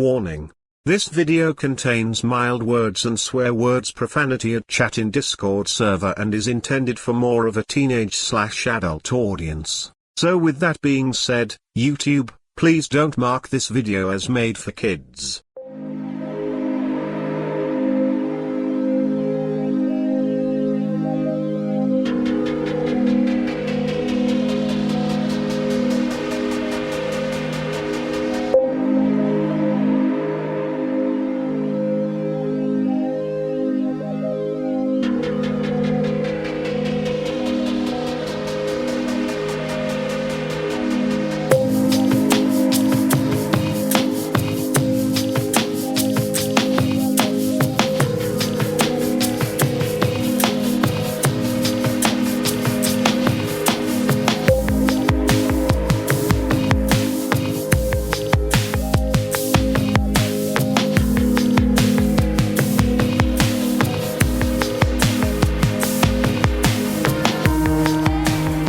Warning. This video contains mild words and swear words, profanity at chat in Discord server, and is intended for more of a teenage/adult audience. So with that being said, YouTube, please don't mark this video as made for kids.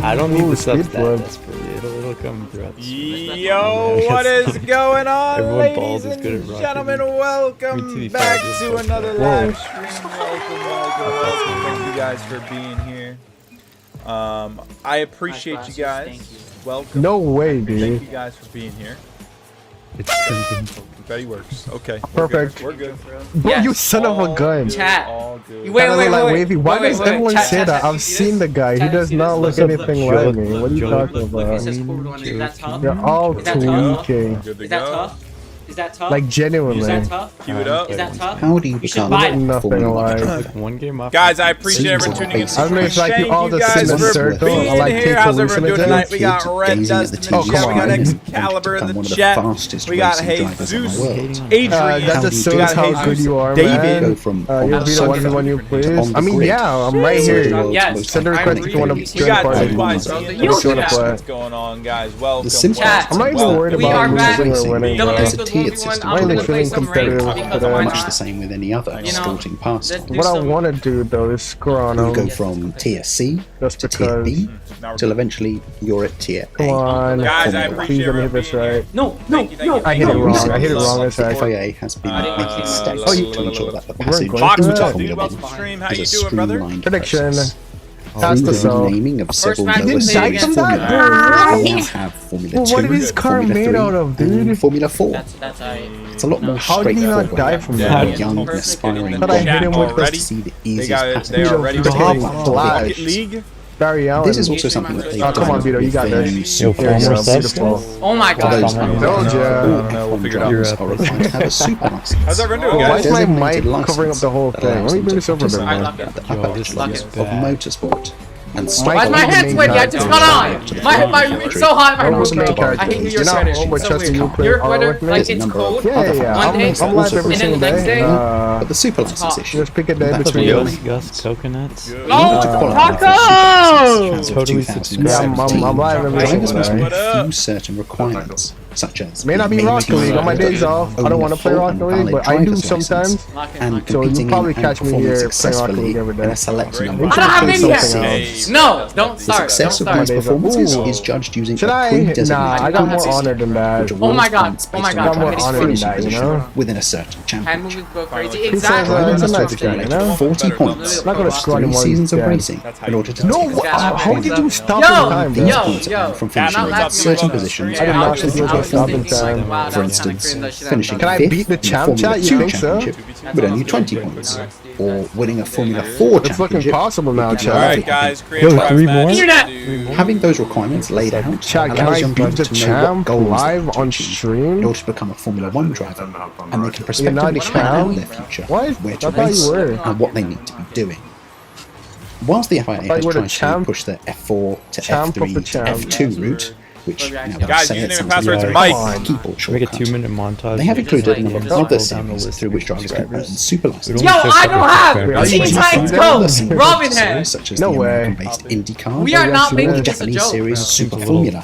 I don't need the subs that desperately. It'll come throughout. Yo, what is going on, ladies and gentlemen? Welcome back to another live stream. Welcome. Thank you guys for being here. I appreciate you guys. Welcome. No way, dude. Thank you guys for being here. It's Confetti works. Okay. Perfect. We're good. Bro, Yes. you son of a gun. Chat. All good. Wait. Why does everyone Chat, say chat, that? chat, I've see seen this? the guy. He Chat, does see not this? look anything like me. What are you talking Look, it about? says forward one. Is that tough? They're all Is that tough? tweaking. Good to Is that go. tough? Is that tough? Like Is genuinely. that tough? Cue it up. Is that tough? How do you You should become buy it. Nothing alike. like one game off. Guys, I appreciate everyone tuning in. I mean, it's like Thank all you the guys cinema for circle. being I like here. take How's everyone doing tonight? hallucinogens. We got Red Gazing at Dust the in the TV chat. We got screen. Excalibur in Become the one of the chat. fastest We got racing drivers in the Jesus, world. Adrian. That How just do you shows do how that? good you are, David. man. Go from You'll be the one when you please. on the I mean, grid. yeah, I'm right Some of the here. world's Yes, most Send a I request agree. if you want to We We join got the two party. fights. You Let's join the chat. play. What's going on, guys? Welcome. The simple Chat. I'm not even welcome. worried We are about back. losing or winning, Don't bro. let It's a the tiered 1v1. system. I'm I'm gonna feeling play some ranked competitive because today. why much the not? same with any other You know, sporting pastime. let's do What I some- want to do though is Scrano. You go from tier C Just to tier because. B till eventually you're at tier Come A. on. Guys, I Please appreciate let me hit everyone this being here. right. No. I hit it wrong. I hit it wrong as The heck. FIA has been making steps Oh, you- to ensure that the we're passage going Fox, through what's that. up, to dude? Formula Welcome to the 1 stream. How is you a doing, brother? streamlined Prediction. process. Pass Through the the cell. renaming of several match Lower didn't say Series again. Formula, Ah, we now he's- have Formula Well, 2, what is his car Formula made 3, out of, and dude? Formula 4. That's alright. It's a lot more How did he not straightforward die from for that? young and Perfect. aspiring But I hit him with Already? to see the They easiest got path. they are ready to Vito, play Vito, Rocket Flash. League. Barry Allen. This is also something that they've Oh, come on, Vito, you got within this. Super Here you go, Almost beautiful. Oh my For god. those Told who ya. all We'll F1 figure it out. drivers are required to have a super license. How's everyone doing, Oh, why guys? is my Designated mic covering up the whole that thing? allows Let me them bring to this over a bit, participate man. at the Yo, upper this echelons looks of bad. motorsport. And Why is my head sweaty? I just got on. My it's so hot. I'm with the main I character. hate You're your not sweater. home, but It's so trust weird. you play Your all sweater, with me. like There's a it's number of cold. Yeah, yeah. One day, I'm live every and then single the next day. day, but the super license issue. Just pick a day That's between the us. Gus coconuts. Totally subscribed. Yeah, I'm live every Drivers single must day. What up? meet certain requirements, such as May not be being Rocket 18 League on my days off. I don't want to play full Rocket and League, valid but I do driver's license, sometimes. and So you competing probably and catch me performing here playing Rocket successfully League every in day. a select Great. number I don't have of any places. yet. No, don't The start. Don't success of start. these performances Ooh. is judged using Should a I? pre-designated Nah, I got more system, honor than that. which Oh my awards god. points Oh my based god. on Got more a honor than finishing that, you position know? within a certain Hand championship. movements go crazy. He says, Exactly. Drivers it's a must nice guy, you accumulate know? 40 points I'm not gonna screw 3 anymore. seasons of Yeah. racing in order to No, take how did you stop Yo, in time, bro? these yo, points yo. are from I'm finishing not at laughing certain about the positions. I did not think you were gonna stop in thinking, time. like, wow, For that was kinda instance, cringe, I should have finishing Can I done. beat the fifth in champ Formula chat? You 2 think so? championship with only 20 points, or winning a Formula 4 It's looking championship. possible now, All chat. right, guys. Yo, 3 more? Internet! Having those requirements laid out Chat, can allows I young beat drivers the to know what champ goals they live need to on achieve in stream? order to become a Formula 1 driver, and they can You're not prospectively a plan out champ? their future, What? where I to thought you race, were. and what they need to be doing. Whilst the FIA thought has you were the tried to champ. push the F4 to Champ of F3 the to champ. F2 route, which now Guys, say username it sounds and like password's a Mike. keyboard Make a shortcut. 2-minute montage. They have included like- a number just of like other down the series list through of which drivers can earn subscribers. super We licenses. don't Yo, even I check don't our have subscribers. Teen Wait, Titans wait, Go! Other Robin series Head! such as No the way. American-based IndyCar, We are not yes, making yes. this a Japanese joke. series Seems a Super little- Formula,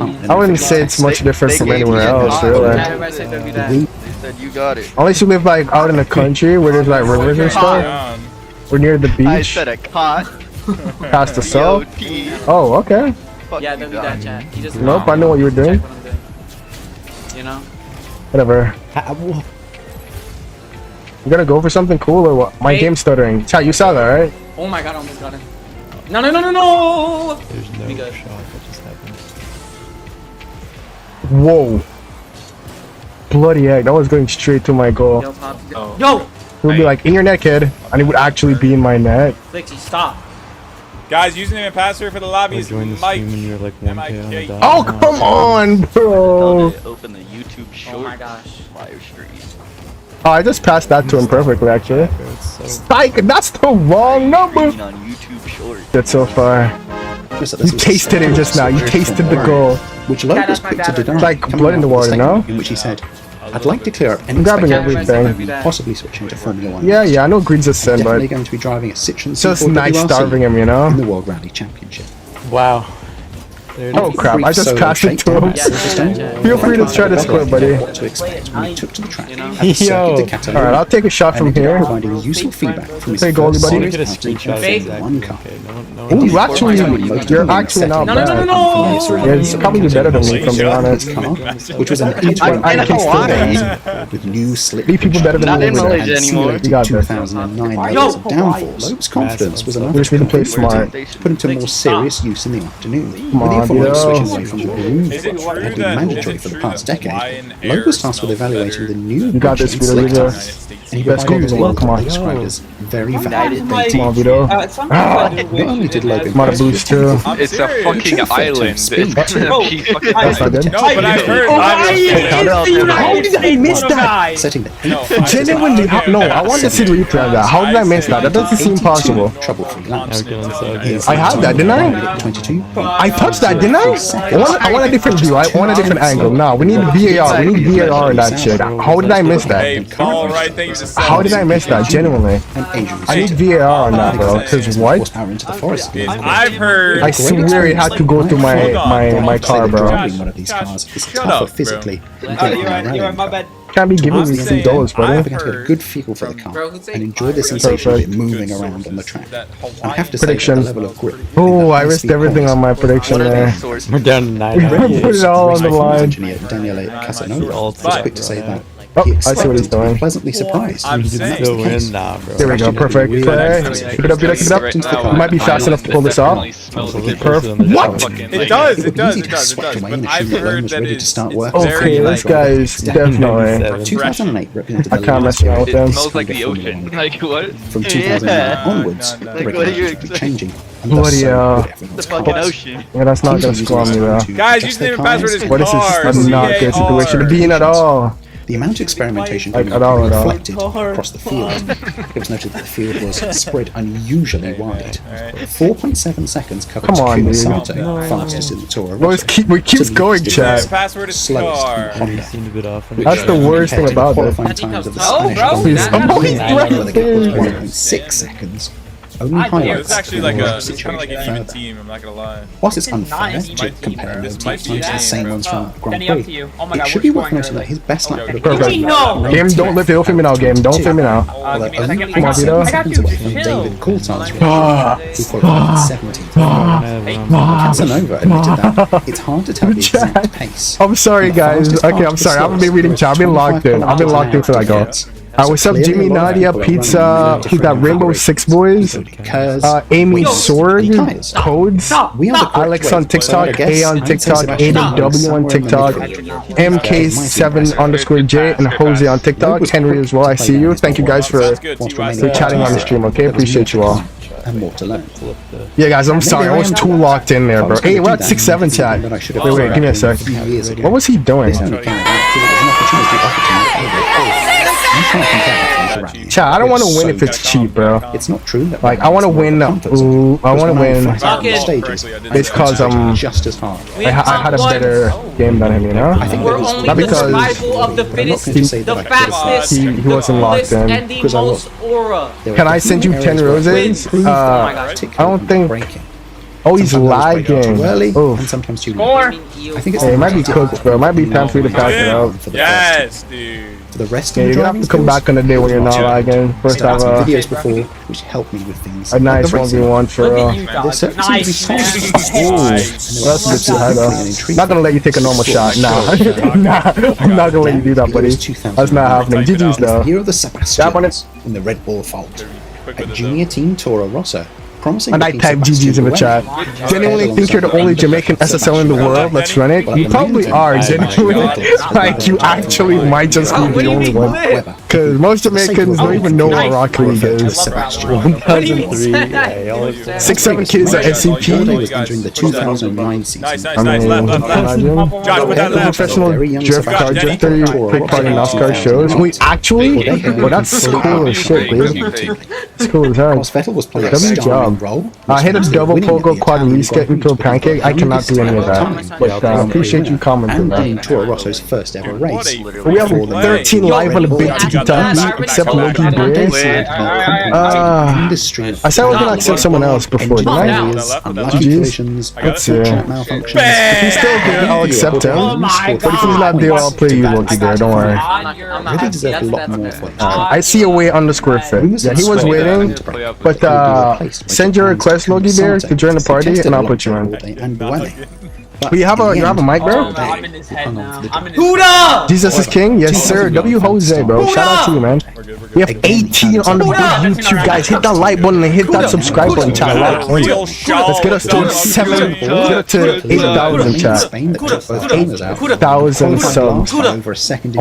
I wouldn't say it's much different from anywhere else, really. Everybody say don't do that. They said you got it. Unless you live like out in the country where there's like rivers and stuff, or near the I beach. said a cot. Pass the cell. Yo, T. Oh, okay. Fuck Yeah, you, don't do that, chat. He just Nope, I know what you were doing. check what I'm doing. You know? Whatever. You gonna go for something cool or what? My Wait. game's stuttering. Chat, you saw that, right? Oh my god, I almost got him. No, no, no, no, no! There's no We good. shot that just happened. Whoa. Bloody heck, that was going straight to my goal. Yo, Pop. Yo! It would be like, in your net, kid. And it would actually be in my net. Flixie, stop. Guys, username and password for the lobby I is joined the Mike. stream and you're like 1K on the M-I-K. dot. Oh, come on, bro. Open the YouTube Oh short my gosh. live stream. Oh, I just passed that to him perfectly, actually. Bro, it's so Psych, that's the wrong number. Streaming on YouTube short. Good so far. You tasted it just now. You tasted the goal. Which Loeb was quick to deny. Like coming blood in out the with a water, no? statement In which he said, "I'd like to clear up any I'm grabbing speculation everything. about me possibly switching to Formula One. Yeah, yeah, I know Green's a sin, Definitely but going to be driving a Citroen just C4 nice WRC starving him, you in know? the World Rally Championship. wow. There it Oh is. crap, I just passed it to him. Feel free to try to score, buddy. What to expect when he took to the track. You know? at the Circuit Yo. de Catalunya, Alright, I'll take a shot from and ended up here. providing useful feedback from his Hey, Goldie, first buddy. I want series to get a outing screenshot in of Formula that. One car. Okay, no one Ooh, actually, you're actually not No, no, no, bad. no, Yeah, it's probably better than me, if I'm being honest. Car, which was an I can still with new slick Be people better than Not me in over there. Malaysia anymore. You got this. 2009 Yo. levels of downforce. Loeb's confidence was enough We just need to play to smart. put him to more serious use in the afternoon. Come With the on, F1 yo. switching away from the balloon Is it flush that had true been that- mandatory is for it the true past that decade, wine Loeb air was tasked with smells evaluating better the new You got this, British Vito. slick Vito. tires. And he Best provided news, what come on. Loeb described as very valid United data. Come on, Vito. Not only did Loeb I'm on a boost too. I'm It's a serious. fucking island. It's gonna be fucking That's not good. No, but I've heard. I miss that? setting the No, Genuinely, no, I want to see the replay of that. How did I miss that? That doesn't seem possible. trouble-free laps. I had that, didn't I? 22. I touched that, didn't I? I want a different view. I want a different angle. No, we need VAR. We need VAR in that shit. How did I miss Hey, that? Paul, right? Thank you to How did I miss that? Genuinely. And Asian I need VAR on that, bro. Cause what? horsepower into the forest. I've heard. I swear it had to go through my car, bro. Driving one of these cars is Shut tougher up, physically than bro. getting a rally car. Can't be giving me some dollars, You're brother. going to get a good feel for the car and enjoy the sensation of it moving around on the track. I have to say that Prediction. the level of grip. Oh, I risked everything on my prediction there. We're down to 9. Put it all on the line. Engineer Daniele Casanova was quick to say that Oh, he I see what he's expected to be doing. pleasantly surprised. I'm when he saying. did Still the case. win? Nah, bro. There we go, perfect. Play. Keep it up, keep it up, keep it up. Might be fast enough to pull this off. Perf. What? It does. It It does. would It be does. It swept does. away But and I've assumed that Lowe heard was that ready to it's start work. very Okay, this like. guy's definitely. 2008 represented I the can't last mess around with It them. smells like the ocean. Like what? From 2009 onwards, no, no. the Like, what are you regulations would be changing. And Bloody thus so hell. would everyone's The fucking cars. ocean. Yeah, that's not gonna Teams score me using though. this to Guys, adjust username their and password cars is What is this? cars. That's not good situation to be in at all. The amount of experimentation Like, being at all, at all. reflected across the field. It was noted that the field was spread unusually wide. 4.7 seconds covered Come on, Takuma dude. Sato, fastest in the tour. Well, we keeps going, Username chat. and password is Slowest car. Honda. Seemed a bit off. That's the worst thing about it. Qualifying times of the Oh, Spanish bro, Grand Please. Prix, Oh, he's where the gap was right 1.6 seconds. Only It's highlights actually like the a. It's kind of like an even further. team. I'm not gonna lie. Whilst it's unfair This to might be, compare bro. those This might teams be to the a same game, ones bro. from Grand Penny up to Prix, you. Oh my it god, should we're be worth scoring noting that early. his best lap Okay, production Perfect. No. Game, don't lift it. Don't film me now, game. Don't film me now. although give me a only second. Come on, 7 Vito. seconds away from Chill. David Coulthard's Ah. record, who qualified 17th. Casanova admitted that it's hard to tell the exact pace. I'm sorry, guys. Okay, I'm sorry. I haven't been reading chat. I've been locked in. I've been locked in till I go. What's up, Jimmy, Nadia, Pizza? Who's that? Rainbow Six Boys? Amy Sword, Codes, Alex on TikTok, A on TikTok, AW on TikTok, MK7_J, and Jose on TikTok, Henry as well. I see you. Thank you guys for That's good. TY. chatting on the stream. Okay, appreciate you all. And more to learn. Yeah, guys, I'm sorry. I was too locked in there, bro. Hey, we're at 6-7 chat. Wait, give me a sec. What was he doing? Chat, I don't want to win if it's cheap, bro. It's not true that Like, I want to win. Ooh, I want to win. stages. It's because Just as hard. I had a better game than him, you know? We're only Not the because survival of the fittest, going to say the that I could've fastest, he the wasn't locked coolest, in. and the Because I was. most aura. Can I send you 10 roses? Oh my god. I don't think. Oh, he's lagging. Too early Oh, and sometimes too late. Or I think it's hey, it might be cooked, bro. It might be time for you to pass it out. for the first Yes, dude. For the rest Yeah, of the you're gonna have to come back on the day when you're not lagging. First I have videos before, which help me with things. a nice 1v1 for There's certainly Nice. seems to be tasks. that's a bit too high though. Not gonna let you take a normal shot. Nah. Nah, I'm not gonna let you do that, buddy. That's not happening. GG's though. Year of the Tap on it. Sebastians in the Red Bull Fault. A junior team Toro Rosso. Promising And I type GG's in the chat. Genuinely think you're the only Jamaican SSL in the world? Let's run it. You probably are, genuinely. Like, you actually might just be the only one. Because most Jamaicans don't even know what Rock League is. 2003. Yeah, y'all 6-7 kids at SCP. was entering the 2009 season. I mean, professional drift car drifter, you take part in NASCAR shows. Wait, actually? Well, that's cool as shit, dude. It's cool as hell. Vettel was playing a W starring job. role. I hit a double pogo quad reset into a pancake. I cannot do any of that. But appreciate you commenting And winning that. Toro Rosso's first ever race. We have 13 live on the big TikTok, except Loki Bears. Industry. I said I was gonna accept someone else before, didn't I? Collisions, Let's see. unfortunate malfunctions. If he's still there, I'll accept him. But if he's not there, I'll play you Loki Bear, don't worry. Really deserve a lot more for it. I see a way underscore fit. Yeah, he was waiting. But send your request, Logi Bear, to join the party, and I'll put you in. But you have a mic, bro? Jesus is king? Yes, sir. W Jose, bro. Shout out to you, man. We have 18 on the big YouTube, guys. Hit that like button and hit that subscribe button, chat. Let's get us to 8,000, chat. 1,000 subs. I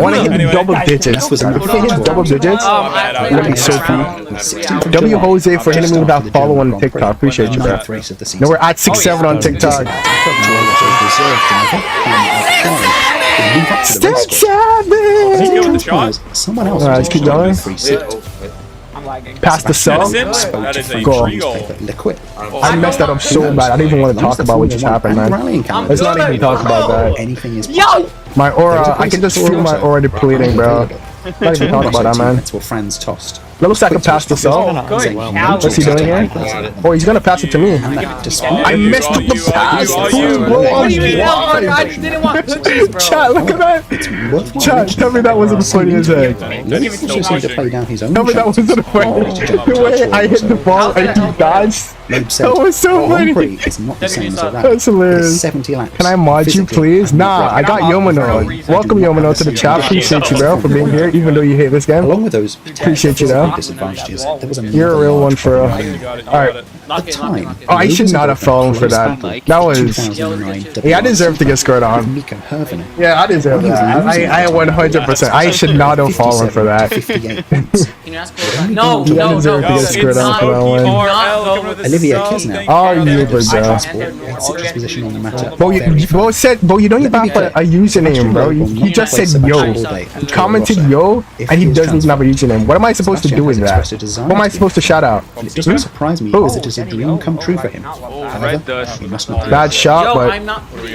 want to hit double digits. If we hit double digits, I'm gonna be so cool. W Jose for hitting me with that follow on TikTok. Appreciate you, bro. Now we're at 6-7 on TikTok. Someone else. Alright, let's keep going. Pass the sub. Go. I messed that up so bad. I didn't even want to talk about what just happened, man. Let's not even talk about that. Anything is my aura, I can just feel my aura depleting, bro. Not even talk about that, man. Friends tossed. Looks like I can pass this up. What's he doing here? Oh, he's gonna pass it to me. I messed up the pass. I didn't want cookies, bro. Chat, look at that. Chat, tell me that wasn't funny as heck. Tell me that wasn't funny. The way I hit the ball and he dodged. That was so funny. That's hilarious. Can I mod you, please? Nah, I got Yomano. Welcome, Yomano, to the chat. Appreciate you, bro, for being here, even though you hate this game. Along with those Appreciate you, though. disadvantages, there was You're a real one for Alright. time. Oh, I should not have fallen for that. That was... Yeah, I deserve to get scored on. Yeah, I deserve that. I 100%. I should not have fallen for that. No, I deserve to get scored on for that one. Olivia Kisner. Oh, you bro. Position on the matter. Bro, you don't even have a username, bro. You just said yo. He commented yo, and he doesn't even have a username. What am I supposed to do with that? What am I supposed to shout out? It does not surprise me as it is a dream come true for him. However, he must not Bad shot, but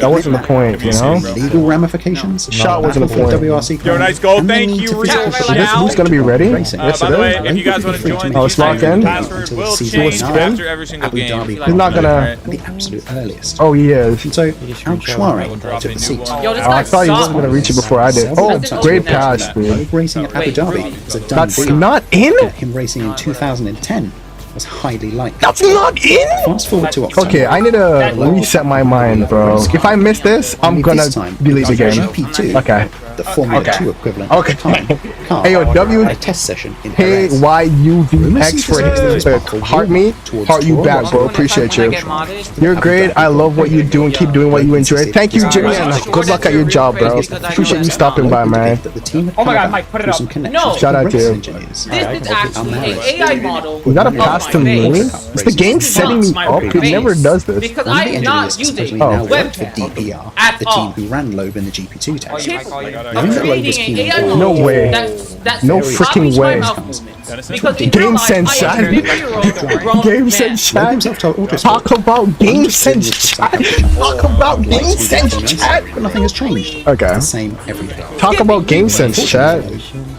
that wasn't the point, you know? legal ramifications. Shot wasn't the point. WRC Yo, nice goal. Thank you, Real. Who's gonna be ready? Yes, By the way, if you guys want to join, Oh, it's locked in? password will change after every single game. He's not gonna... the absolute earliest. Oh, he is. So, Al Schwari took the seat. Yo, this I thought he wasn't gonna reach it before I did. Oh, great pass, dude. Racing at Abu Dhabi was a done That's deal. not in? Him racing in 2010 was highly likely. That's not in? Fast forward to October. Okay, I need to reset my mind, bro. If I miss this, I'm gonna delete the game. GP2, Okay. the Formula 2 equivalent Okay. at the time. Car Hey, yo, W. had a test session in Hey, Perez. YUVX for heart me, heart you back, bro. Appreciate you. You're great. I love what you do and keep doing what you enjoy. Thank you, Jimmy, and good luck at your job, bro. Appreciate you stopping by, man. Oh my god, Mike, put it up. No, Shout out to you. this is actually an AI model. You got a pass to me? Is the game setting me up? It never does this. Because One of the I'm not engineers using supposedly now worked for webcam DPR, at the team all. who ran Loeb in the GP2 test. I'm creating an AI model. No way. That's No freaking way. Because in Game real life, sense, I am a chat. 50-year-old grown Game man. sense, Loeb chat. himself told Autosport, Talk about game sense, chat. Talk about game sense, chat. but nothing has changed. Okay. The same every day. Talk about game sense, chat.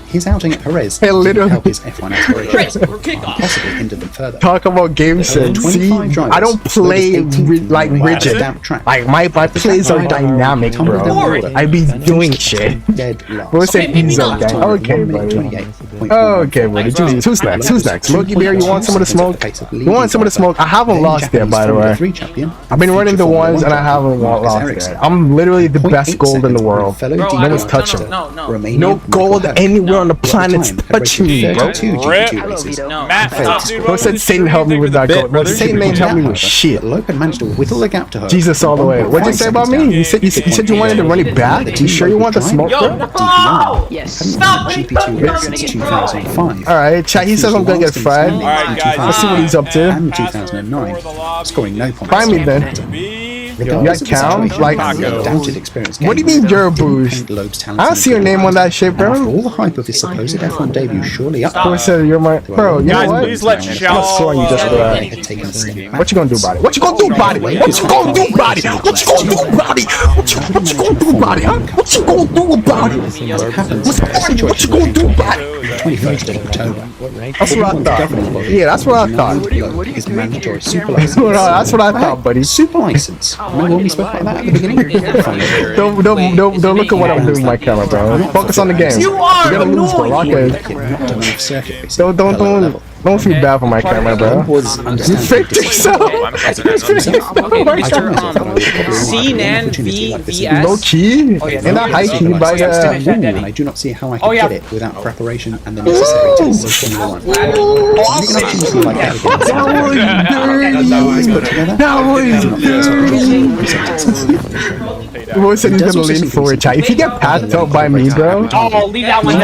His outing at Jerez Hey, literally. help his F1 aspirations, and possibly hindered them further. Talk about game sense. See, I don't play like rigid. Like my plays are dynamic, bro. I be doing shit. What's that ease up, gang? Okay, buddy. Okay, buddy. Jesus, who's next? Who's next? Smokey Bear, you want some of the smoke? You want some of the smoke? I haven't lost there, by the way. I've been running the ones and I haven't lost there. I'm literally the best gold in the world. No one's touching. No gold anywhere on the planet's touching me, bro. Bro said Satan help me with that gold. Bro, Satan ain't help me with shit. Lopan managed to whittle the gap to her. Jesus all the way. What'd you say about me? You said you wanted to run it back? You sure you want the smoke, bro? Yes. Stop since 2005. Alright, chat, he says I'm gonna get fried. Let's see what he's up to. And 2009, scoring no points. Find me then. You got count? Like, what do you mean you're a boost? I don't see your name on that shit, bro. All the hype of his supposed F1 debut surely up. Bro said you're my bro. You know what? Please let I'm scoring you just for that. What you gonna do about it? What you gonna do about it? What you gonna do about it? What you gonna do about it? What you gonna do about it? What you gonna do about it? What you gonna do about it? 21st of October. That's what I thought. Yeah, that's what I thought. His mandatory super license. That's what I thought, buddy. Super license. Remember when we spoke about that at the beginning? Don't look at what I'm doing with my camera, bro. Focus on the game. You're gonna lose, bro. Don't feel bad for my camera, bro. You faked yourself. Low key and a high key by the. I do not see how I can get it without preparation and the necessary tools of Formula 1. Who said he's gonna lean forward, chat? If you get passed out by me, bro. Oh, leave that one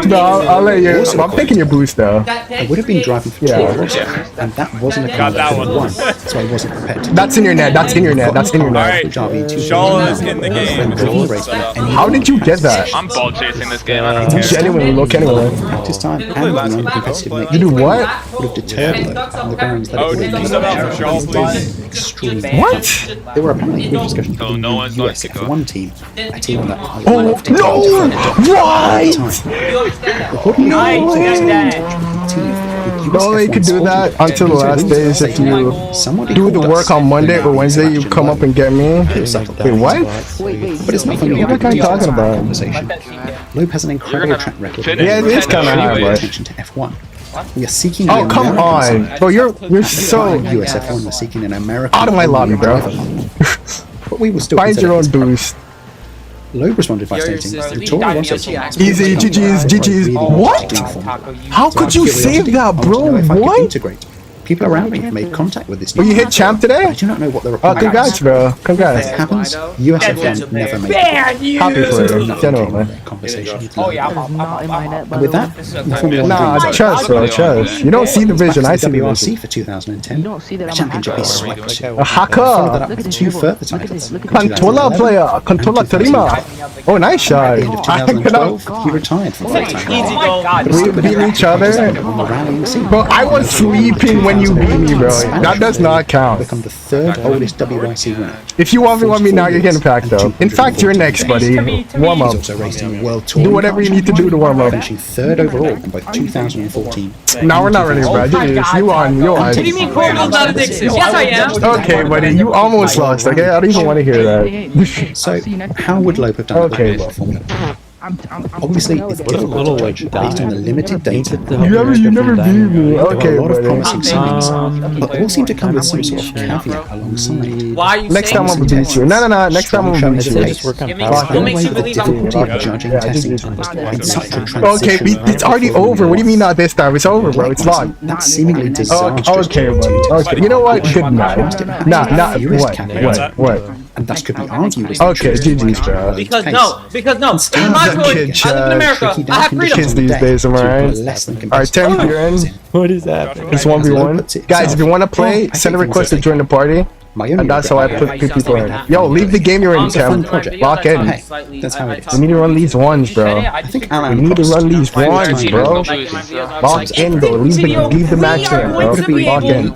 No, I'll let you. I'm taking your boost though. I would have been driving for 12 hours, and that wasn't a car that won, so I wasn't prepared. That's in your net. That's in your net. That's in your net. Shaw is in the game. How did you get that? I'm ball chasing this game. I don't care. Genuinely, look anyway. Practice time and the non-competitive nature. You do what? Would have deterred Lope from the grounds that it would have been extreme. What? There were apparently good discussions Oh, between no the one's going US to go. F1 team, a team that I Oh loved to no! What? Only you could do that until the last days. If you do the work on Monday or Wednesday, you come up and get me. Wait, what? But it's not funny. What are you talking about? Lope has an incredible track record. Yeah, it is kinda high, but- attention to F1. We are seeking. Oh come on, bro! You're so US F1 was seeking an American. out of my lobby, bro. But we will still Find your own boost. Lope responded by stating, "Victoria was a Easy, GG's. What? How could you save that, bro? What? People around me have made contact with this. Well, you hit champ today? I do not know what the Oh, congrats, bro. Congrats. It happens. USF1 never made Happy for you, genuinely. conversation. Oh yeah, And with that, the Formula One Nah, dream trust, bro, trust. You don't see the vision, I see the WRC vision. for 2010. The championship is swept. A hacker. Followed that up with 2 further titles. Controller player. Controller Terima. Oh, nice shot. At the end of 2012, he retired from full-time. We beat each other. On the rallying scene. Bro, I was sleeping when you beat me, bro. That does not count. Become the 3rd oldest WRC winner. If you want me now, you're getting packed though. In fact, you're next, buddy. Warm He's up. also raced in the World Tour. Do whatever you need to do to warm up. Finishing 3rd overall in both 2014. Now we're not ready, bro. You on. What do you mean Corval's not addicted? Yes, I am. Okay, buddy, you almost lost, okay? I don't even want to hear that. So, how would Lope have done Okay. the Formula? Obviously, it's difficult to judge based on the limited data. You never beat me. There Okay, are a lot of buddy. promising signings, but they all seem to come with some sort of caveat alongside. Why are you Next saying time I'm gonna beat you. No. Next time I'm gonna beat you. What makes you believe I'm Difficulty of judging testing times in such a transition. Okay, it's already over. What do you mean not this time? It's over, bro. It's locked. That's seemingly disastrous. Okay, buddy. Okay. You know what? Good night. Nah. What? And thus could be argued as Okay, GG's, bro. Because no, in my choice, I live in America, I have freedom. Kids these days, am I right? Alright, Tim, you're in. What is happening? It's 1v1. Guys, if you want to play, send a request to join the party. And that's how I put people in. Yo, leave the game you're in, Tim. Lock in. Hey, that's how it is. We need to run these ones, bro. I think We need to run these ones, bro. Lock in, bro. Leave the match in, bro. Lock in.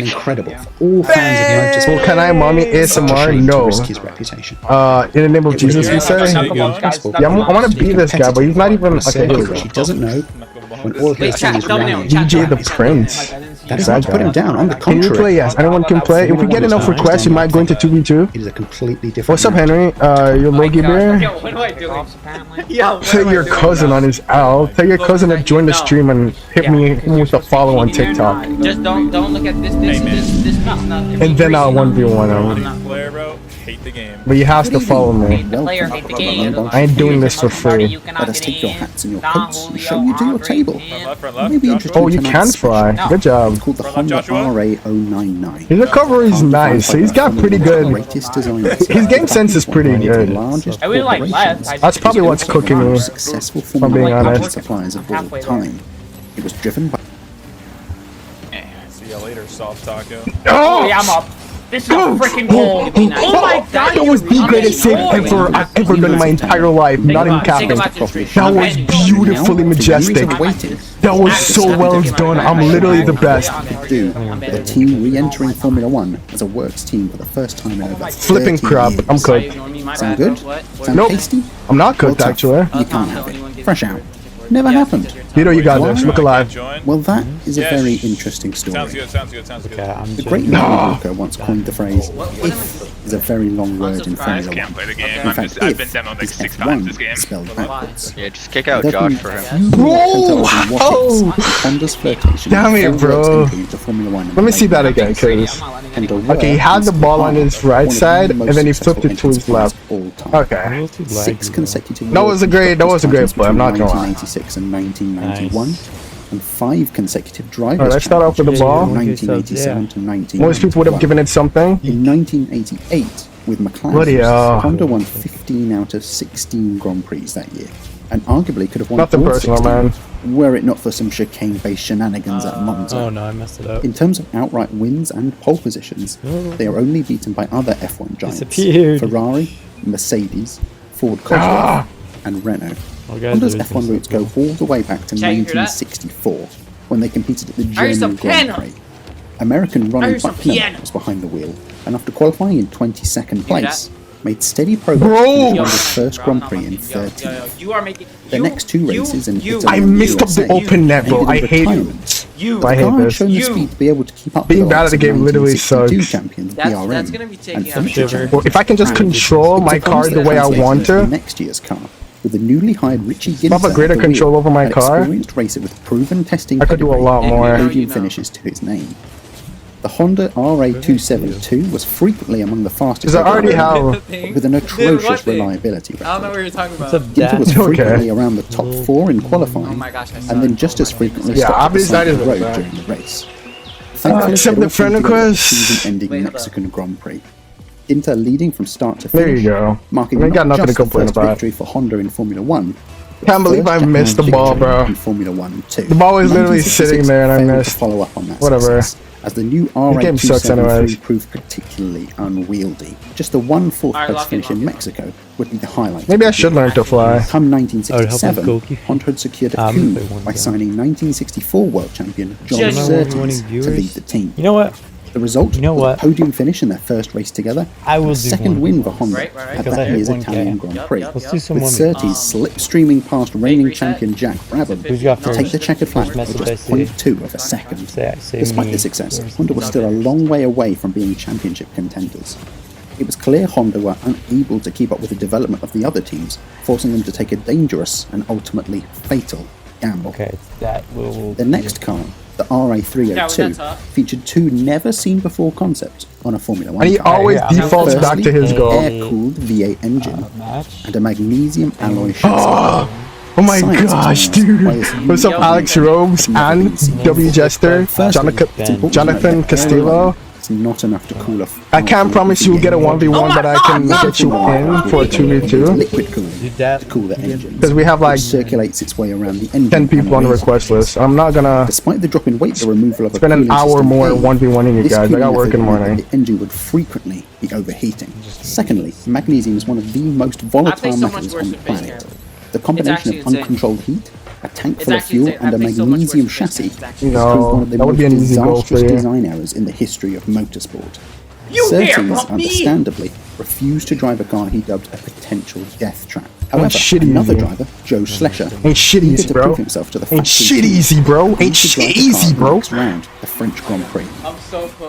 Incredible. All fans of motorsport. Well, can I, mommy, ASMR? No. His reputation. In the name of Jesus, we say? Yeah, I want to be this guy, but he's not even. Okay, here we go. She doesn't know when all he sees is reality. DJ the Prince. That is not to put him down. On the Can you contrary, play? Yes, anyone can play. If we get enough requests, we might go into 2v2. it is a completely different. What's up, Henry? You're Logie Bear? Tell your cousin on his L. Tell your cousin to join the stream and hit me with a follow on TikTok. Just don't look at this And then I'll 1v1 him. Player, bro. Hate the game. But you have to follow me. player hate the game. I ain't doing this for free. Let us take your hats and your coats and show you to your table. Front left. Maybe interesting. Oh, you can fly. Good job. Called the Honda RA099. His recovery is nice, so he's got pretty good. His game sense is pretty good. I really like left. That's probably what's cooking me. Successful If I'm being honest. suppliers of all time. It was driven by. See ya later, soft taco. Oh! Yeah, I'm up. This is a freaking goal. Oh my god, That was the greatest save I've ever done in my entire life. Not even capping. That was beautifully majestic. That was so well done. I'm literally the best. The team re-entering Formula One as a works team for the first time in over Flipping 30 crap. years. I'm cooked. Sound good? Sound Nope. tasty? I'm not cooked, Well, tough. actually. You can't have it. Fresh out. Never happened. Vito, you got this. Look alive. Join. Well, that is a Yes. very interesting story. Sounds good. Sounds good. Sounds good. The great Noah Walker once coined the phrase, "if" is a very long word in Formula Can't play One. the game. In fact, I've been if demoed like is 6 times this F1 game. spelled backwards. Yeah, just kick out There have Josh been for him. few Bro, more controls and oh. what-ifs. Honda's flirtation Damn with it, full bro. works entry into Formula One in Let me the see late that again, 90s. cause. And the Okay, he had the ball on his right side, and then he flipped it to his left. Okay. 6 consecutive. That was a great play, I'm not gonna lie. 1986 and 1991, and 5 consecutive drivers. Alright, let's start off with the ball. 1987 to 1991. Most people would have given it something. In 1988, with McLaren, Bloody hell. Honda won 15 out of 16 Grand Prix that year, and arguably could have won Nothing all personal, 16, man. were it not for some chicane-based shenanigans at Monza. Oh no, I messed it up. In terms of outright wins and pole positions, they are only beaten by other F1 giants: Disappeared. Ferrari, Mercedes, Ford Cosworth, and Renault. Honda's F1 roots go all the way back to Check, you hear that? 1964, when they competed at the I used to German Grand piano. Prix. American I Ronnie used to Buckner piano. was behind the wheel, and after qualifying in 22nd hear place, made steady progress Bro! to finish Honda's first Grand Prix in 13th. You are making. The next 2 races in Italy I and missed up the USA open net, bro. ended I in hate it. retirement. You. I The hate car had this. shown the speed to be able to keep up Being with the bad at the likes of game literally 1962 sucks. champions That's BRM gonna be taking and out French sugar. champions. Well, if I can just Brown. control my It's a car the constant way I translation want for to, next year's car, with the newly hired Richie if I have a Ginter greater at the control wheel, over my an car, experienced racer with proven testing I could do a pedigree lot and more. podium finishes to his name. The Honda RA272 was frequently among the fastest because I already ever, have. with an atrocious thing? reliability I don't know record. what you're talking about. Ginter was Okay. frequently around the top 4 in qualifying, Oh my gosh, I saw and then it. just as frequently Yeah, stopped at the obviously side that of the is road bad. during the race. Thankfully, Except they the all friend came together at the request. season-ending Wait, hold Mexican Grand Prix. Ginter leading from start to There finish, you go. marking I got not nothing to just the complain first about. victory for Honda in Formula One. but Can't believe first I missed the Japan ball, victory bro. In Formula One too. The ball was literally 1966 sitting there and I failed to missed. follow up on that Whatever. success, as the new game sucks anyways. RA273 proved particularly unwieldy. Just the 1 4th Alright, place lock it, finish in lock it. Mexico would be the highlight. Maybe I of the should year. learn to fly. Come Oh, it'd help 1967, with goalkeeping. Honda had secured a I'm coup gonna play one by game. signing 1964 world champion John Just- Surtees Winning to viewers. lead the team. You know what? The result You know was what? a podium finish in their first race together, I will and a do second one. win for Honda Right. at Because I that hit year's 1K. Italian Grand Prix. Let's do some With women. Surtees slipstreaming past reigning reset. champion Jack Brabham Who's got to take first? the checkered flag First with message I just see. 0.2 of a second. Say Despite me. the success, Honda was still a long way away from being championship contenders. It was clear Honda were unable to keep up with the development of the other teams, forcing them to take a dangerous and ultimately fatal gamble. Okay, that will. The next car, the RA302, Yeah, was that tough? featured 2 never-seen-before concepts on a Formula One And he car. always yeah. defaults back Firstly, to his an goal. air-cooled V8 engine Match. and a magnesium alloy chassis. Oh my Science gosh, explains dude. why it's What's up, unique Alex and Robes never and been seen W before. Jester, Firstly, it's important to note Jonathan that Castillo, it's not enough to cool a I can't promise you'll get a 1v1, but I can get you in for a 2v2. Liquid cooling to cool the engine. Because we have like circulates its way around the engine 10 people on the request list. I'm not gonna Despite the drop in weight, the removal of spend an hour more 1v1ing you guys. I got work in the morning. The engine would frequently be overheating. Secondly, magnesium is one of the most volatile metals on the planet. The combination of uncontrolled heat, a tank full of fuel, and a magnesium chassis has proved one of the most disastrous design errors in the history of motorsport. Surtees, understandably, refused to drive a car he dubbed a potential death trap. However, another driver, Joe Schlescher, ain't shit easy, bro. Ain't shit easy, bro. Ain't shit easy, bro. Round the French Grand Prix.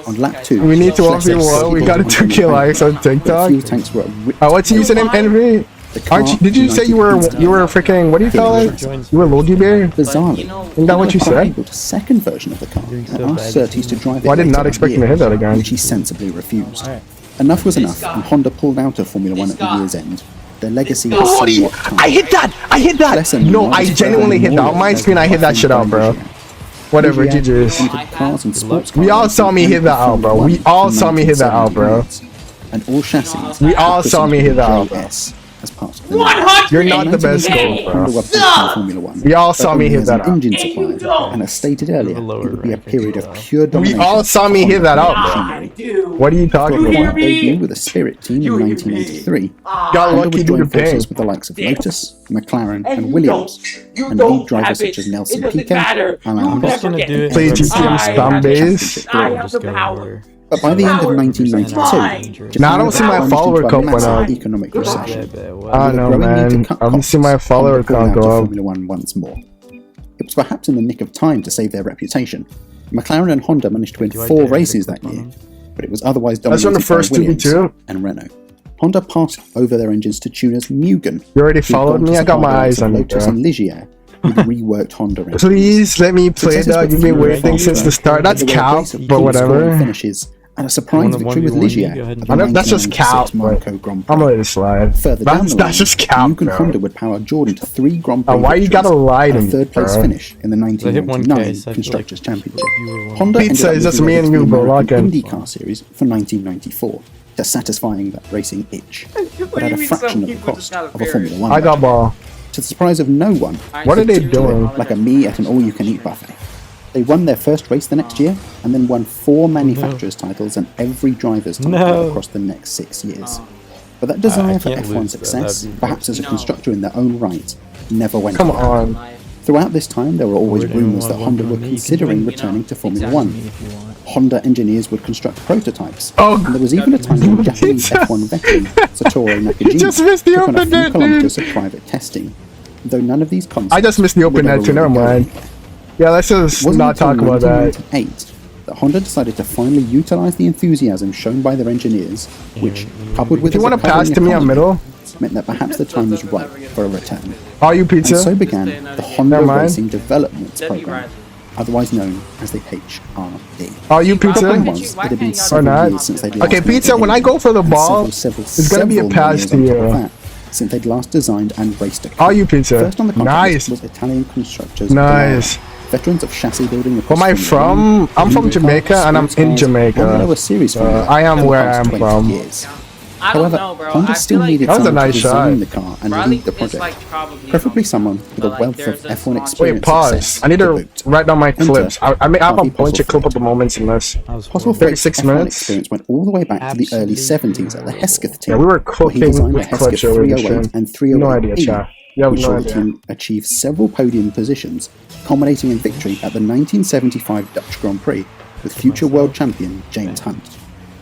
On lap 2, we need to 1v1. We got a 2K likes on TikTok. Tanks were what's your username, Envy? Aren't you, did you say you were freaking, what do you call it? You were Logie Bear? Bizarrely, isn't that what you said? The second version of the car and asked Surtees to drive it. Well, I did not expect him to hit that again. Which he sensibly refused. Enough was enough, and Honda pulled out of Formula 1 at the year's end. Their legacy was somewhat tarnished. I hit that! I hit that! No, I genuinely hit that. On my screen, I hit that shit out, bro. Whatever, GG's. We all saw me hit that out, bro. We all saw me hit that out, bro. And all chassis. We all saw me hit that out, bro. You're not the best goal, bro. We all saw me hit that out. Engine supplier, and as stated earlier, it would be a period of pure domination. We all saw me hit that out, bro. What are you talking about? Debut with a Spirit team in 1983. Got lucky to the pain. With the likes of Lotus, McLaren, and Williams, and lead drivers such as Nelson Piquet, Alain Prost, play GTM spam base. But by the end of 1992, now I don't see my follower count went up. Economic recession. I don't know, man. I don't see my follower count go up. Formula 1 once more. It was perhaps in the nick of time to save their reputation. McLaren and Honda managed to win 4 races that year, but it was otherwise dominated by Williams and Renault. Honda passed over their engines to tuners Mugen. You already followed me? I got my eyes on you, bro. Lotus and Ligier with reworked Honda engines. Please let me play, dog. You've been waiting since the start. That's cap, but whatever. Finishes and a surprise victory with Ligier. That's just cap, but I'm gonna let it slide. Further down that's just cap, Mugen Honda would power Jordan to 3 Grand Prix why you gotta lie to me, third place finish in the 1999 Constructors' Championship. Honda Pizza is just me and you, bro. IndyCar Series for 1994. To satisfying that racing itch, but at a fraction of the cost of a Formula 1. I got ball. To the surprise of no one, what are they doing? Like a me at an all-you-can-eat buffet. They won their first race the next year, and then won 4 manufacturers' titles and every driver's title across the next 6 years. But that desire for F1 success, perhaps as a constructor in their own right, never went Come on. Throughout this time, there were always rumours that Honda were considering returning to Formula 1. Honda engineers would construct prototypes, and there was even a time when Japanese F1 veteran Satoru Nakajima took on a few kilometers of private testing. Though none of these concepts I just missed the open net too, never mind. Yeah, let's just not talk about that. That Honda decided to finally utilize the enthusiasm shown by their engineers, which, coupled with if you want to pass to me on middle, meant that perhaps the time was right for a return. Are you pizza? And so began the Honda Racing Development Program, otherwise known as the HRD. Are you pizza? Or not? Okay, pizza. When I go for the ball, it's gonna be a pass to you. Since they'd last designed and raced a car. Are you pizza? First on the nice. Was Italian constructors. Nice. Veterans of chassis building. Where am I from? I'm from Jamaica, and I'm in Jamaica. I am where I am from. However, Honda still needed someone to design the car and lead the project, preferably someone with a wealth of F1 experience. Wait, pause. I need to write down my clips. I have a bunch of clip up moments in this. Possible 36 minutes. Experience went all the way back to the early 70s at the Hesketh team. Yeah, we were cooking with clutch over this shit. And 308 no idea, chat. Which saw the team achieve several podium positions, culminating in victory at the 1975 Dutch Grand Prix with future world champion James Hunt.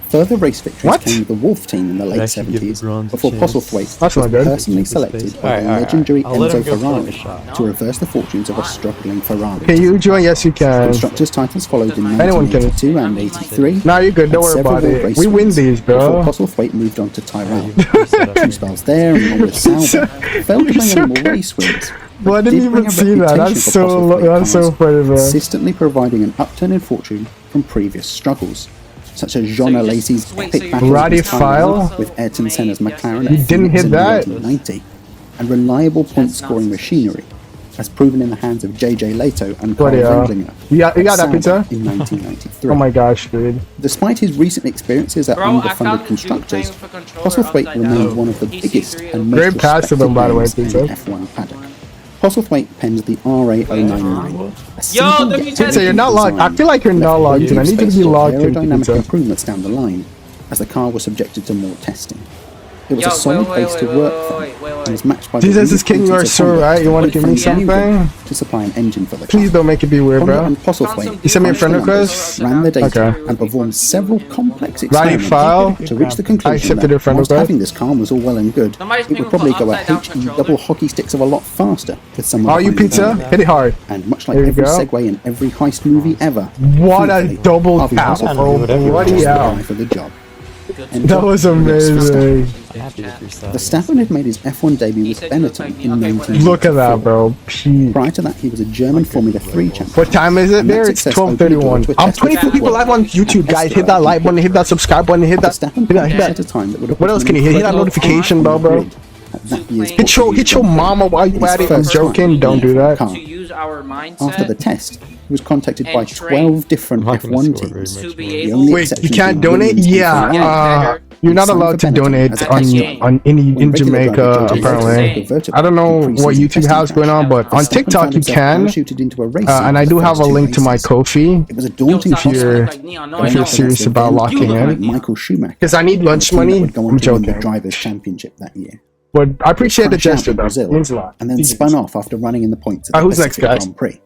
Further race victories came with the Wolf team in the late 70s, before Postlethwaite was personally selected by the legendary Enzo Ferrari to reverse the fortunes of a struggling Ferrari. Can you join? Yes, you can. Constructors' titles followed in 1982 and 83. Nah, you're good. Don't worry about it. We win these, bro. Before Postlethwaite moved on to Tyrrell. 2 spells there and one with Sauber. Failed to bring any more race wins. Well, I didn't even see that. That's so funny, bro. Consistently providing an upturn in fortune from previous struggles, such as Jean Alesi's epic battle with Ayrton Senna's McLaren. You didn't hit that? 1990, and reliable point-scoring machinery, as proven in the hands of JJ Leto and Carl Bloody hell. Wendlinger You got that pizza? in 1993. Oh my gosh, dude. Despite his recent experiences at underfunded constructors, Postlethwaite remained one of the biggest and most Very passive, respected by the way, names in the pizza. F1 paddock. Postlethwaite pens the RA099. Pizza, you're not logged. I feel like you're not logged in. I need you to be logged in, aerodynamic Pizza. improvements down the line, as the car was subjected to more testing. It was a solid base to work from, and was matched by Jesus the is king, you are so Honda, right. You want to give me Friendly something? Newton to supply an engine for the car. Please don't make it be weird, Honda bro. and Postlethwaite You sent me a friend crushed the numbers, request? ran the data, Okay. and performed several complex Right experiments file. to reach the I conclusion accepted your that friend whilst request. having this car was all well and good, it would probably go a HE double hockey sticks of a lot faster with someone Are you behind the pizza? wheel. Hit it hard. And much like There you every go. segue in every heist movie ever, What a thankfully, double Harvey tap, Postlethwaite bro. was Bloody the hell. guy for the job. That was amazing. Verstappen had made his F1 debut with Benetton in 1994. Look at that, bro. Pete. Prior to that, he was a German Formula 3 champion. What time is it And that there? It's success opened 12:31. the door to a I'm test with 22 people F1 live on YouTube, guys. Hit that like button, hit that subscribe button, hit that. Verstappen Hit that. at a time that would have What else can you hit? Hit that notification bell, bro. Hit your mama while you at it. I'm joking. Don't do that. To use our mindset. After the test, he was contacted by And train. 12 different I'm not gonna F1 score very teams. To be The able only Wait, you exception can't being donate? Williams and Yeah. Ferrari. You're not He signed allowed for to Benetton donate as a on test driver. in When regular Jamaica, driver JJ apparently. Verstappen I don't know in what preseason YouTube testing has going on, but crash, on Verstappen TikTok found you himself can. parachuted into a race And I for do the have a first two link to my races. Ko-fi It was a daunting if you're serious about locking in. Michael Schumacher. because I need lunch the team that money. would go on I'm to win the joking, Drivers' Championship that year. but I appreciate the Crashed out gesture in though. Brazil, It means a lot. and then spun off after running in the points at the Who's next, Pacific guys? Grand Prix.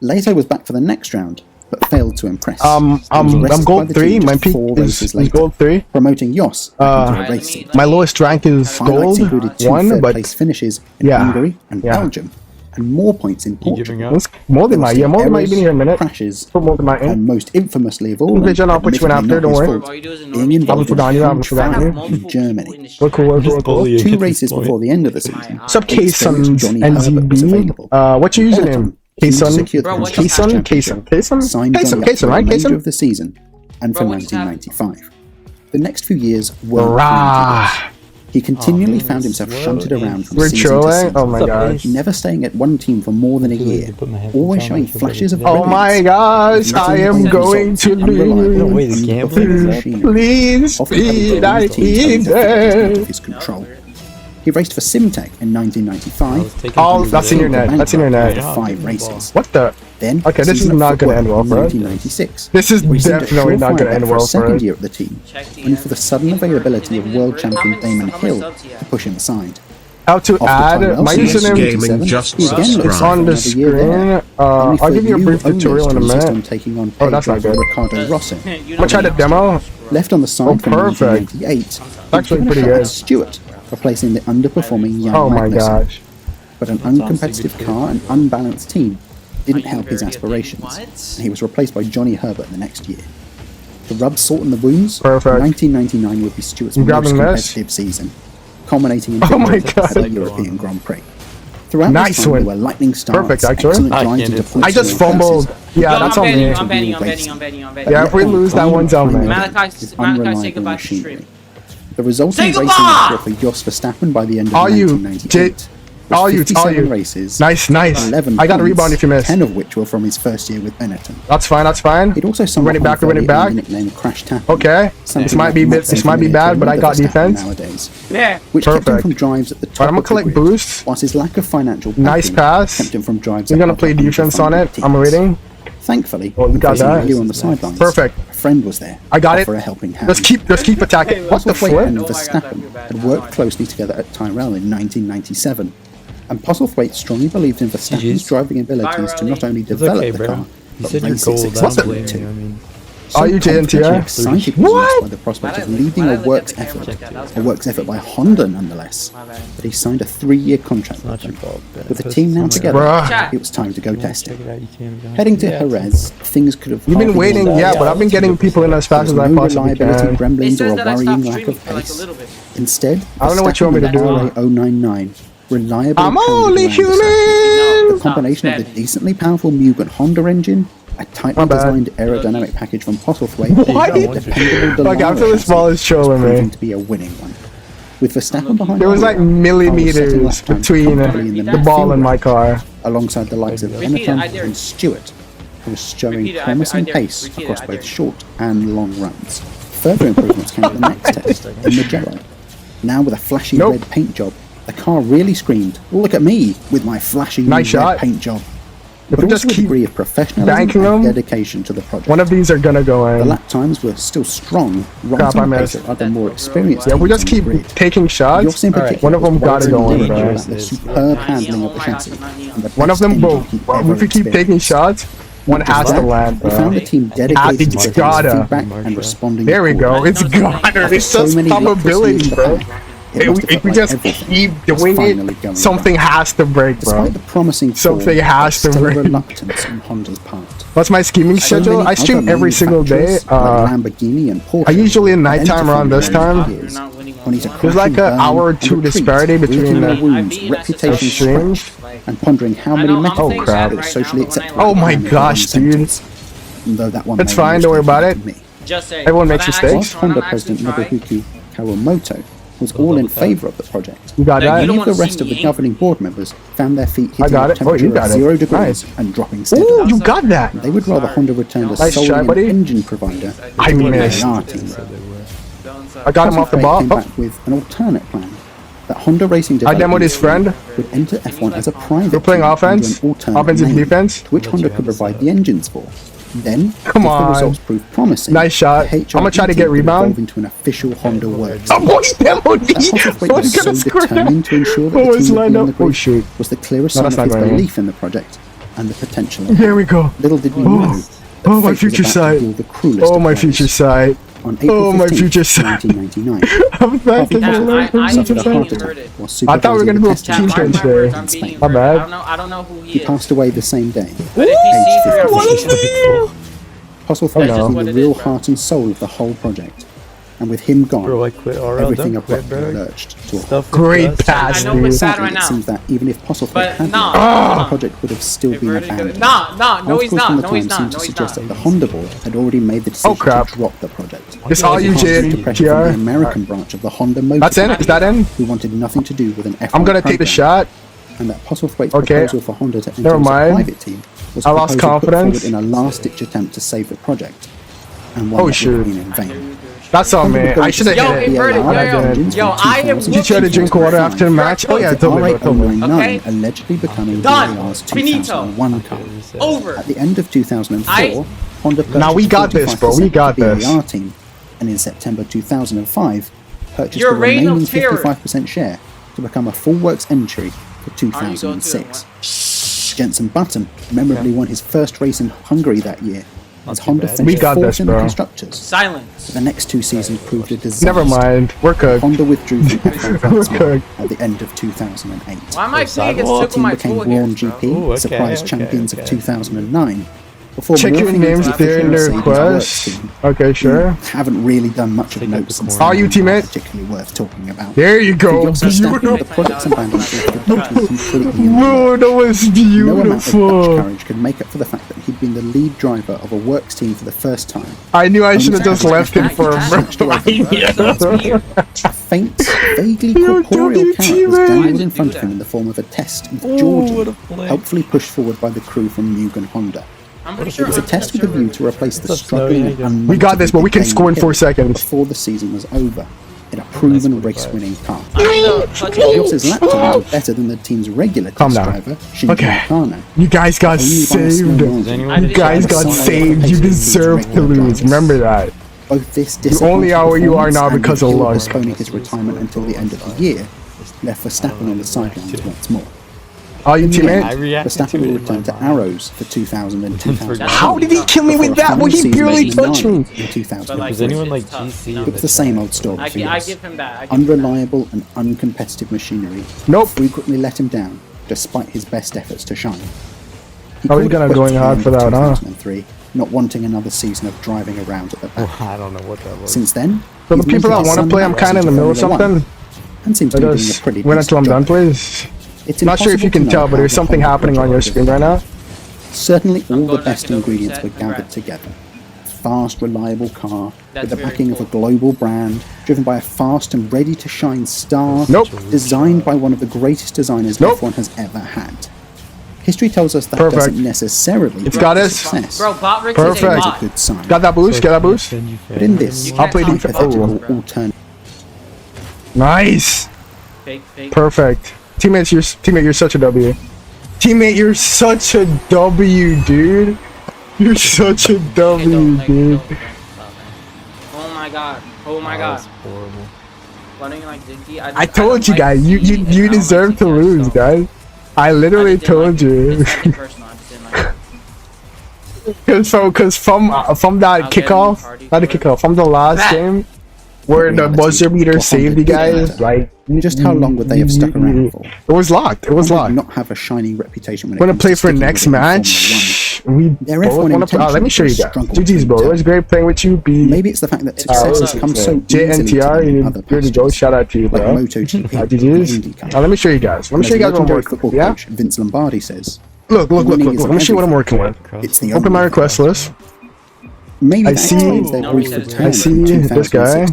Leto was back for the next round, but failed to impress. I'm He was arrested by gold the 3. team just My peak 4 is races later, gold 3. promoting Jos back into a race seat. My lowest rank is Highlights gold included 2 1, but third-place finishes in yeah, Hungary and yeah. Belgium, and more points in You Portugal. giving up? it's more than my more than my Errors, been here a minute. crashes, Put more than my in. and most infamously of all, Vision, I'll put you in after, don't worry. being involved in a I haven't huge forgotten fire you. in Germany. We're cool, we're cool, we're cool. bullying at 2 this races point. before the end of the season. What's up, experienced Kayson Johnny Herbert was NZB? available. What's your username? Kayson? secured the Kayson? championship, Kayson? signed Kayson, Johnny up for Kayson, the right? remainder Kayson? of the season and for Bro, what just 1995. The next few years were Rah. he continually found himself shunted around from We're season to trolling? season, Oh my gosh. never staying at one team for more than a year, always showing flashes of Oh my gosh, I am going to unreliable wait, and the gambling underperforming is that- machinery, Please often having speed, the I wrong team need out it. of his control. He raced for Simtech in 1995. Oh, that's in your net. That's in your net. After 5 races. What the? Then, Okay, this is season of not gonna football end well in for us. 1996. This is We seemed a definitely not surefire gonna bet end for well a for second us. year at the team, and for the sudden availability of world champion Damon Hill to push him aside. How to After add Tyrrell my season username? Gaming 1997, just he again looked subscribe. It's on another the year there. screen. Only I'll for give you a new brief tutorial in a owners to insist on minute. taking on Oh, that's not driver good. Ricardo Rosso. I'm gonna try the demo. Left on the side from perfect. 1998, Actually pretty good. Stewart, replacing the underperforming young Oh my Magnussen. gosh. But an uncompetitive car and unbalanced team didn't help his aspirations, and he was replaced by Johnny Herbert the next year. To rub salt in the wounds, Perfect. 1999 would be Stewart's You most grabbing this? competitive season, culminating in Oh my victory God. at the European Grand Prix. Throughout Nice this time, one. there were lightning starts, Perfect, actually. excellent I drives can't into do points I just and fumbled. passes. Yeah, that's on me. I'm betting. Yeah, if we lose that one's on me. Malachi, say goodbye to the stream. The resulting Say racing goodbye! record for Jos Verstappen by the end of Are you 1998 All was you, 57 races, Nice, nice. 11 I got a points, rebound if you missed. 10 of which were from his first year with Benetton. That's fine, that's fine. He'd also sung Run it back, run it back. the nickname Crash Tap. Okay. This might be bad, but I got defense. Nowadays, Yeah. which kept him Perfect. from drives at the top Alright, I'm gonna of the collect grid, boosts. whilst his lack of financial Nice backing pass. kept him from drives. We're at gonna other play defense on it. underfunded I'm teams. waiting. Thankfully, Oh, you got facing that. you on the sidelines. Perfect. A friend was there. I got to it. offer a helping hand. Just keep attacking. What the Postlethwaite and flip? Verstappen had worked closely together at Tyrrell in 1997, and Postlethwaite strongly believed in Verstappen's GG's. driving abilities to not only It's develop okay, the bro. car, You but said your race goal it down successfully blaming, too. I mean, Are you JNTR? Excited What? by the prospect of leading a works effort by Honda nonetheless, but he signed a 3-year contract not with your them. fault. Ben. With the Post team now somewhere. together, Bruh. it was time to go Check testing. it out, you can't go. Heading to Yeah, Jerez, things could have You've been hardly waiting, gone yeah, better. but I've been getting people in as There fast was as I no possibly reliability can. gremlins or a that I worrying stopped lack streaming of for like a pace. little bit. Instead, I don't know what you want me to do. RA099 reliably I'm pounded only around the circuit. human. The combination of the decently powerful Mugen Honda engine, a tightly Not bad. designed aerodynamic package from Postlethwaite, What? and a dependable Like, Delano after this chassis ball is trolling proving me. to be a winning one. With Verstappen behind, there was like millimeters between the ball and my car. Alongside the likes of Benetton and Stewart, who was showing promising pace across both short and long runs. Further improvements came at the next test in Mugello. Now with a flashy red paint job, the car really screamed, "Look at me with my flashy red paint job." If But we just also a keep degree of professionalism and dedication to the project. one of these are gonna go The in. lap times were still strong, Crap, right I on pace missed. of other more experienced Yeah, we teams just on the keep grid. taking shots. Yours in particular One of them was gotta go in, about bro. the superb handling of the chassis. And the One of best them engine both. he'd If ever we keep taking experienced. shots, one Not just has to that, land, we found bro. a team dedicated to It's getting gotta. feedback and responding. There we go. accordingly. It's gotta. It's So just many laps probability, received bro. back, it must have If we felt like just everything keep was doing finally it, going something right. has to break, bro. Despite the promising Something form, has to there was still break. reluctance on Honda's part. What's my scheming So schedule? many I stream other every single day. manufacturers, like Lamborghini and Porsche, I usually at nighttime identified around this them time. over the years. Only to There's like crash and an hour or burn two and retreat, disparity between leaving the their wounds, reputation streams. scratched, and pondering how many methods Oh, crap. it was socially acceptable. Oh my gosh, dude. Though that one It's may fine, don't worry about illustrate it. me. Just say. Everyone makes But I mistakes. Whilst Honda president Nobuhiko Kawamoto was all in favour of the project, You got that? many of the rest of the governing board members found their feet hitting got a it. Oh, you temperature got of it. 0 degrees Nice. and dropping steadily. Ooh, you got that. They would rather Honda return to Nice solely try, an buddy. engine provider I than an missed. AR team. I got him off the ball. Came Oh, back with an alternate plan that Honda Racing I demoed his friend. would enter F1 as a private We're playing team offense, under an alternate offensive name, defense. to which Honda could provide the engines for. Then, Come if on. the results proved promising, Nice shot. the I'm gonna try to HRT get could rebound. evolve into an official Honda works. Oh, boy, demoed me. That Postlethwaite Oh, was he's so gonna score determined that. to ensure that Oh, the it's team would lined be on the up. Oh, grid shoot. was the clearest No, sign that's of not his going in. belief in the project and the potential of it. There we go. Little did we know that Oh, my fate was future about to sight. deal the cruelest Oh, of my blows. future sight. On April Oh, my 15th, future sight. 1999, I'm back to Coffee the Cup I suffered a being heart attack inverted. while I thought we were gonna do a supervising team the change test there. I'm in being Spain. My bad. I don't know who he He is. passed away the same day, But if you see aged through 54. Postlethwaite Oh, no. was the real heart and soul of the whole project, and with him gone, Bro, I quit RL, everything don't quit, abruptly bro. lurched to a halt. Stuff Great with us. pass, I know it's dude. bad Sadly, right it now. seems that even if Postlethwaite But had nah, been, nah. the project would have still been abandoned. No, he's Articles from not. the No, he's Times seem not. to No, he's suggest not. that the Honda board had already made the decision crap. to drop the project. It's all you, Due to pressure from the JR. American branch of the Honda Motor That's in? Company, Is that in? who wanted nothing to do with an F1 I'm gonna take the program, shot. and that Postlethwaite's Okay. proposal for Honda to enter Never as a mind. private team was I lost proposal put confidence. forward in a last-ditch attempt to save the project, and one Oh, that shoot. would have been in vain. That's all, Honda man. would go I to should have Yo, hit it. inverted. AR Yo, engines yo, from I am 2000 Did you try to drink water after the match? Oh, yeah, totally, bro, totally. R809 Okay. allegedly becoming Done. BAR's Finito. 2001 car. Over. At the end of 2004, I- Honda purchased Now we got this, bro. We 45% got of the this. BAR team, and in September 2005, purchased Your the reign of remaining terror. 55% share to become a full works entry for 2006. Jenson Button memorably won his first race in Hungary that year, as Honda bad. finished We got fourth this, in the bro. constructors. Silence. The next two seasons proved a disaster. Never mind. We're cooked. Honda withdrew from F1 We're once more cooked. at the end of 2008. Why am I playing against sidewalk? The Took team my became fool Brawn here? GP, Ooh, okay, surprise okay, champions okay. of 2009. Before Check your morphing names into the there in official the Mercedes works request. team, Okay, sure. who haven't really done much of Take note up the since corner. Are you, then, teammate? particularly worth talking about. There you For go. Jos Verstappen, Beautiful. the project's abandonment left the country completely in the Whoa, lurch. that was No amount of Dutch beautiful. courage could make up for the fact that he'd been the lead driver of a works team for the first time. I knew I should have just left him for a Here. A faint, vaguely You're corporeal joking, carrot was teammate. dangled in front of him in the form of a test with what a Georgia, play. helpfully pushed forward by the crew from Mugen Honda. I'm pretty It sure. was a test with a view to replace the What's up, struggling Snowy? and How you unmotivated We got this, but we can Damon score in 4 Hill seconds. before the season was over in a proven race-winning car. Clutch Yoss's lap times were better than the team's regular Calm test down. driver, Shinji Okay. Nakano. You guys got Only by a small saved. margin. You guys got saved. You deserve to lose. Remember that. Both this only are where you are now disappointing because of performance and luck. postponing his retirement until the end of the year left Verstappen on the sidelines once more. All you In the teammate. I end, reacted to Verstappen it will in return my to mind. Arrows for 2000 and 2001. How did he kill me with that? Well, he barely touched me. In 2000. Like, Does anyone like it's tough. GC? No. It was the same old story I for give Yoss. him that. I give him that. Unreliable and uncompetitive machinery Nope. frequently let him down despite his best efforts to shine. He Oh, he's called it gonna quits going at the hard end for of that, huh? 2003, not wanting another season of driving around at the back. I don't know what that was. Since then, For the he's people moved that his want to son play, I'm back kind of in the into middle of Formula One, something. and seems to I be doing a just pretty wait until I'm decent done, job. please. It's Not sure if you impossible can to tell, know but how there's the something Honda happening on your project screen right now. Certainly all the going best next door, ingredients reset, were gathered congrats. together. fast, reliable car with the backing of a global brand, driven by a fast and ready-to-shine star, designed by one of the greatest designers F1 has ever had. History tells us that doesn't necessarily got us. success. Bro, bot Rick It's is a a bot. good sign. Got that boost? Get that boost? But in this, I'll play defense. alternative. Nice. Fake. Perfect. Teammate, you're such a W. Teammate, you're such a W, dude. You're such a W, dude. Oh my god. Oh my god. Horrible. Running like Dinky. I told you guys, you deserve to lose, guys. I literally told you. Cause from that kickoff, from the last game, where the buzzer beater saved you guys, like just how long would they have stuck around for? It was locked. Not have a shining reputation when it wanna comes play to for sticking next within match? Formula We both wanna play. Let me show you guys. GG's, bro. It was great playing with you. Maybe it's the fact that success has come so easily to JNTR, them in other you're the Joe. Shout out to you, like bro. MotoGP, GG's. Let me show you guys. Let me show you guys what I'm working with. Yeah. Coach Vince Lombardi says. Look. Let me show you what I'm working with. It's the Open my request list. Maybe I see this guy.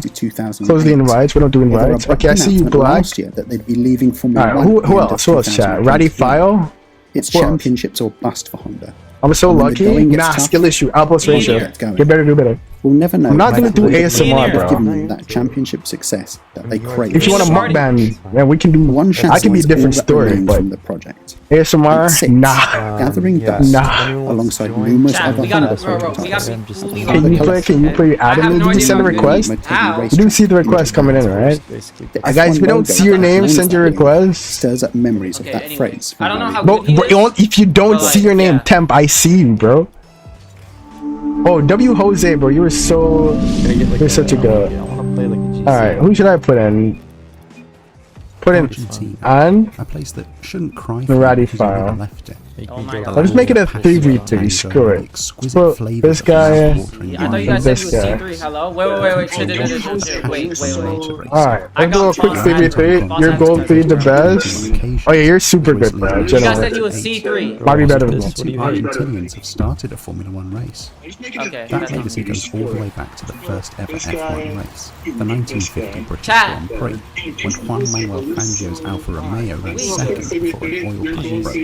Close the invites. We don't do invites. Okay, I see you, Black. Last year that they'd be leaving Formula Alright, who else? Who else, chat? Ratty File? It's championships or bust for Honda. I'm so lucky. Nah, skill issue. Outpost ratio. You better do better. We'll never know. I'm not gonna do ASMR, Give bro. them that championship success that they crave. If you want to mukbang, man, we can do one chance. I can be a different story, but from the project. ASMR, nah. Gathering dust alongside numerous other Honda prototypes. Can you play Adam? Did you send a request? You do see the request coming in, right? Guys, if we don't see your name, send your request. Stirs up memories of that phrase. I don't know how bro, if you don't see your name, Temp, I see you, bro. Oh, W Jose, bro, you're such a good. Alright, who should I put in? Put in on a place that shouldn't cry the Ratty File. Let's make it a 3v3. Screw it. So, this guy. I thought you guys said he was C3. Hello? Wait. Alright, let's do a quick 3v3. Your gold 3 the best. Oh yeah, you're super good, bro. You guys said he was C3. Might be better than me. Argentinians have started a Formula 1 race. Okay. That legacy goes all the way back to the first ever F1 race, the 1950 British Grand Prix, when Juan Manuel Fangio's Alfa Romeo ran second before an oil pump broke.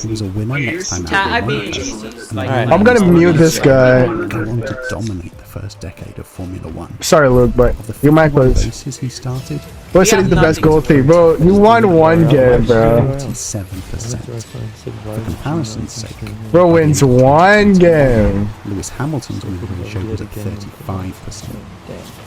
He was a winner next time out of I'm gonna mute this guy. Go on to dominate the first decade of Formula 1. Sorry, Luke, but your mic was. Races he started. Who said he's the best gold thief, bro? You won one game, bro. 47%. For comparison's sake, bro wins one game. Lewis Hamilton's winning ratio was at 35%.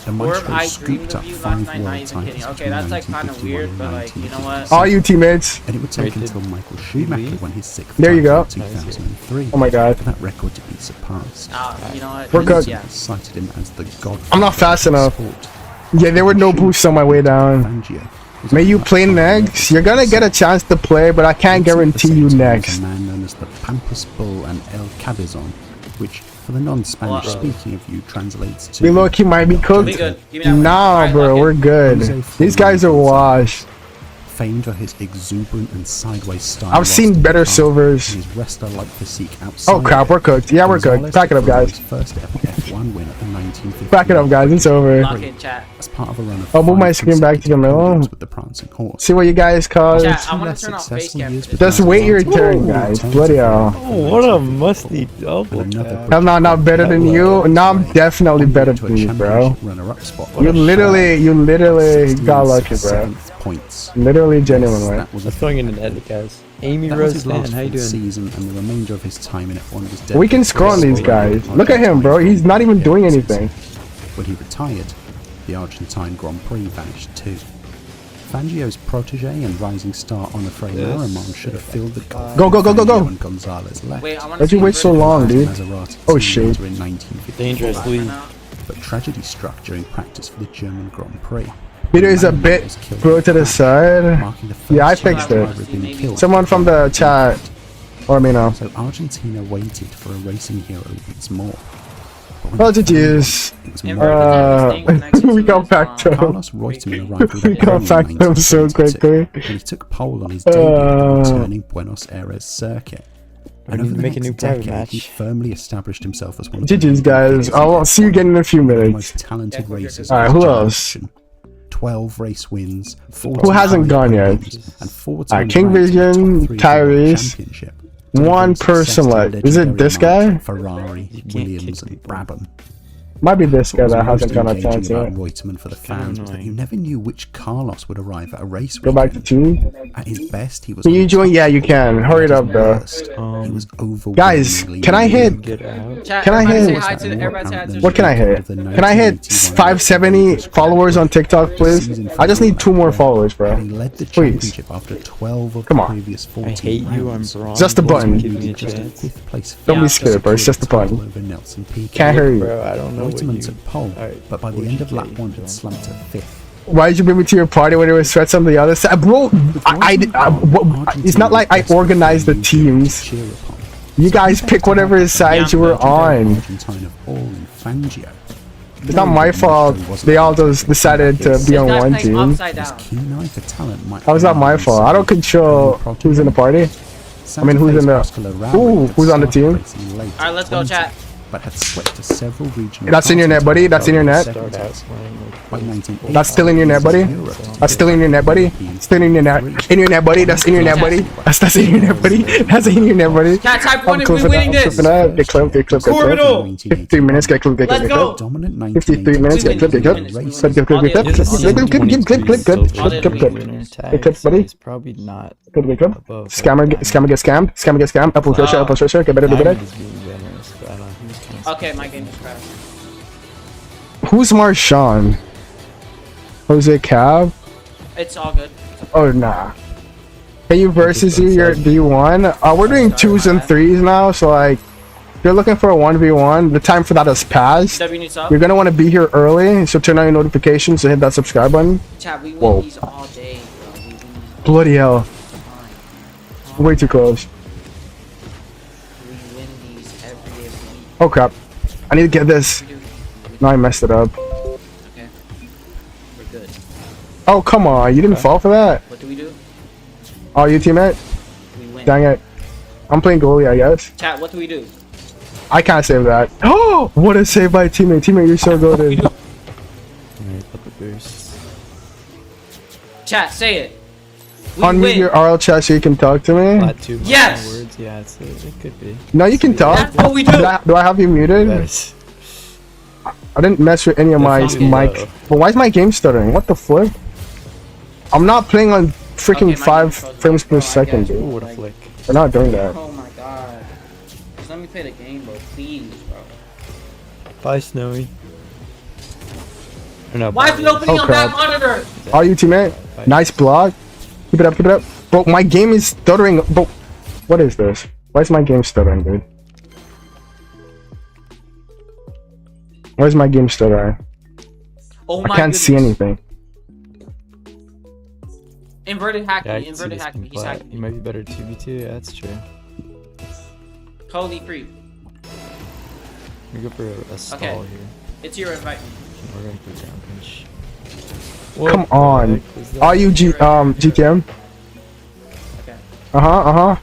The Maestro scooped up 5 world titles. Okay, that's like kind of weird, but like, you know what? All you teammates. And it would take until Michael Schumacher won his 6th there you go. in 2003 oh my god. for that record to be surpassed. You know what? We're good. Cited him as the god. I'm not fast enough. Yeah, there were no boosts on my way down. May you play next? You're gonna get a chance to play, but I can't guarantee you next. A man known as the Pampas Bull and El Cabezon, which for the non-Spanish speaking of you translates to. We look, he might be cooked. Nah, bro, we're good. These guys are washed. Famed for his exuberant and sideways style. I've seen better silvers. His wrestler-like physique outside. Oh crap, we're cooked. Yeah, we're cooked. Pack it up, guys. First ever F1 win at the 1950. Pack it up, guys. It's over. As part of a run of I'll move my screen back to the middle. With the prancing horse. See what you guys caused. Just wait your turn, guys. Bloody hell. Oh, what a musty double. I'm not better than you. No, I'm definitely better than you, bro. You literally got lucky, bro. Literally, genuinely. That's going in an edit, guys. Amy Rose Fan, how you doing? Season and the remainder of his time in F1 was we can score on these guys. Look at him, bro. He's not even doing anything. When he retired, the Argentine Grand Prix vanished too. Fangio's protege and rising star Onofre Naramon should have filled the gulf. Go. When Gonzalez left. Why'd you wait so long, dude? Oh shit. Dangerous lead. But tragedy struck during practice for the German Grand Prix. Peter is a bit bro to the side. Yeah, I fixed it. Someone from the chat. Or me now. So Argentina waited for a racing hero once more. Oh, GG's. We got back to him. We got back to him so quickly. When he took pole on his debut, returning Buenos Aires circuit. And over the next decade, he firmly established himself as one of GG's, guys. I'll see you again in a few the minutes. most talented racers. Alright, who else? 12 race wins, Who hasn't gone yet? And 4 Alright, King Vision, Tyrese. One person left. Is it this guy? Ferrari, Williams, and Brabham. Might be this guy that hasn't gone a chance yet. Reutemann for the fans was that you never knew which Carlos would arrive at a race. Go back to 2. At his best, he was. Can you join? Yeah, you can. Hurry it up, though. He was Guys, can I hit? Can I hit? What can I hit? Can I hit 570 followers on TikTok, please? I just need 2 more followers, bro. He led the Please. championship after 12 of Come the on. previous 14 I hate you, I'm rounds. bronze. Just a button. Give me a Just a chance. 5th place Don't be scared, bro. It's just a button. over Nelson Piquet. Can't hear you. Bro, I don't know what Reutemann you... took pole, Alright, but by the what end you of lap take, 1 John? had slumped to 5th. Why did you bring me to your party when there was threats on the other side? Bro, it's not like I organized the teams. Cheer upon. You guys pick whatever side you were on. Argentine of all in Fangio. It's not my fault. They all just decided to be on one team. His keen eye for talent might How is that my fault? I don't control who's in the party. I mean, who's in the... Ooh, who's on the team? Alright, let's go, chat. But had swept to several regional. That's in your net, buddy. That's in your net. Start out playing with... By 1980s, That's still in your net, buddy. That's still in your net, buddy. Still in your net. In your net, buddy. That's in your net, buddy. That's in your net, buddy. That's in your net, buddy. Chat, type I'm 1 if we clipping winning that. I'm this. clipping that. Get clipped, get clipped, get clipped. Orbital. 53 minutes, get clipped, get clipped, Let's get go. clipped. Dominant 53 minutes, get clipped, get clipped. Clip, clip, clip, clip, clip, clip, clip, clip, clip, clip, clip, clip. Get clipped, buddy. It's probably not Clip, clip, clip. above... Scammer get scammed. Scammer get scammed. Apple Fisher, Apple Fisher. Get better, do better. Diamond is being generous, but I don't know who's gonna... Okay, my game just crashed. Who's Marshawn? Jose Cab? It's all good. Oh, nah. Can you versus you? You're D1. We're doing 2s and 3s now, so like, if you're looking for a 1v1, the time for that has passed. W needs up. You're gonna want to be here early, so turn on your notifications and hit that subscribe button. Chat, we win Whoa. these all day, bro. We win these Bloody hell. all the time. Way too close. We win these every week. Oh crap. I need to get this. We do. No, I messed it up. Okay. We're good. Oh, come on. You didn't fall for that? What do we do? Oh, you teammate? We win. Dang it. I'm playing goalie, I guess. Chat, what do we do? I can't save that. Oh, what a save by teammate. Teammate, you're so good. Alright, put the boost. Chat, say it. We Unmute win. your RL chat so you can talk to me. Not too much Yes! words, yeah, it could be. No, you can talk. That's what we do. Do I have you muted? Yes. I didn't mess with any of my Definitely mic. low. But why is my game stuttering? What the flip? I'm not playing on freaking Okay, my 5 game froze. frames per Oh, I second, got you. Ooh, dude. what a flick. We're not doing that. Oh my god. Just let me play the game, bro. Please, bro. Bye, Snowy. Or no, Why is it opening Oh, on that crap. monitor? Are you teammate? Nice block. Keep it up, keep it up. Bro, my game is stuttering. Bro, what is this? Why is my game stuttering, dude? Why is my game stuttering? Oh I my can't see goodness. anything. Inverted hack Yeah, I me. can see Inverted this hack me. can He's play. hacking You me. might be better 2v2, yeah, that's true. Holy creep. We go for a stall Okay. here. It's your invite. We're going for ground pinch. Come on. Are you GTM? Okay. Uh-huh.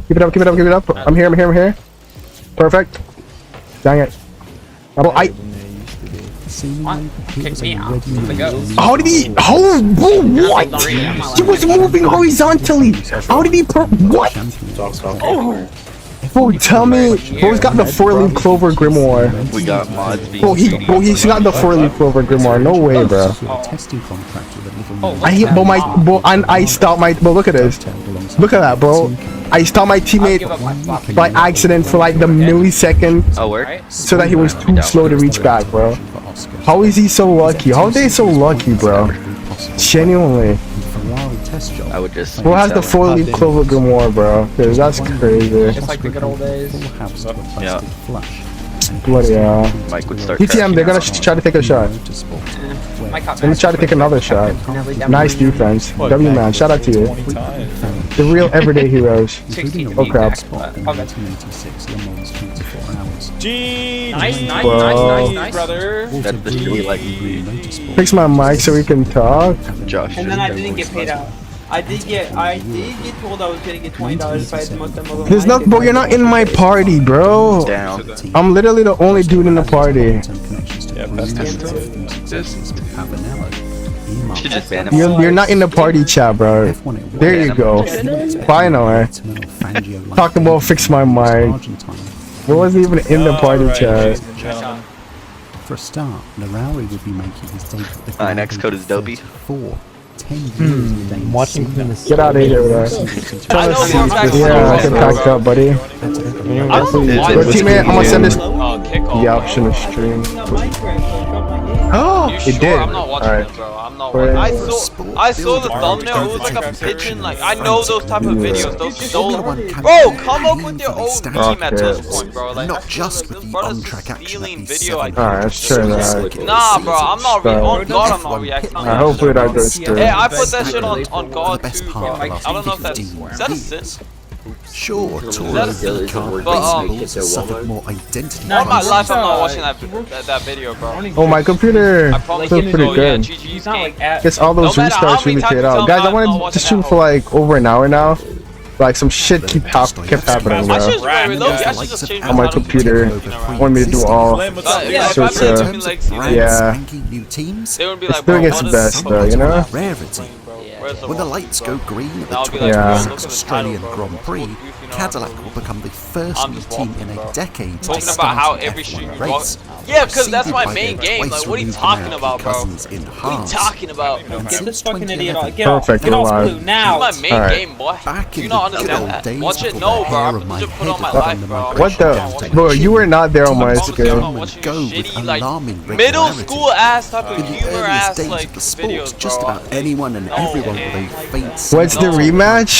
Keep it up, keep it up, keep it up. I'm here, I'm here, I'm here. Perfect. Dang it. I Seemingly, he Kick was me a out. ready Let me go. How did he? Oh, bro, what? He was moving horizontally. How did he? What? Oh. Bro, tell me. Bro's got the 4-leaf clover grimoire. We got mods being Bro, he's got the 4-leaf clover grimoire. No way, bro. Testing contract with a little I hit, and I stopped my. Bro, look at this. Look at that, bro. I stopped my teammate by accident for like the millisecond, Oh, where? so that he was too slow to reach back, bro. How is he so lucky? How are they so lucky, bro? Genuinely. I would just. Who has the 4-leaf clover grimoire, bro? Dude, that's crazy. It's like the good old days. Yeah. Bloody hell. Mike would start. PTM, they're gonna try to take a shot. Let me try to take another shot. Nice defense. W man, shout out to you. The real everyday heroes. Oh crap. Nice, brother. That's the shit we like. Fix my mic so we can talk. Josh. And then I didn't get paid out. I did get told I was gonna get $20 if I had the most MLM. There's not, bro. You're not in my party, bro. Down. I'm literally the only dude in the party. Should just ban him. You're not in the party chat, bro. There you go. Finally. Talking about fix my mind. What wasn't even in the party chat? For a start, Narawi would be making his debut at the Next code is Dopey. 10 years of days. Watching him this. Get out of here, bro. Yeah, get packed up, buddy. But teammate, I'm gonna send this the option of stream. Oh, it did. I'm not watching it, bro. I'm not watching. I saw the thumbnail. It was like a pigeon. Like I know those type of videos. Bro, come up with your own meme at this point, bro. Like not just with the on-track action stealing video. Alright, let's turn that. Nah, bro. I'm not. On God, I'm not reacting. Hopefully that goes through. Hey, I put that shit on God too, bro. I don't know if that's. Is that a sin? Sure, But suffered more identity. all my life I'm not watching that video, bro. Oh, my computer I promise feels you. pretty Oh, yeah, good. GG's game. Guess all those No matter how restarts many really times paid you out. tell Guys, me I I'm wanted not to watching stream that for like over an hour now. Like some shit kept happening, I bro. should actually just change On my computer, want me to do all sorts of, yeah. They would be It's like, doing bro, its what is best this? though, you know? Rarity. Where's the When the lights go green at the I'll be like, Yeah. bro, look at the Australian title, bro. Grand Prix, Cadillac will become the first I'm new just team walking, in bro. a decade to Talking start about how an every F1 stream you race. Yeah, because that's Preceded my by main their game. twice Like, what are you removed talking American about, bro? cousins in What are you Haas. talking about? Get this Since fucking idiot 2011. off. Get off. Perfect, Get off alive. blue now. This is my main Alright. game, boy. Back Do you in not the good understand old that? days Watch it? before No, the bro. hair I'm of my just put on my head life, under bro. my What the? Bro, you were not there on my screen. I'm watching Go with shitty, like, alarming middle regularity. school ass type of In the humor earliest ass, days like, of the sport, videos, just bro. about anyone and everyone with a faint What's the rematch?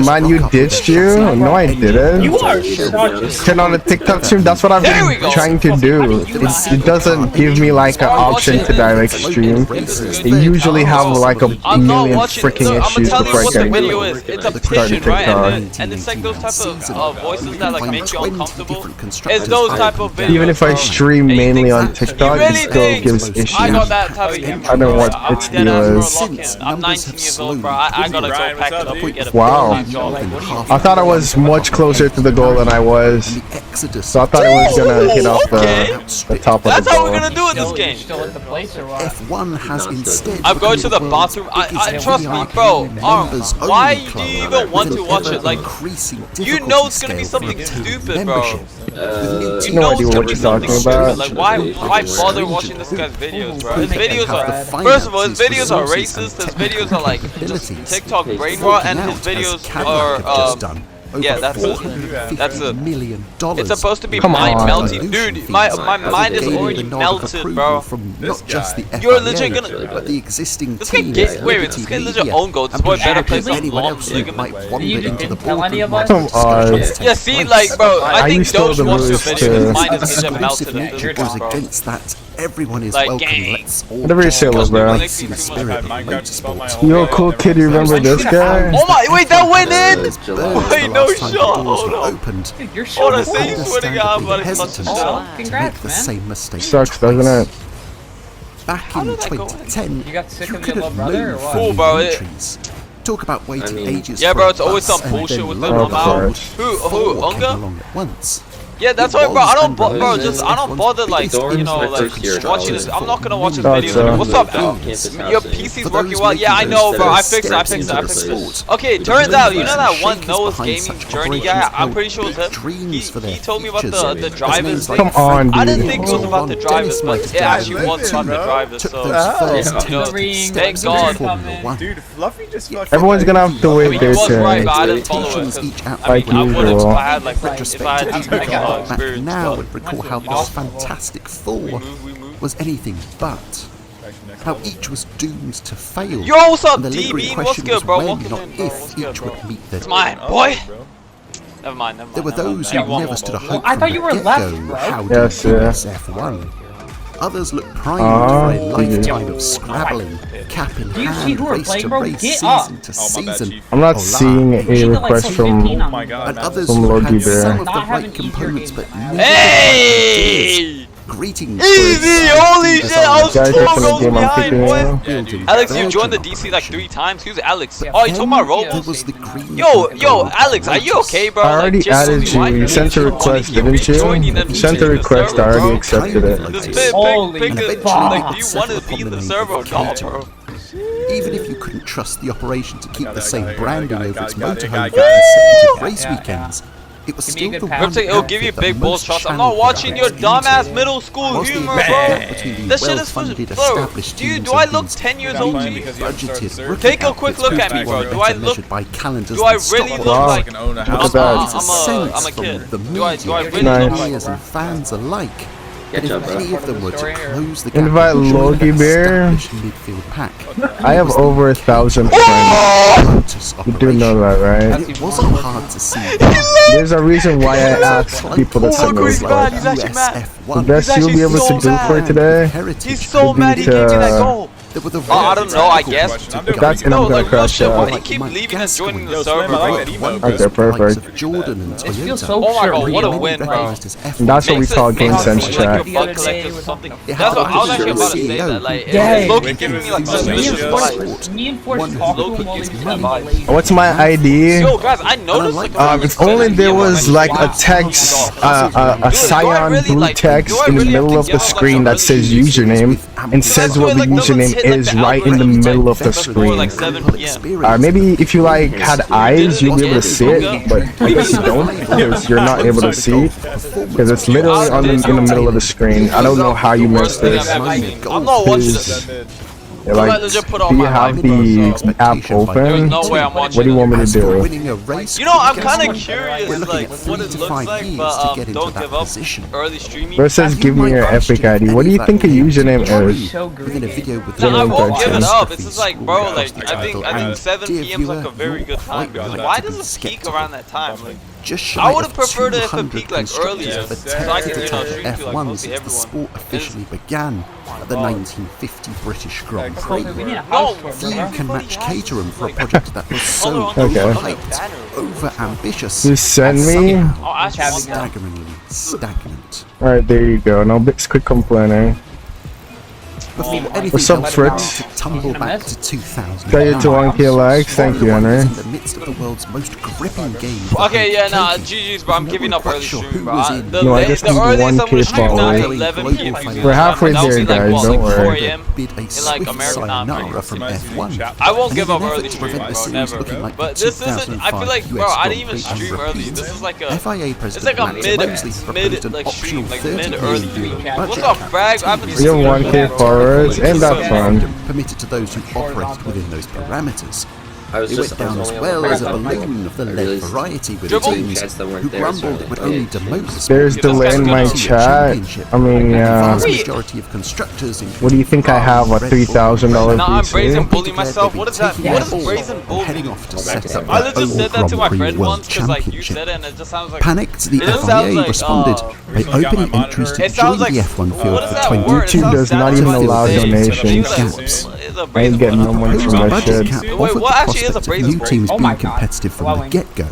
Man, you ditched you? No, I didn't. You are such a Turn on the TikTok stream. That's what I've There we been go. trying to do. It doesn't give me like an option to direct stream. They usually have like a I'm not million watching. freaking Look, I'm issues gonna tell before you I what the can video is. It's a start pigeon, right? TikTok. And it's like those type of voices that like make you uncomfortable. It's It's those type of videos. Even if I bro. stream And you mainly think- on TikTok, you it really still think gives issues. I got that type of humor, I don't know bro. what I'll its be dead ass deal for is. a lock-in. I'm 19 years old, bro. I gotta go pack it up and get a Wow. full-time job. I thought I was much closer to the goal than I was. So I thought it was gonna hit off the top of the That's how we're goal. gonna do it this game. Still at the place or what? F1 has instead. I'm going to the become world's bathroom. I biggest trust me, FBI bro. members only Why do club you even want with to an watch it? Like, ever-increasing you know it's difficulty gonna be scale something for stupid, bro. membership. With new No know idea it's what gonna be you're something talking stupid. about. Like, why bother watching this guy's videos, bro? His videos are, first of all, his videos are racist. His videos are like just TikTok brain rot, and his videos are yeah, that's it. $million. It's supposed to be Come mind on. melting, dude. My mind is already melted, bro. From not just the You're FIA, legit gonna. but the existing This guy teams, wait, this guy legit own goal. This boy better play some anyone long else who might ligament. wander You into the didn't tell any of boardroom us? might Come on. discuss Yeah, see, like, bro, I think used to know Doge the watched your rules video. too. His mind is legit exclusive melted at nature this goes point, bro. against that. Everyone is Like, welcome. gang. Let's all Whatever you say, join little bro. the racing spirit in motorsport. Yo, cool kid, you remember this guy? Oh my, wait, that went in! Burns Wait, the no last time shot, the doors hold were on. opened. Dude, you're Hold on, so say you swear to God, but it's such a hesitant shot. to make Congrats, the man. same mistake. Sucks, doesn't it? Back in did that go in? 2010, You got sick you of could your have little brother or moved what? from Cool, bro, the it- entries. Talk about waiting ages. Yeah, for bro, a it's always bus some and bullshit then with lo them. and Of How? behold, course. Who, four came Unga? along at once. Yeah, that's why, bro. I don't, bro, just I don't bother like you know like watching this. I'm not gonna watch his Thought videos. so. What's up, Al? Your PC's working well. Yeah, I know, bro. I fixed it. Okay, turns out you know that one Noah's Gaming Journey guy. I'm pretty sure it was him. He told me about the drivers thing. Come on, I didn't dude. think it was about the drivers, but it actually was about the drivers. Took So those first you know, 10 thank steps God. into Formula One. Dude, Fluffy just fucking. Everyone's gonna have to I wait mean, he their was right, turn. but I didn't follow it. 'Cause, Each I outfit mean, I would have if usual. I had like if I had Retrospectively, back experience. now but- and recall how this fantastic fall was anything but. How each was doomed to fail. Yo, what's up, And the lingering D-Bean? What's question good, was bro? when, Welcome not in, bro. if What's good, each bro? would meet their It's mine, boy. Never mind. There were those who never stood a hope I from thought you the were left, get-go. bro. How Yes, did yeah. F1? Others looked primed for a lifetime of scrabbling, cap in Do you see hand, who we're race playing, to bro? race, Get season up. to Oh, my bad, season. Chief. I'm not Hola. seeing a request from Oh my God, And man. others From who Logie had Bear. some of the Not having right easier components games but than never Hey! Greetings. Easy! Holy shit! I was 2 goals game I'm behind, kicking boy. Alex, you joined the DC like 3 times. Who's Alex? Oh, you told my roles. Yo, Alex, are you okay, bro? I already added you. You sent a request, didn't you? You sent a request. I already accepted it. Just pick like, do you want to be in the server or not, bro? Even if you couldn't trust the operation to keep the same branding over its motorhome for consecutive race weekends, it was still the one it'll give you big bull shots. I'm not watching your dumbass middle school humor, bro. That shit is bro. Do I look 10 years old to you? Take a quick look at me, bro. Do I really look like I'm a kid? Do I really look like fans alike? If any of them were to close the invite Logie Bear. I have over 1,000 friends. You do know that, right? It wasn't hard to see. There's a reason why I ask people to send me requests. The best you'll be able to do for today. He's so mad he gave me that goal. I don't know, I guess. That's and I'm gonna crash out. Why do you keep leaving and joining the server? Okay, perfect. Jordan and Toyota. Oh my god, what a win, bro. That's what we call game sense chat. That's what I was actually about to say that. Like, it's Loki giving me like suspicious vibes. What's my ID? Yo, guys, I noticed if only there was like a text, a cyan blue text in the middle of the screen that says username and says what the username is right in the middle of the screen. Maybe if you like had eyes, you'd be able to see it, but I guess you don't because you're not able to see because it's literally in the middle of the screen. I don't know how you missed this. I'm not watching this. Like, do you have the app open? What do you want me to do? You know, I'm kind of curious, like, what it looks like, but don't give up early streaming. Versus give me your epic ID. What do you think a username is? No, I won't give it up. It's just like, bro, like, I think 7 p.m. is like a very good time. Because why does it peak around that time? Like, I would have preferred it if it peaked like earlier, so I could, you know, stream to like mostly everyone. The sport officially began at the 1950 British Grand Prix. Few can match Caterham for a project that was so overhyped, over-ambitious, you send me? staggeringly stagnant. Alright, there you go. No big quick complaining. What's up, Fritz? Tumble back to 2000. Got you to 1K likes. Thank you, Henry. In the midst of the world's most gripping game. Okay, yeah, nah, GG's, bro. I'm giving up early streaming, bro. No, I just need 1K followers. We're halfway there, guys. Don't worry. In like American time. I won't give up early streaming, bro. Never. But this isn't. I feel like, bro, I didn't even stream early. This is like a. It's like a mid like stream, like mid early stream. What's up, Frag? I've been streaming. 1K followers. And that's fun. Permitted to those who operated within those parameters. It went down as well as a balloon of the lead variety with teams who grumbled it would only demote. There's delay in my chat. I mean, majority of constructors. What do you think I have? A $3,000 Nah, I'm brazen bullying myself. What is that? What is brazen bullying? I just said that to my friend once because like you said it and it just sounds like panicked. The FIA responded by opening entries to join the F1 field for 20. YouTube does not even allow donations. I ain't getting no money from that shit. Wait, what actually is a brazen new teams being competitive from the get-go.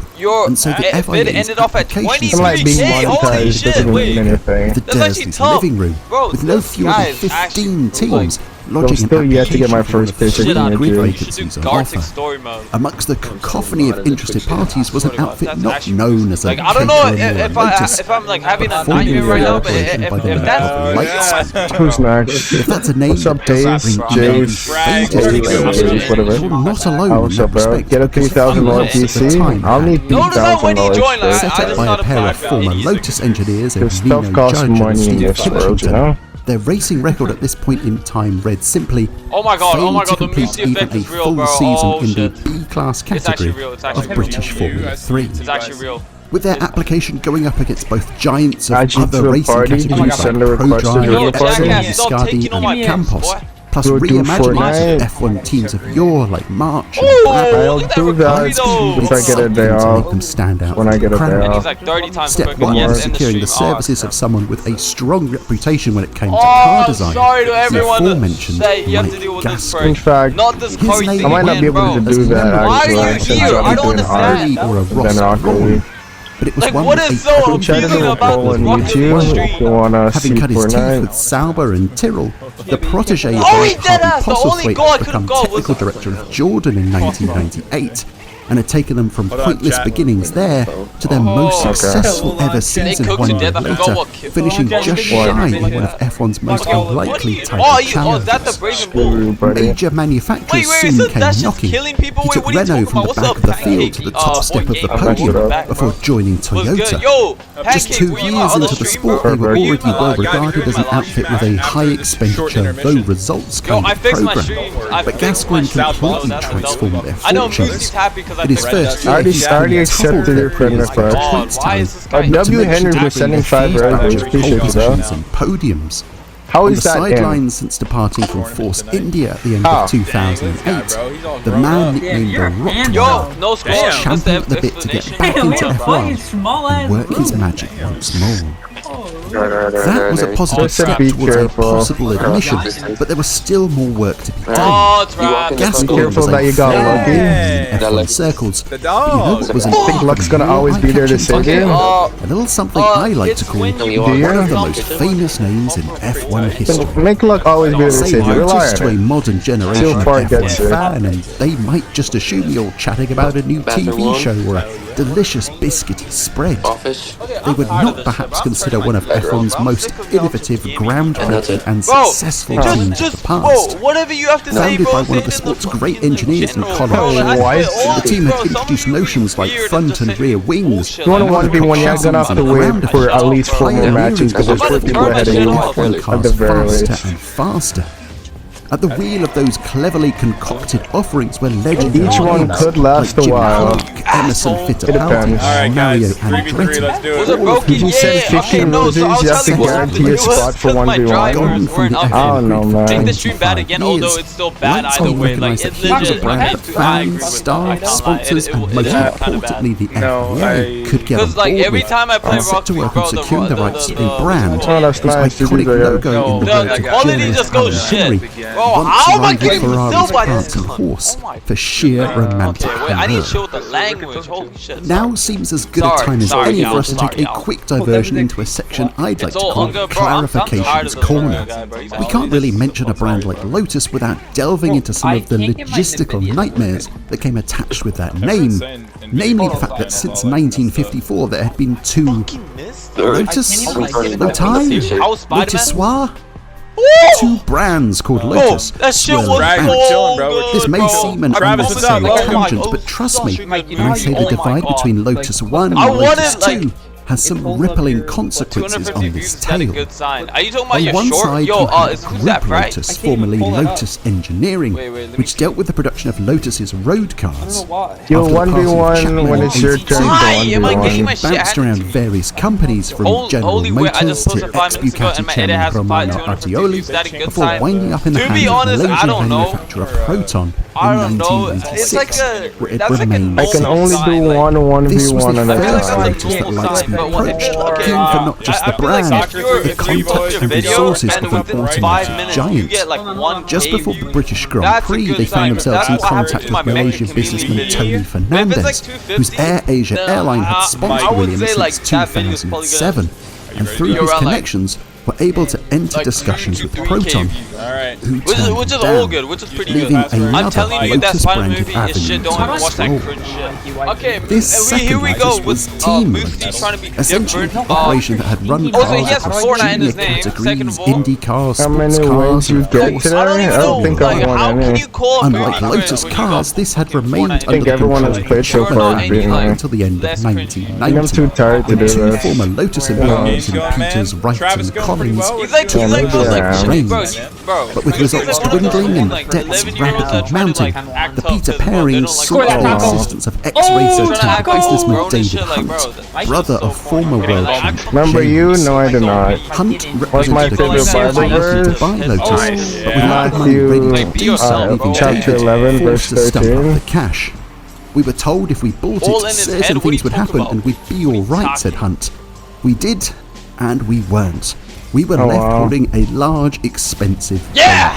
And so the bid ended off at 23K. Like being monetized doesn't mean anything. The Dursley's living room with no fewer than 15 teams. I'm still yet to get my first paycheck from YouTube. Amongst the cacophony of interested parties was an outfit not known as a I don't know if I'm like having a nightmare right now, but if that's who's next? If that's a name, what's up, Days, Jace, whatever. Not alone. What's up, bro? Get a $3,000 PC. I'll need $3,000. Set up by a pair of former Lotus engineers and stuff costs money in this world, you know. Their racing record at this point in time read simply, oh my god, the music effect is real, bro. Full season in the B-class category of British Formula 3. It's actually real. With their application going up against both giants of other other racing categories like ProDrive, Ascari and Campos, plus reimagining F1 teams of yore like March and I'll do that if I get a day off. Them stand out when I get a day off. Step 1 was securing the services of someone with a strong reputation when it came to car design. The aforementioned Mike Gaskin. In fact, I might not be able to do that actually since I'll be doing art and then Rocket League. but it was Like, one what with is a so crucial appealing role about this in rocket YouTube. stream? Having cut his teeth with Sauber and Tyrrell, the protege of he Harvey dead ass! The only Postlethwaite goal I had could've become got was- technical director of Jordan in 1998, and had taken them from pointless beginnings there to their most successful ever season 1 year later, finishing just shy of one of F1's most unlikely title challenges. Is that the Brazen Bull? Major manufacturers Wait, soon is came that just knocking. killing people? He Wait, took what are you Renault talking from about? the What's back up, of the Pancake? field to the top step of the Boy, podium back, before bro. joining Was good. Toyota. Yo, Just Pancake, 2 were you my years other into the stream, sport, bro? they were Were you already my- well you gotta regarded agree as an with my outfit live with a stream, high expenditure, low results Yo, kind I of fixed my program. stream. I But fixed my Gascoigne stream. completely That's transformed their I know fortunes. Musie's happy because I In his fixed first my year, stream. he already accepted your friend his request. performance Why is talent, this guy- not to W. mention Henry for tackling sending their 5 feet roses. badges, Appreciate pole you, positions bro. and podiums. How On is the that in? sidelines since departing from Force India at the end How? of 2008, the man nicknamed the Rottweiler Yo, no score. was Just the champing at the bit to get back into F1 and work his magic once more. That was a positive step Be towards a careful. possible admission, but there was still more work to be done. Oh, it's right. Gascoigne Careful was that you got lucky. in F1 circles. The But you know dog. what was I think luck's gonna always be there to save you. a little something I like it's to call when you one are of the most famous names in F1 history. Make luck always be there to Say save you. Rely Lotus to a on it. modern generation Till of far F1 gets it. fan, and they might just assume you're chatting about a new TV show or a delicious biscuity spread. They would not perhaps consider one of F1's most innovative, groundbreaking and successful teams of the past. Whatever you have to say, Founded bro. by one of the sport's great engineers in Colin White. the team had introduced notions like front and rear wings. You want a 1v1, you're gonna have to wait for at least 4 more matches because there's 4 people ahead of you at the very least. Faster and faster. At the wheel of those cleverly concocted offerings were legendary Each one names could last like a Jim while. Clark, Emerson depends. Fittipaldi, Alright, Mario guys. 3v3, let's Andretti. do Was it it. broken? People said 15 roses, you have to guarantee a spot for 1v1. Gone from the I don't know, man. Make the stream bad again, although it's still bad Lights either on way. Like, recognise that it's he was a legit. brand I that agree fans, with staff, that. sponsors, and most importantly the FIA could get on Because, like, board every with time I play and set Rocket to League, work bro, on the securing the rights to a brand Oh, that's whose nice. You iconic do that. logo in the No, words the of quality German just goes Henry shit. Bro, once how am I rivaled getting Ferrari's still by this prancing cunt? horse Oh my for sheer romantic Okay, wait, I need to allure. show the language. Holy shit. Now seems as good a Sorry, time as sorry, any y'all, for us to take sorry, a y'all. quick diversion into a section I'd like It's to all call Unga, bro. I'm tired Clarifications of this Corner. guy, bro. He's We always can't really just- mention a brand like Lotus without delving into some of the logistical nightmares that came attached with that name. Namely the fact that since 1954 there had been 2 Lotus, Lotai, Lotus Soir, 2 brands called Lotus. That shit swirling was around. so bro. good, This may bro. seem an Travis, what's up, unnecessary bro? tangent, but trust me, when I say the Oh my divide God. between Lotus 1 and I Lotus wanted, 2 has some rippling consequences 250 on views this is that a tale. good sign. Are you talking about On your one short? side, Yo, you had is who's that Group right? Lotus, formerly Lotus Engineering, Wait, let me which dealt with the production of Lotus's road cars. Yo, After the passing of 1v1 Chapman when in it's your turn to Why am I getting 1v1. my shit bounced handed around to me? various companies from General Holy wait, I Motors just to posted 5 minutes ago and ex-Bugatti my edit chairman has Romano 550 Artioli, views. Is that a good before sign? winding up in the To hands be of honest, I Malaysian don't know. manufacturer Proton I in don't know. It's like 1986, a where it that's like a remains. I can only sign, do like- 1 This was 1v1 the and I feel like first that's that's Lotus a that normal likes to sign, be but when approached, it- okay, keen for not just I the feel like brand, if you're- the if you contact post and a video resources and of an within 5 automotive minutes giant. you get like 1K Just before the views, British Grand that's a Prix, good they sign. found themselves in That's what happened contact to my with Mexican Malaysian community businessman video. Tony But if it's Fernandez, like 250, whose Air Asia then airline had I sponsored would Williams say, like, since that video's probably 2007, and through You're his around, like- connections were able to enter like discussions with 3K Proton, views. Alright. who Which turned is him all down, good, which is pretty leaving good. another I'm telling you, that Lotus Spider branded movie is avenue shit. Don't to ever watch that explore. cringe shit. Okay, This here we second go Lotus was with Team Moosey Lotus, trying to be essentially different. an operation that had run Also, he cars has across Fortnite in junior his name. Second categories, of all, Indy cars, How sports many cars, wins you and get course. today? I don't even I know. don't think Like, I've won how can any. you call a Unlike movie Lotus when you cars, got this had fucking remained Fortnite? under think the everyone control has of played so Jordan far, Brand being like- until the end of less cringy. 1990. I'm too tired to When do 2 this. former Lotus Game employees in going, man. Peters, Wright Travis and going pretty Collins well. He's like, Yeah, bro, but with results dwindling and debts rapidly mounting, the Peter Pairings sought the assistance of ex-racer turned businessman David Hunt, brother of former world champion Remember you? No, I did not. Hunt What's my represented favorite the Bible to verse? buy Lotus, but with not the money Matthew, ready to do so, leaving chapter David 11, forced verse to stump 13. up the cash. We were told if we bought All in it, his certain head? What are you things would talking happen about? and we'd be alright, said Hunt. We did, and we weren't. We were Oh, left wow. holding a large, expensive Yeah!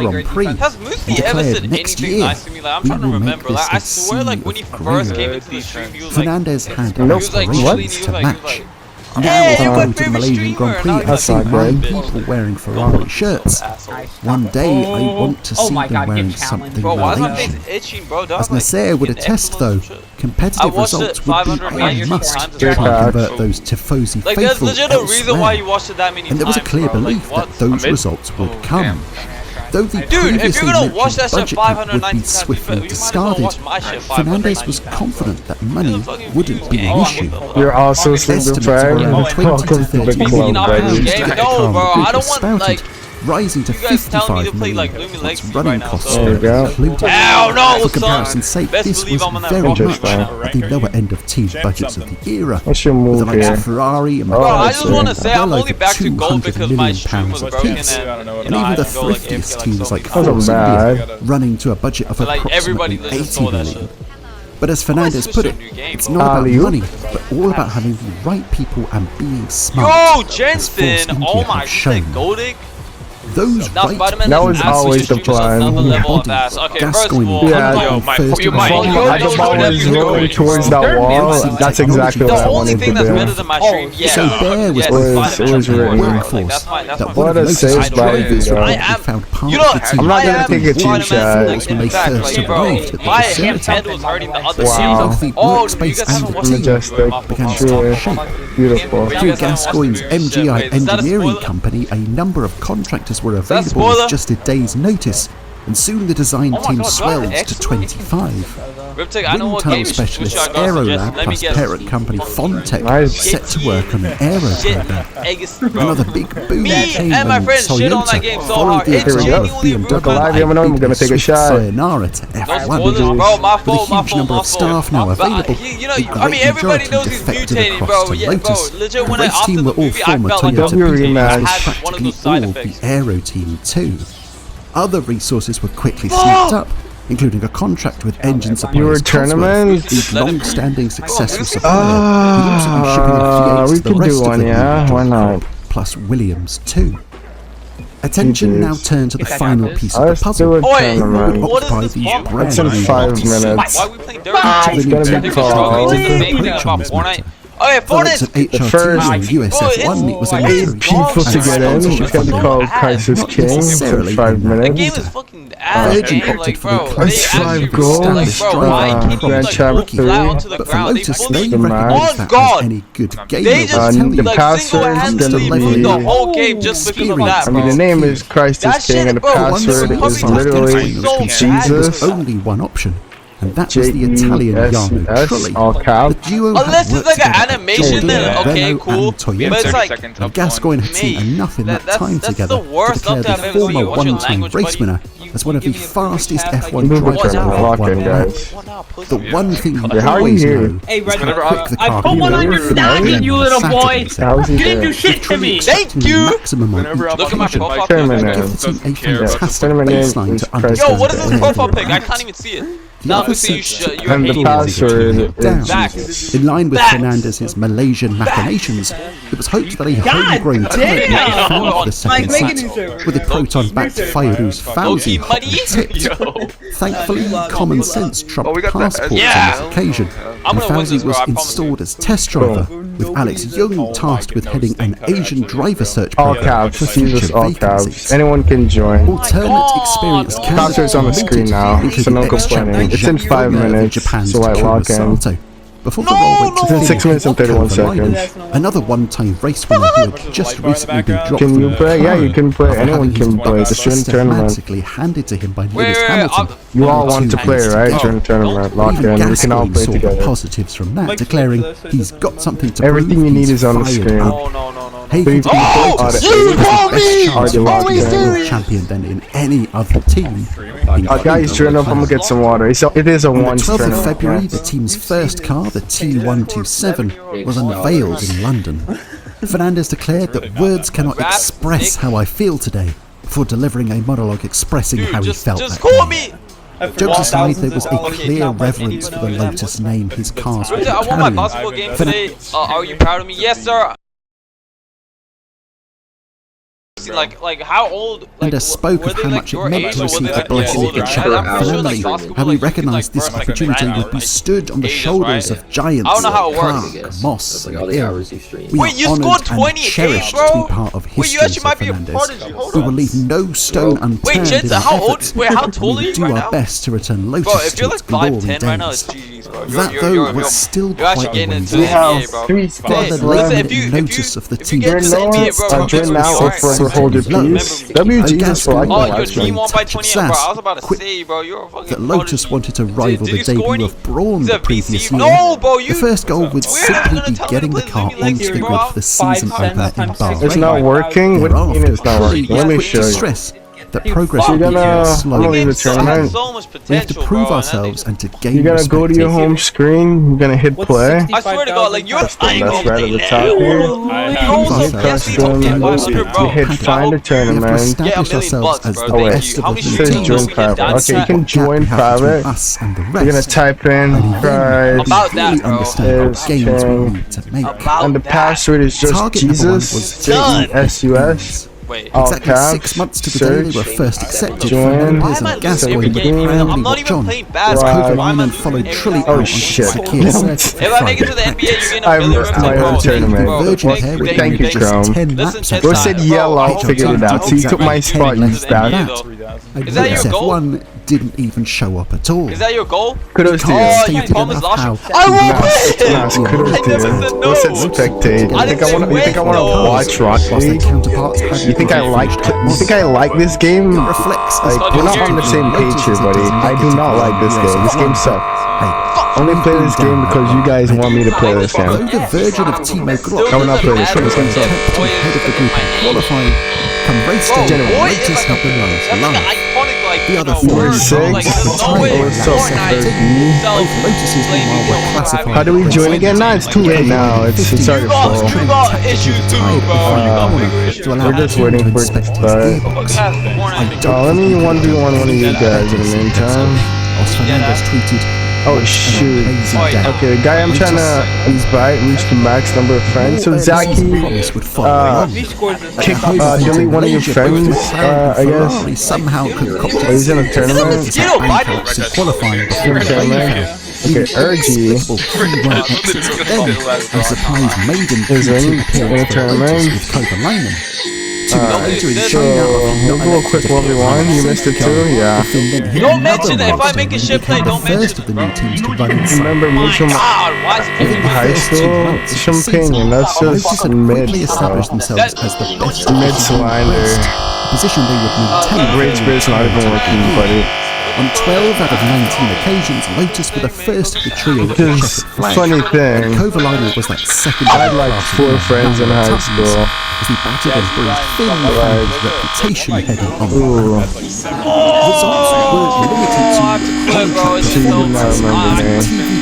Grand Prix Has and Musti ever declared said next anything year nice to me? Like, I'm we trying to will make remember. Like, I this swear, a like sea when he of first green. came into the stream, he was like, Fernandez had he was like aspirations chilling. He to was match. like, Now if you go to the Malaysian Grand Prix and see 9 people wearing Ferrari shirts, one day I want to see them wearing something Malaysian. Itching, bro. As Nasser would attest though, competitive results would be a must to try and convert those Tifosi Like, there's faithful legit a reason why you elsewhere. watched it that many times. And there was a clear bro. belief Like, that those results would come. Though the dude, if you're gonna watch that shit budget cap would 590 be times, swiftly you might as well discarded, watch my shit Fernandez was 590 confident that money wouldn't be an issue. You're also sleeping fam. Welcome to the club, baby. No, bro, I don't want, like, rising to you guys telling me to 55 play million like Lumi once Legacy running right now, costs so. were included. Hell no, For son! comparison's sake, Best this believe was I'm on that very rock much right at the lower end of team budgets of the era. What's your With move the likes here? of Ferrari and Bro, I Mercedes just want to say I'm well only over back to gold 200 because my million stream was pounds broken apiece. and, And you know, even I the had to go like thriftiest AFK teams like Wasn't Force bad. India running to a budget of like everybody approximately just 80 saw that million. shit. But as Fernandez put it, it's not about money, but all about having the right people and being smart. Yo, as Force Jensen! India Oh my, have you said shown. Goldic? Those Now, right Spider-Man That is was actually always the streaming plan. another level of body, ass. Okay, first of Gascoigne all, Yeah, coming yo, on first you in might- line. yo, As the ball was rolling towards that wall, that's exactly the what I only wanted thing to that's better do. than my stream, yeah. So there was yes, the Spider-Man. it was written. Like, that's my that point. one of What a the save most by drivers you, reportedly I am- found part You of know, the team. I'm not gonna I am take a cheap Spider-Man, shot. like, When they in fact, first like, bro, arrived at the my facility. head was hurting the other Wow. team. Both the Oh, you workspace guys and haven't the watched team Majestic, began to truly take shape. beautiful. Through Gascoigne's MGI Engineering Company, a number of contractors were available spoiler? with just a day's notice, and soon the design Oh my team God, swelled to excellent. 25. Riptech, I know Wind what tunnel game specialist Let me Aerolab guess. plus parent company Fontech Nice. set to work on an aero Shit, program. bro. Another big boom Me came and my when friends shit on that Toyota game so followed hard. the It Here we go. genuinely BMW Look alive, I'm and gonna take a swift shot. Sayonara to No F1. spoilers, bro. My With a fault, my huge fault, number my of staff now fault. available, You know, a I great mean, everybody majority knows he's defected mutating, across bro. to Yeah, bro. Lotus. Legit, The when I race after team the were all movie, I former felt like Toyota W people, rematch. and had one of practically those side all effects. the aero team too. Other resources were quickly snapped up, including a contract with engine suppliers. You were Cosworth, tournament? the long-standing successful supplier. He'd also been shipping a we Fiat to the can rest do of one, the yeah? New Why York not? crop, plus Williams too. Attention now turned to the final piece of the Let's do puzzle. a Oi, Who would tournament. what is occupy this these bomb? brand It's in new 5 multi-seat minutes. Why are we playing dirty? It's gonna be Because called- we did the same thing Approach on about this Fortnite. matter. Oh yeah, The likes Fortnite. of HRT first- and USF1, it was a 8 mystery. people to get in. It's gonna be called Crisis Not King. It's in necessarily 5 in that The minutes. game is fucking ass, Virgin gang. opted Like, for the bro, close they It's actually 5 goals. like, bro, why can't you Grand like Chapter go flat 3. onto the But for ground? They Lotus, fully they on recognise that God. as any good gamer They would just tell the you. like password is single-handedly gonna ruined the be- whole game just because of that, I mean, the bro. name is Crisis That King, shit, and the bro, password once is the puppy literally was so bad. There was Jesus. only one option, and that was the Italian Jarno JESS, Trulli. all cap. The duo had Unless it's worked like an together, animation, Jordan, then okay, Renault, cool. and Toyota. But it's like, And Gascoigne had seen mate, enough in that time that's together the worst to declare update I've the ever seen. former What's your one-time language, race buddy? winner as one of the fastest F1 Move it drivers for of the all lock-in, time. guys. The one thing you How are you always here? know Hey, is Red, how quick the I car put one on your can noggin, you little boy. How's he You didn't do there? shit to me. Thank you. Maximum on each Look at my occasion. profile Tournament pic. name. Gives the team a Tournament fantastic name baseline is to Crisis understand Yo, what is where this profile they're pic? I at. can't even see it. The Now other we see set you're And the hating. password down. is Facts. In line with Facts. Fernandez's Malaysian machinations, it was hoped that a homegrown talent would damn. found for the second Mike, make it set, easier. with a proton-backed Fairuz Low-key Fauzi muddy. tipped. Thankfully, common sense trumped we got that. passports Yeah. on this occasion, I'm and gonna win Fauzi this, bro, was I promise installed as test driver, with Alex Young tasked with heading an Asian driver search all program caps. for Jesus, future all caps. vacancies. Anyone can join. Alternate experienced Password's on the screen now, so no complaining. It's in 5 minutes, so I log in. Before the roll went to It's in 6 minutes and 31 seconds. Another one-time race winner who had just recently been dropped Can from you the play? Yeah, you can play. after Anyone having his can play. It's during success tournament. systematically handed to him by Lewis wait, Hamilton. You all want to play, right? During tournament. Lock Even in. We can all Gascoigne play saw the together. positives from that, declaring he's got something to Everything prove. you need He's is on the fired screen. up. Oh no. Hey, So you can Oh, play you all the call me! Already locked in. champion than in any other team. Guys, turn up. I'm gonna get some water. It is a On the one 12th of tournament. February, the team's first car, the T127, was unveiled in London. Fernandez declared that words cannot express how I feel today, before delivering a monologue expressing how he felt Just that call day. me. Jokes aside, there was a clear reverence for the Lotus name his cars were I won my carrying. basketball game today. Are you proud of me? Yes, sir. Like how old? And spoke of how much it meant to receive the blessing of the Chapel family, how he recognised this opportunity would be stood on the shoulders of giants like Clark, Moss, and Hill. We are honoured and cherished to be part of history, said Fernandez. We will leave no stone unturned in our efforts. We do our best to return Lotus to its glory days. That though was still quite a ways. We have 3 spots left. Notice of the team. Join now or forever hold your peace. WG's for your team won by 20, bro. I was about to say, bro, you're a fucking that Lotus wanted to rival the debut of Braun the previous year. No, bro, you. The first goal would simply be getting the car onto the grid for the season opener in Bahrain. It's not working. What do you mean it's not working? Let me show you. That progress will be slow. We have to prove ourselves and to gain. You're gonna go to your home screen. You're gonna hit play. I swear to God, like you're. That's right at the top here. You hit find a tournament. Establish ourselves as the best of the team. Join private. Okay, you can join private. You're gonna type in prize. And the password is just Jesus. JESUS. Exactly 6 months to the day they were first accepted. Fernandez and Gascoigne proudly watch on as Kovalainen followed Trilly out shit. If I make it to the NBA, you're getting I missed my own tournament. Thank you, Chrome. Bro said yellow, figured it out. So you took my spot, you stab. Is that your goal? One didn't even show up at all. Is that your goal? Kudos to you. Oh, you promised last year. I won't win! Kudos to you. Bro said spectate. You think I wanna watch Rocket League? You think I like this game? Like, we're not on the same page here, buddy. I do not like this game. This game sucks. Only play this game because you guys want me to play this game. The virgin of Timo Glock. I will not play this game. This game sucks. Head of the group qualifying. Come race to general. Latest help in life. The other 4 6. How do we join again? Nah, it's too late now. It's already full. We're just waiting for it to start. Let me 1v1 one of you guys in the meantime. Oh shoot. Okay, the guy I'm trying to invite reached the max number of friends. So Zaki, delete one of your friends, I guess. Somehow he's in a tournament. Okay, Urgy is in a tournament. So we'll do a quick 1v1. You missed it too? Yeah. Don't mention it. If I make a ship play, don't mention it. Remember mutual high school? Champagne, that's just mid. Established themselves as the best mid-slider. Position they would maintain. Great Spirit's not even working, buddy. On 12 out of 19 occasions, Lotus were the first of the trio to check it flag. Funny thing, Kovalainen was like second. I had like 4 friends in high school. As he batted and bruised thin fans reputation heading on the results were limited to contract TV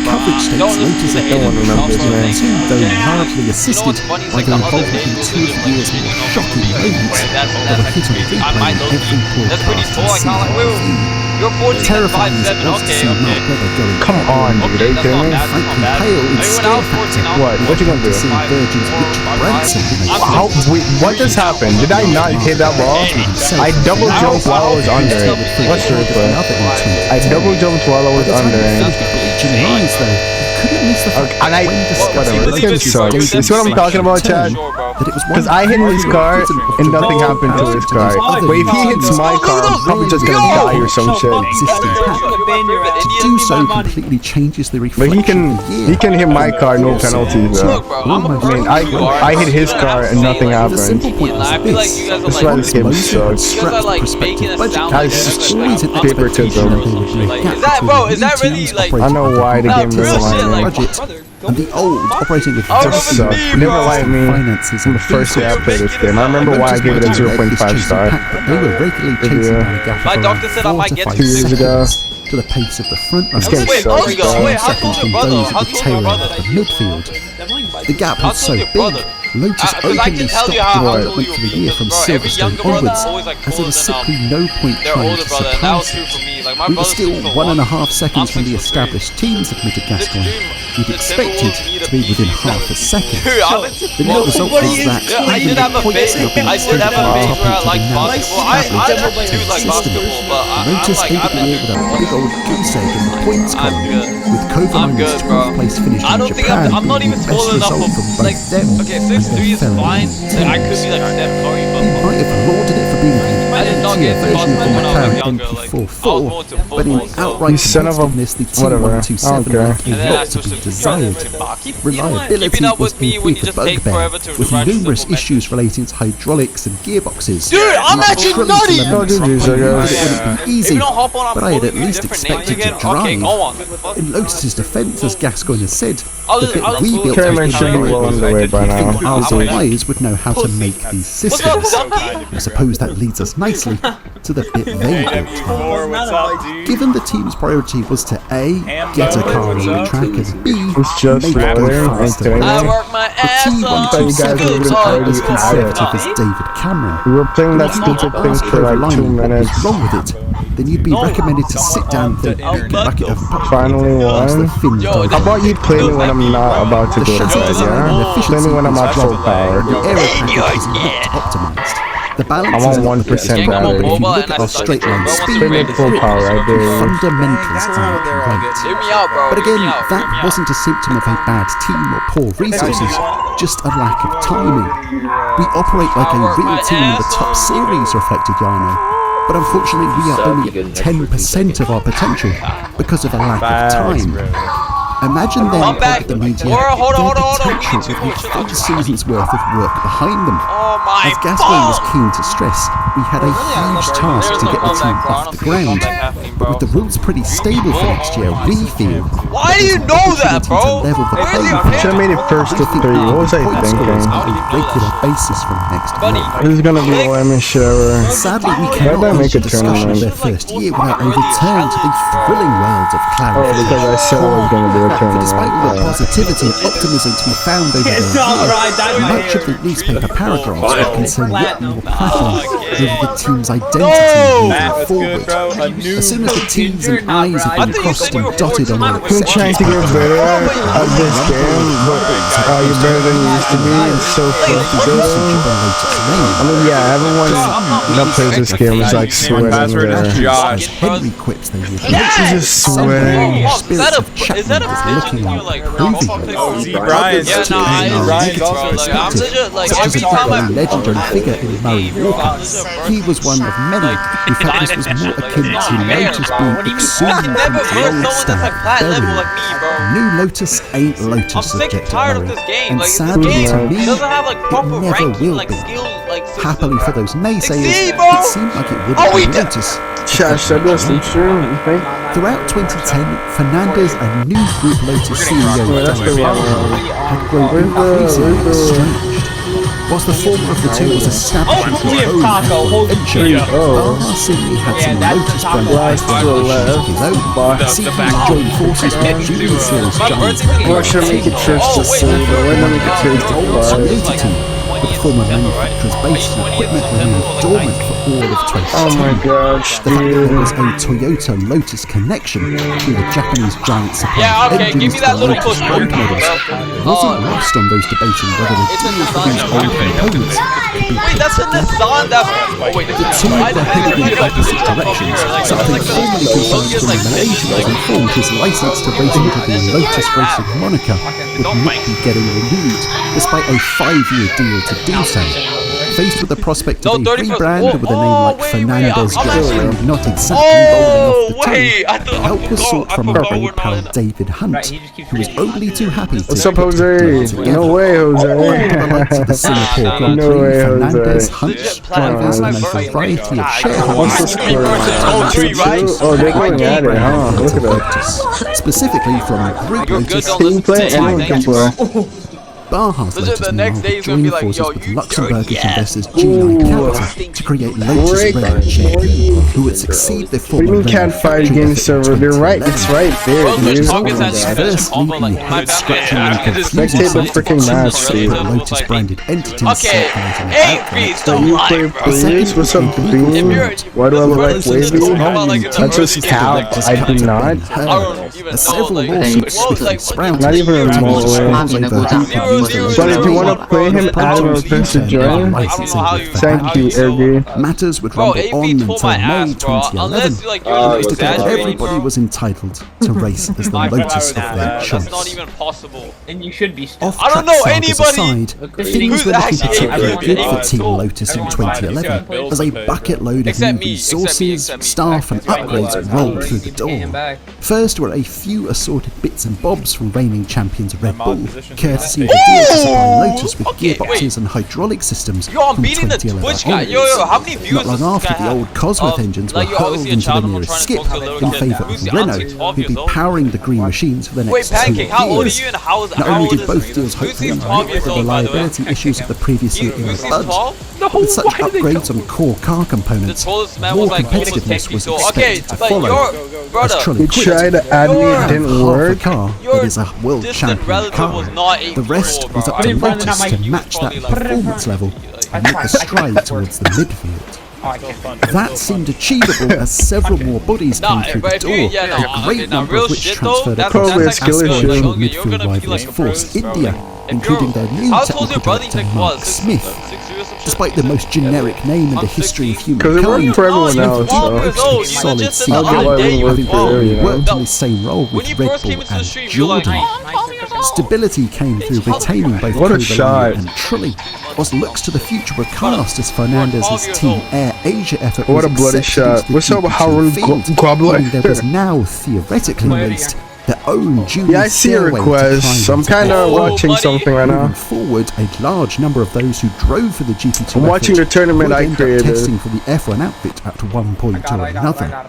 coverage states. Lotus had been 2, though largely assisted by their involvement in 2 of the year's more shocking moments that were hit on replay in every broadcast. You're 14 and 5-7, okay. Come on, dude, are you kidding me? What you gonna do? What just happened? Did I not hit that ball? I double jumped while I was under it. What's the replay? I double jumped while I was under it. And I, whatever, this game sucks. You see what I'm talking about, Chad? Because I hit his car and nothing happened to his car. But if he hits my car, I'm probably just gonna die or some shit. To do so completely changes the reflection. But he can hit my car, no penalties though. I mean, I hit his car and nothing happened. That's why this game sucks. Guys, favoritism. Is that really like? I know why the game doesn't like me. And the old operating with never liked me from the first day I played this game. I remember why I gave it a 0.5 star. They were regularly chasing by the gap my doctor said I might get 2 years ago. To the pace of the front runners. Wait, how Second from those at the tail end of the midfield. The gap was so big. Lotus openly stopped development for the year from Silverstone onwards, as there was simply no point trying to surprise it. We were still 1.5 seconds from the established teams admitted Gascoigne. We'd expected to be within half a second. The net result was that I did have a phase where I like basketball. I do like basketball, but Lotus ended the year with a big old goose egg in the points column, with Kovamo's 12th place finish in Japan I'm not even tall enough from like, okay, 6'3" is fine. I could be like Steph Curry, but he might have lauded it for being the I did not get version of the McLaren younger, MP44, but in outright competitiveness, the T127 left a lot to be desired. Reliability was the big bugbear, with numerous issues relating to hydraulics and gearboxes. Dude, I'm actually nutty! It wouldn't be easy, but I had at least expected to drive. In Lotus's defence, as Gascoigne has said, the bit we built should be well underway by now. our eyes would know how to make these systems. I suppose that leads us nicely to the bit they built. Given the team's priority was to A, get a car on the track, and B, make it go faster. The T127 was about as conservative as David Cameron. We were playing that stupid thing for like 2 minutes. What's wrong with it? Then you'd be recommended to sit down with a big bucket of Finally won. How about you play me when I'm not about to go to bed, yeah? Play me when I'm at full power. The aero package is not optimized. The balance I'm on 1% battery. If you look at our straight line speed, Play me at full power, I do. fundamentals aren't right. But again, that wasn't a symptom of a bad team or poor resources, just a lack of timing. We operate like a real team in the top series, reflected Yarno. But unfortunately, we are only 10% of our potential because of a lack of time. Imagine then that the media potential with a full season's worth of work behind them. As Gascoigne was keen to stress, we had a huge task to get the team off the ground. But with the rules pretty stable for next year, we feel why do you know that, bro? Should have made it first to 3. What was I thinking? On a regular basis from next year. This is gonna be OM shower. Sadly, we cannot make a discussion of their first year without a return to the thrilling world of clarity. Oh, because I said I was gonna do a tournament. Despite all the positivity and optimism to be found over the year, much of the newspaper paragraphs would concern yet more prattling over the team's identity moving forward. As soon as the T's and I's have been crossed and dotted on their I'm trying to get better at this game, but you're better than you used to be. It's so fun to do. I mean, yeah, everyone that plays this game is like sweating there. Henry quips they would. He's just sweating. Is that a looking like proving Brian? Yeah, no, I'm such a, like, every time I legendary figure in Murray Walker. He was one of many who felt this was more akin to Lotus being exhumed from the old star burial. New Lotus ain't Lotus, objected Murray, and sadly to me, it never will be. Happily for those naysayers, it seemed like it would be Lotus. Throughout 2010, Fernandez and new group Lotus CEO had grown increasingly estranged. Whilst the former of the two was establishing his own venture, Marcini had some Lotus brand of his own, seeking to join forces with junior series giants. But the former manufacturer's base and equipment remained dormant for all of 2010. Oh my gosh, the fact that there was a Toyota Lotus connection through the Japanese giant supply engines to Lotus road models wasn't lost on those debating whether the deal for these old components could be put together. The two were headed in opposite directions. Something formerly confirmed when Malaysia was informed his license to race into the Lotus racing moniker would not be getting renewed, despite a 5-year deal to do so. Faced with the prospect of a rebrand with a name like Fernandez Gascoigne not exactly rolling off the tongue, help was sought from our old pal David Hunt, who was only too happy to What's up, Jose? No way, Jose. The Singapore Grand Prix, Fernandez, Hunt, drivers, and a variety of shareholders. Oh, they're going at it, huh? Look at that. Specifically from Group Lotus. Can you play? Anyone can play. Baja's The Lotus next day Noir he's gonna be joined like, forces yo, with you Luxembourgish jerk, investors G9 Capital to create Lotus Red GP, who would succeed their What do you former mean can't fight against server? They're right. It's right there, dude. First linking head-scratching and confusing Spectate the freaking match, dude. Lotus-branded entities Okay, circulating hey, outlets. don't You lie, play bro. please? What's up, dude? Why do I look like Wavy? That's just cap. I do not. Several lawsuits like, sprouted. Not even remotely. But if you want to play him, add him a to join. Thank you, Ergy. Matters would rumble on until May 2011. It was declared everybody was entitled to race as the Lotus of their choice. That's not even possible. And you should be still. I don't know anybody aside, things were looking particularly actually good for Team Lotus in 2011 as a bucket load of new resources, staff and upgrades rolled through the door. First were a few assorted bits and bobs from reigning champions Red Bull, courtesy of the deal to supply Lotus with gearboxes and hydraulic systems from 2011 onwards. How many views Not long after, the old Cosworth engines were hurled into the nearest skip in favour of Renault, who'd be powering the green machines for the next 2 years. Not only did both deals hopefully nip the reliability issues of the previous year in the bud, with such upgrades on core car components, more competitiveness was expected to follow. As Trulli You tried to add me, it didn't work. a car that is a world champion car. The rest was up to Lotus to match that performance level and make a stride towards the midfield. That seemed achievable as several more bodies came through the door, a great number of which transferred across Probably a skill issue. aspirational midfield rivals Force India, including their new technical director Mark Smith. Despite the most generic name in the history of Because it worked humankind, for everyone else, so. a solid I'll CEO, get why it having worked for you, worked in the same role with Red Bull and Jordan. Stability came through retaining both What a Kovalainen shot. and Trulli, whilst looks to the future were cast as Fernandez's Team Air Asia effort What a was bloody accepted shot. to What's up, keep Harun the field, Gobbler? meaning there was now theoretically released their own junior Yeah, I see your stairway to request. climb I'm into kind of F1. watching something right Moving now. forward, a large number of those who drove for the GP2 I'm watching the tournament would I end up created. testing for the F1 outfit at one point or another.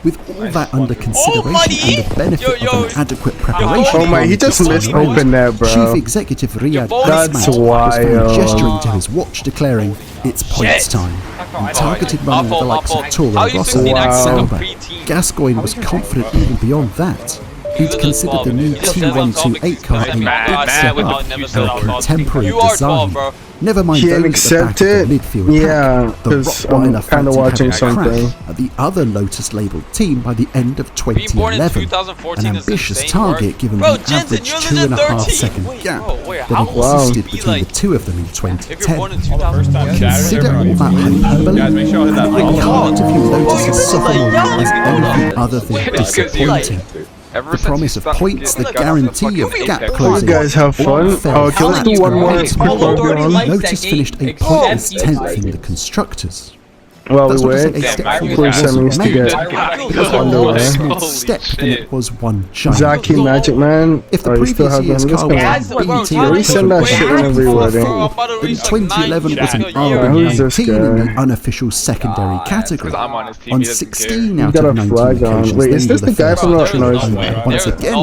With all that under consideration and the benefit of an adequate preparation, Oh my, he just missed open that, bro. Chief Executive Riyad That's Asmat was found wild. gesturing to his watch, declaring, "It's points time," and targeted running with the likes of Toro Rosso and Sauber. Gascoigne was confident even beyond that. He'd considered the new T128 car a big step up and a contemporary design. Never mind He those didn't at the back accept of the it? midfield Yeah, pack. The 'cause I'm Rottweiler kinda fighting watching had a something. crash at the other Lotus-labelled team by the end of 2011. An ambitious target given the average 2.5-second gap that existed between the two of them in 2010. Consider all that hyperbole, and it would be hard to view Lotus's sophomore year as anything other than disappointing. The promise of points, the guarantee of gap You closing. guys have fun. Okay, let's do one more quick one. Notice finished a pointless 10th in the constructors. While That's we not to say wait a step for forward semis wasn't to made. get It was more underway. a small step than it was one giant. Zaki Magic Man. If the Oh, you still previous have year's them. Let's car go. was Yeah, we send that shit in every wedding. then 2011 was an Who's this RB19 in the guy? unofficial secondary category. On 16 out You got of a 19 flag on. occasions, Wait, they is were this the guy first from the- to no, it's and not. once again,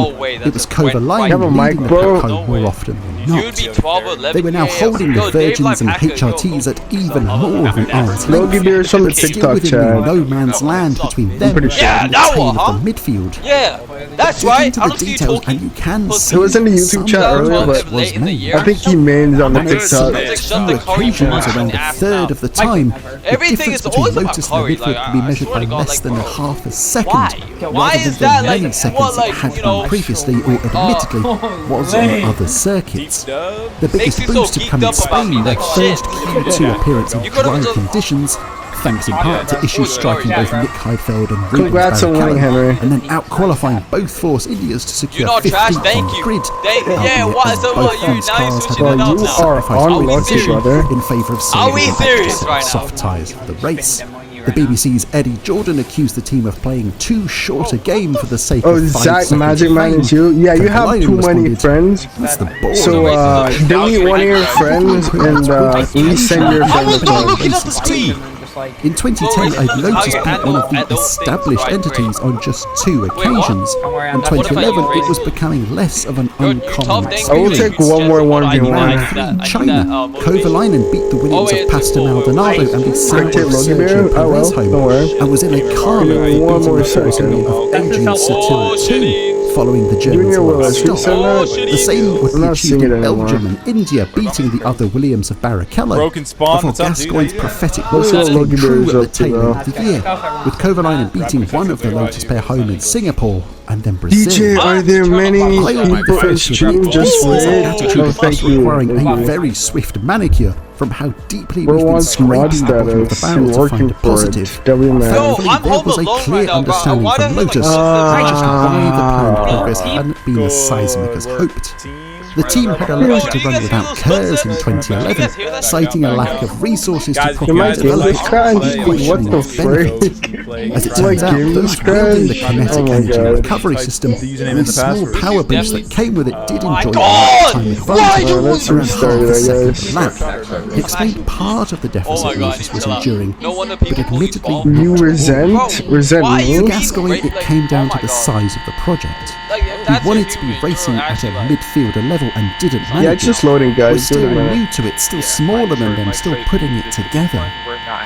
it was Kovalainen You have a leading mic, the bro? pack home more often than not. They were now holding the Virgins and HRTs at even more of an arm's Logie length. Beer's from the But still TikTok within chat. no man's land between them pretty sure. and the tail of the midfield. Yeah, that's Dig right. into I the don't see you details talking. and you can see It was in the YouTube some chat earlier, progress but was made. I think he mains on the On TikTok. few occasions, around a third of the time, the Everything difference is between always about Lotus and the Curry, midfield like, can be I measured swear by to God, less like, than bro. half a second. Why? Why Rather is than that the like many seconds what, like, it had you know? done previously or admittedly was on other circuits. The biggest you so boost had geeked come in up about me, Spain, their like, first shit. Q2 appearance in You could've dry just- conditions, thanks in part to issues striking both Nick Heidfeld and Rubens Congrats on winning, Barrichello, Henry. and then out-qualifying both Force Indias to secure You're not trash, 15th thank on you. grid. Yeah, albeit what? as So both what, you these now cars switching had it up already now? sacrificed Are we their lucky, position brother? in favour of Are we saving serious right now? soft tyres for the race. The BBC's Eddie Jordan accused the team of playing too short a game for the sake Oh, of 5 Zach seconds Magic of Man fame. is you? Yeah, you have Kovalainen too many responded, friends. "That's the ball." So, delete one of your friends and resend your friend I was not request. looking at the screen. In 2010, I'd Lotus beat one of the established entities on just 2 occasions. In 2011, it was becoming less of an uncommon experience. I will take one more 1v1. China, Kovalainen beat the Williams of Pastor Maldonado and the Samuel Sergio Perez home, and was in a car beating the Forcing of Adrian Sutil 2. Following the Germans' last stop. The same would be achieved in Belgium and India, beating the other Williams of Barrichello. Before Gascoigne's prophetic words came true at the tail end of the year, with Kovalainen beating one of the Lotus pair home in Singapore and then Brazil. DJ, are there many people in stream? Just wait. Attitude of requiring a very swift manicure from how deeply we've been scraping the bottom of the barrel to find a positive. Thankfully, there was a clear understanding from Lotus just why the planned progress hadn't been as seismic as hoped. The team had elected to run without Kurz in 2011, citing a lack of resources to properly develop it, questioning its benefit. As it turns out, those building the kinetic energy recovery system, the small power boost that came with it did enjoy a time advantage around half a second per lap. It explained part of the deficit Lotus was enduring, but admittedly you resent for Gascoigne, it came down to the size of the project. He wanted to be racing at a midfielder level and didn't manage it's just loading, guys. was still new to it, still smaller than them, still putting it together.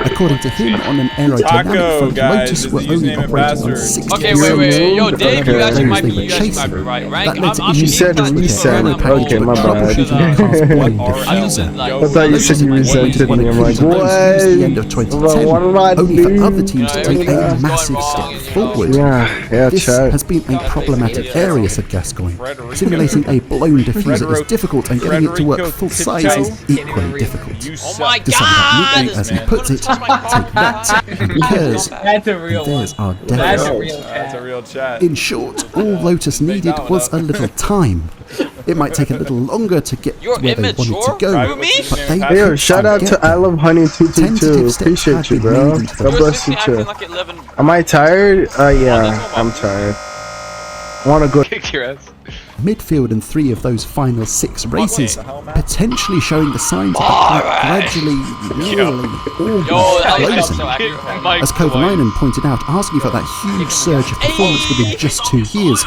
According to him, on an aerodynamic front, Lotus were only operating on 60%. Okay, wait. Yo, Dave, you actually might be right. That led to You issues said with the reset. aero package, Okay, my but bad. troubleshooting the car's blind diffuser. I thought you said you resented me. I'm like, Towards the end of 2010, what am I only for doing? other teams to take a massive step forward. Yeah, This chat. has been a problematic area, said Gascoigne. Simulating a blown diffuser is difficult, and getting it to work full size is equally difficult. Oh my To sum it up neatly, as he puts it, take that, because That's a real one. there's our That's a devil. real That's a real chat. In short, all Lotus needed was a little time. It might take a little longer to get You're where they wanted to go, You mean? but they Yo, could shout out get to I there. Love Honey 222. Tentative steps Appreciate had you, been bro. made into the God bless you too. Like 11. Am I tired? Yeah, I'm tired. I wanna go. Kick your ass. Midfield in 3 of those final 6 races, potentially showing the signs of the plot gradually, almost closing. As Kovalainen pointed out, asking for that huge surge of performance within just 2 years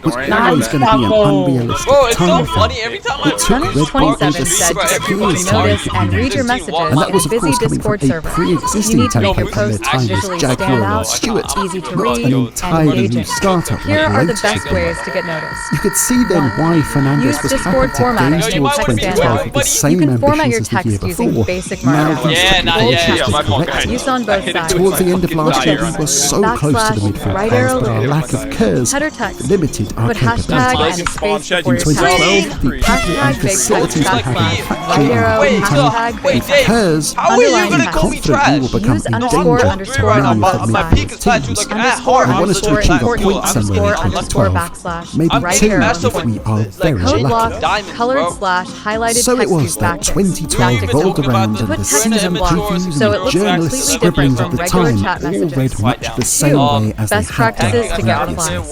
was always going to be an unrealistic Bro, it's so time frame. funny every time I It took Red Bull over 27 6 said years to to notice make and it read your happen. messages And that in was a of busy course coming from Discord a server. You pre-existing need to template make your from their posts time as visually stand Jaguar and out, Stewart, easy to not read, an and entirely new engaging. startup Here like are the Lotus best had been. ways to get noticed. You could see then why Fernandez Use was Discord happy to formatting gaze to towards text 2012 with the standard. same You can format your ambitions as the year text using before. basic Now markup. he's corrected. Use on both sides. Towards the end of last year, we were so close to the midfield right pass, arrow but our left. lack of curves Header text. limited our Put hashtag capabilities. and a space Chat, before In your 2012, text. the people and Hashtag big facilities we text had in backslash. factory Right arrow, and hashtag big with text. curves, How are you Underline gonna text. call me confident we will trash? become Use a underscore danger underscore to on many both of the sides. peak is flat, you teams. look Underscore I want us to achieve a underscore point somewhere in underscore 2012. backslash. Maybe Right 2 arrow. if we are very Code block, lucky. colored slash, highlighted So it text was use that tactics. 2012 Tactics rolled to around and put the text season in blocks, previews so and it the looks journalist completely scribblings different of the from regular time chat all messages. read much the same way as they Best had practices done to get previously. replies.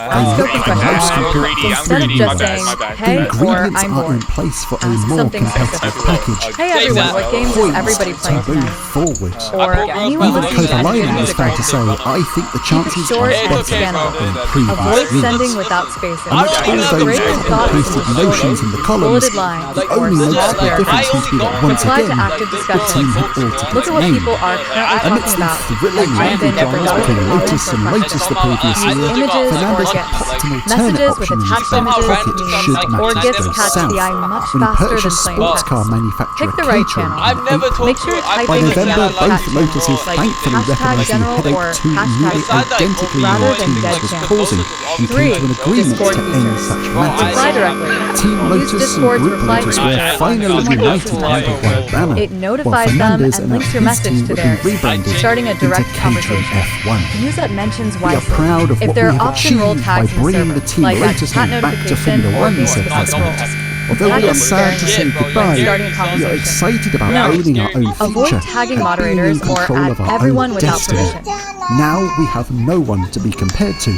They Scoping look the most questions. competitive. Instead of just saying, hey, or Ingredients I'm are in bored. place for a Ask more something competitive specific. package. Hey everyone, what games is Points everybody to playing move tonight? forward. Or anyone Even with any Kovalainen was music found to right say, now. I think the chances Short are and better scannable. than Avoid previous sending years. without spacing. Amidst all those Break your thoughts copy-pasted into notions in the columns, bulleted lines the or only small noticeable difference paragraphs. seems to be that once Reply to again, active the discussion. team had altered Look its at what name. people are currently Amidst talking the about. thrilling Brandon rivalry never dramas got between it. Lotus and Lotus the previous year, Images or Fernandez GIFs. popped an alternate Messages with option in his attached back images pocket should or matters GIFs go catch south. the eye much When he faster than purchased plain sports text. car manufacturer Pick the right Catering channel. I've never told Make sure you. to type by in the November, general both chat Lotuses channels like thankfully hashtag recognised the general headache or two hashtag nearly identically rather new than teams dead was channels. causing and came to 3. an agreement Discord to end users. such Reply matters. directly. Team Use Lotus and Discord's Group reply Lotus feature. were finally united under one banner, It while notifies them Fernandez and links your his message team to would be theirs, rebranded starting a into direct Catering conversation. F1. Use up mentions We are wisely. proud of If what there we are have option role achieved by tags in bringing server, the Team like Lotus chat name back to notification Formula or 1, game said specific Fernandez. roles. Although we are Tag sad to them say when goodbye, starting a we are conversation. excited about No. owning our own Avoid future tagging and moderators being in or control at of our everyone own without destiny. permission. Now we have no one to be compared to.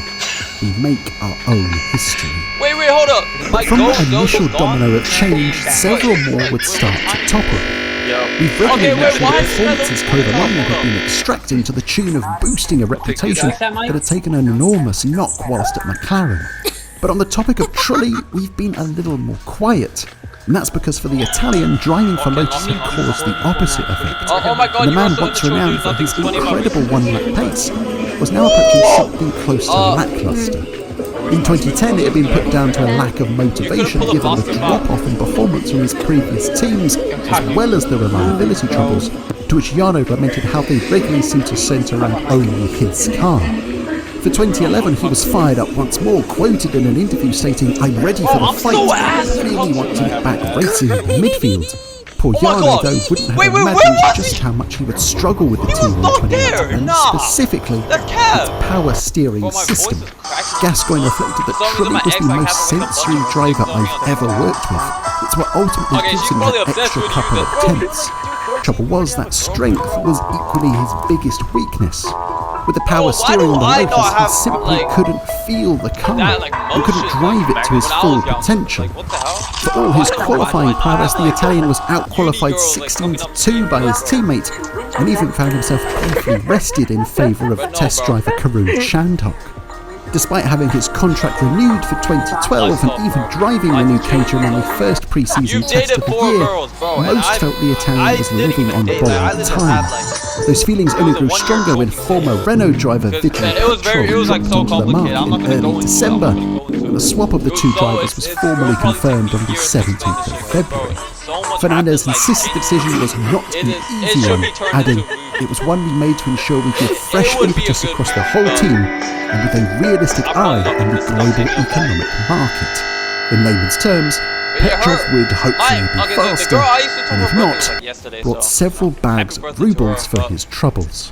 We make our own history. Wait, hold up. But from that initial domino of change, several more would start to topple. We've regularly mentioned the performances Kovalainen had been extracting to the tune of boosting a reputation that had taken an enormous knock whilst at McLaren. But on the topic of Trulli, we've been a little more quiet. And that's because for the Italian, driving for Lotus had caused the opposite effect. The man once renowned for his incredible one-lap pace was now approaching something close to lackluster. In 2010, it had been put down to a lack of motivation given the drop-off in performance from his previous teams, as well as the reliability troubles, to which Jarno lamented how they regularly seemed to centre around only his car. For 2011, he was fired up once more, quoted in an interview stating, "I'm ready for the fight, I really want to get back racing in the midfield." Poor Jarno, though, wouldn't have imagined just how much he would struggle with the team in 2011, and specifically its power steering system. Gascoigne reflected that Trulli was the most sensory driver I've ever worked with. It's what ultimately gives him that extra couple of tenths. Trouble was that strength was equally his biggest weakness. With the power steering on the Lotus, he simply couldn't feel the car and couldn't drive it to his full potential. For all his qualifying prowess, the Italian was out-qualified 16-2 by his teammate and even found himself briefly rested in favour of test driver Karun Chandhok. Despite having his contract renewed for 2012 and even driving the new Caterham in the first pre-season test of the year, most felt the Italian was living on borrowed time. Those feelings only grew stronger when former Renault driver Vitaly Petrov dropped onto the market in early December, and the swap of the two drivers was formally confirmed on the 17th of February. Fernandez insisted the decision was not an easy one, adding, "It was one we made to ensure we give fresh impetus across the whole team and with a realistic eye on the global economic market." In layman's terms, Petrov would hopefully be faster, and if not, brought several bags of rubles for his troubles.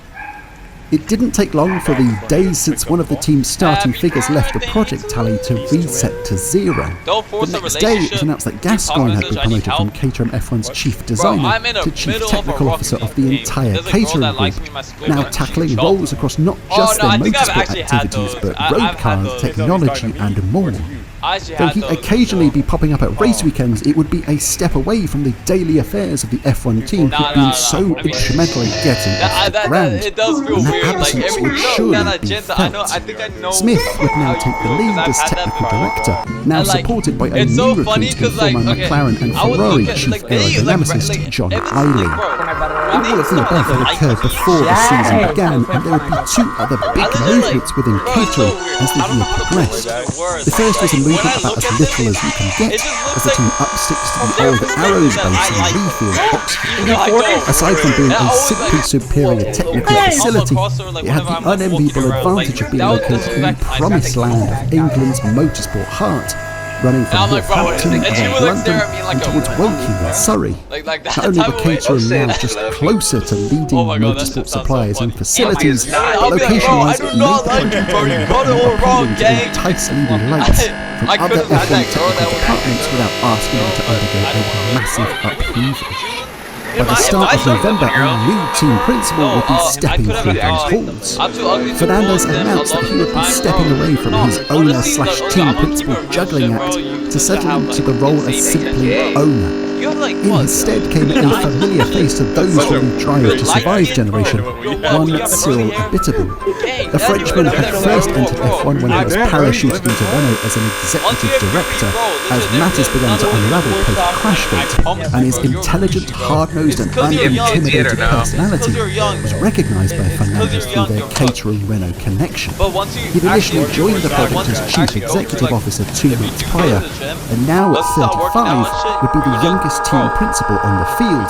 It didn't take long for the days since one of the team's starting figures left the project tally to reset to zero. The next day, it was announced that Gascoigne had been promoted from Caterham F1's chief designer to chief technical officer of the entire Caterham group, now tackling roles across not just their motorsport activities but road cars, technology and more. Though he'd occasionally be popping up at race weekends, it would be a step away from the daily affairs of the F1 team who'd been so instrumental in getting off the ground, and that absence would surely be felt. Smith would now take the lead as technical director, now supported by a new recruit in former McLaren and Ferrari chief aerodynamicist John Eiley. All of the above had occurred before the season began, and there would be two other big movements within Caterham as the year progressed. The first was a movement about as little as you can get, as the team upsticks to the old Arrows base in Leafield, Oxford. Aside from being a simply superior technical facility, it had the unenviable advantage of being located in the promised land of England's motorsport heart, running from Northampton around London and towards Woking in Surrey. Not only were Caterham now just closer to leading motorsport suppliers and facilities, but location-wise it made the project very appealing to entice leading lights from other F1 technical departments without asking them to undergo a massive upheaval. By the start of November, a new team principal would be stepping through those halls. Fernandez announced that he would be stepping away from his owner/team principal juggling act to settle into the role as simply owner. In his stead came a familiar face to those from the Drive to Survive generation, one Cyril Abiteboul. The Frenchman had first entered F1 when he was parachuted into Renault as an executive director, as matters began to unravel post-Crashgate, and his intelligent, hard-nosed and unintimidated personality was recognised by Fernandez through their Caterham-Renault connection. He'd initially joined the project as chief executive officer 2 months prior, and now at 35 would be the youngest team principal on the field.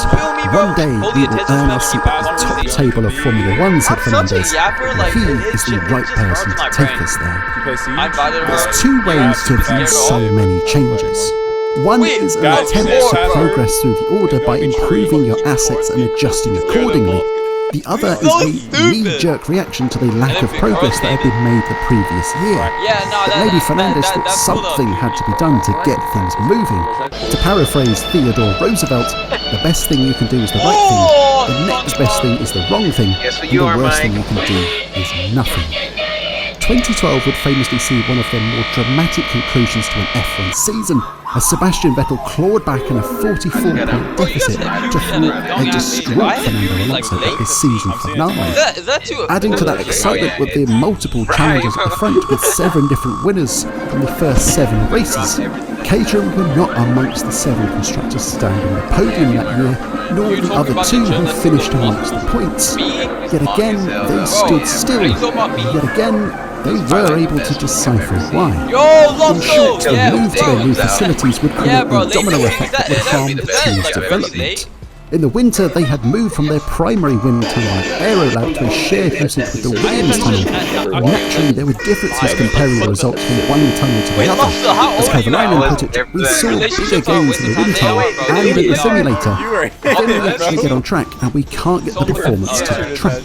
One day we will earn our seat at the top table of Formula 1, said Fernandez, and he is the right person to take us there. There's two ways to view so many changes. One is an attempt to progress through the order by improving your assets and adjusting accordingly. The other is a knee-jerk reaction to the lack of progress that had been made the previous year. But maybe Fernandez thought something had to be done to get things moving. To paraphrase Theodore Roosevelt, the best thing you can do is the right thing, the next best thing is the wrong thing, and the worst thing you can do is nothing. 2012 would famously see one of the more dramatic conclusions to an F1 season, as Sebastian Vettel clawed back in a 44-point deficit to thwart a distraught Fernando Alonso at his season finale. Adding to that excitement with the multiple challenges at the front with 7 different winners from the first 7 races, Caterham were not amongst the 7 constructors standing on the podium that year, nor the other 2 who finished amongst the points. Yet again, they stood still. Yet again, they were able to decipher why. In short, the move to their new facilities would create a domino effect that would harm the team's development. In the winter, they had moved from their primary wind tunnel Aerolab to a shared usage with the Williams tunnel. Naturally, there were differences comparing the results from one tunnel to the other. As Kovalainen put it, we saw bigger gains in the wind tunnel and in the simulator. Then we actually get on track and we can't get the performance to track.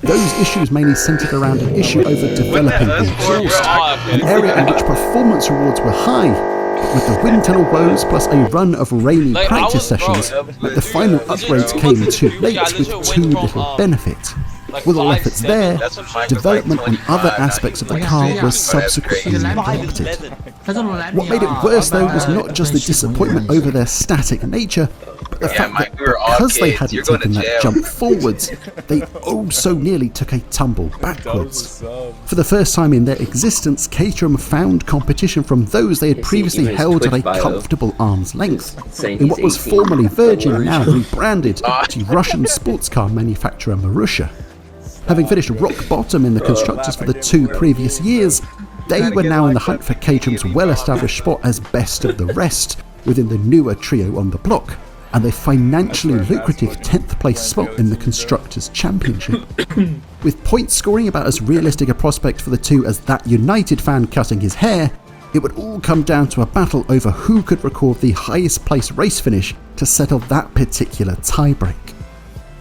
Those issues mainly centered around an issue over developing the exhaust, an area in which performance rewards were high. With the wind tunnel woes plus a run of rainy practice sessions, the final upgrades came too late with too little benefit. With all efforts there, development on other aspects of the car was subsequently neglected. What made it worse though was not just the disappointment over their static nature, but the fact that because they hadn't taken that jump forwards, they oh so nearly took a tumble backwards. For the first time in their existence, Caterham found competition from those they had previously held at a comfortable arm's length, in what was formerly Virgin, now rebranded to Russian sports car manufacturer Marussia. Having finished rock bottom in the constructors for the 2 previous years, they were now in the hunt for Caterham's well-established spot as best of the rest within the newer trio on the block, and their financially lucrative 10th place spot in the Constructors' Championship. With point scoring about as realistic a prospect for the 2 as that United fan cutting his hair, it would all come down to a battle over who could record the highest place race finish to settle that particular tiebreak.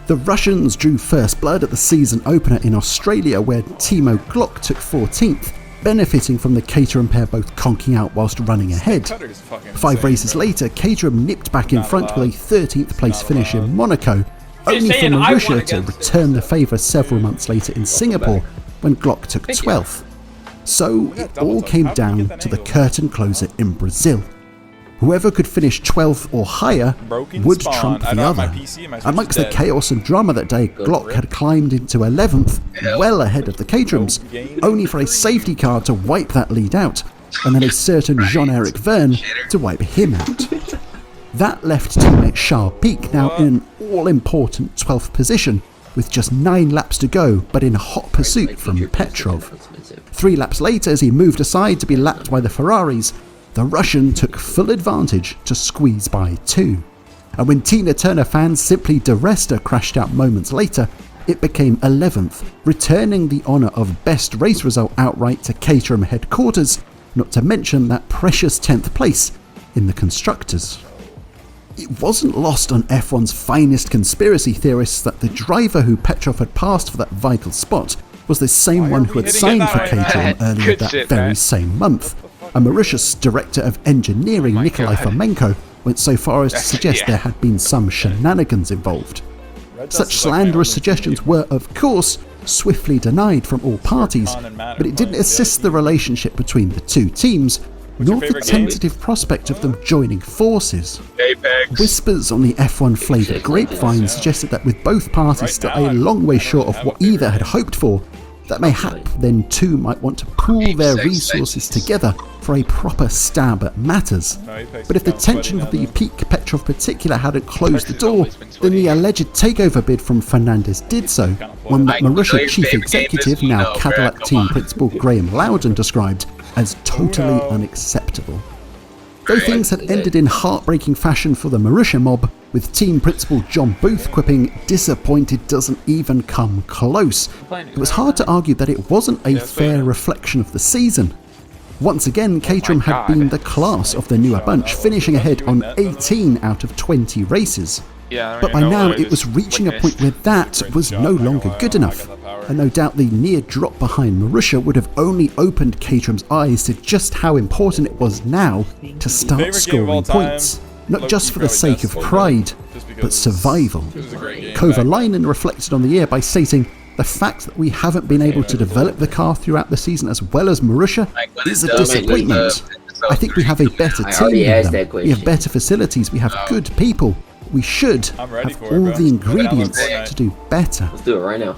The Russians drew first blood at the season opener in Australia, where Timo Glock took 14th, benefiting from the Caterham pair both conking out whilst running ahead. 5 races later, Caterham nipped back in front with a 13th place finish in Monaco, only for Marussia to return the favour several months later in Singapore, when Glock took 12th. So it all came down to the curtain closer in Brazil. Whoever could finish 12th or higher would trump the other. Amongst the chaos and drama that day, Glock had climbed into 11th, well ahead of the Caterhams, only for a safety car to wipe that lead out, and then a certain Jean-Eric Verne to wipe him out. That left teammate Charles Pic now in an all-important 12th position, with just 9 laps to go, but in hot pursuit from Petrov. 3 laps later, as he moved aside to be lapped by the Ferraris, the Russian took full advantage to squeeze by 2. And when Tina Turner fans simply de Resta crashed out moments later, it became 11th, returning the honour of best race result outright to Caterham headquarters, not to mention that precious 10th place in the Constructors. It wasn't lost on F1's finest conspiracy theorists that the driver who Petrov had passed for that vital spot was the same one who had signed for Caterham earlier that very same month. And Mauritius' director of engineering Nikolai Fomenko went so far as to suggest there had been some shenanigans involved. Such slanderous suggestions were, of course, swiftly denied from all parties, but it didn't assist the relationship between the 2 teams, nor the tentative prospect of them joining forces. Whispers on the F1 flavoured grapevine suggested that with both parties still a long way short of what either had hoped for, that mayhap then 2 might want to pool their resources together for a proper stab at matters. But if the tension of the Pic Petrov particular hadn't closed the door, then the alleged takeover bid from Fernandez did so, one that Marussia chief executive, now Cadillac team principal Graham Loudon described as totally unacceptable. Though things had ended in heartbreaking fashion for the Marussia mob, with team principal John Booth quipping, "Disappointed doesn't even come close," it was hard to argue that it wasn't a fair reflection of the season. Once again, Caterham had been the class of the newer bunch, finishing ahead on 18 out of 20 races. But by now it was reaching a point where that was no longer good enough, and no doubt the near drop behind Marussia would have only opened Caterham's eyes to just how important it was now to start scoring points, not just for the sake of pride, but survival. Kovalainen reflected on the year by stating, "The fact that we haven't been able to develop the car throughout the season as well as Marussia is a disappointment. I think we have a better team than them. We have better facilities. We have good people. We should have all the ingredients to do better. Let's do it right now.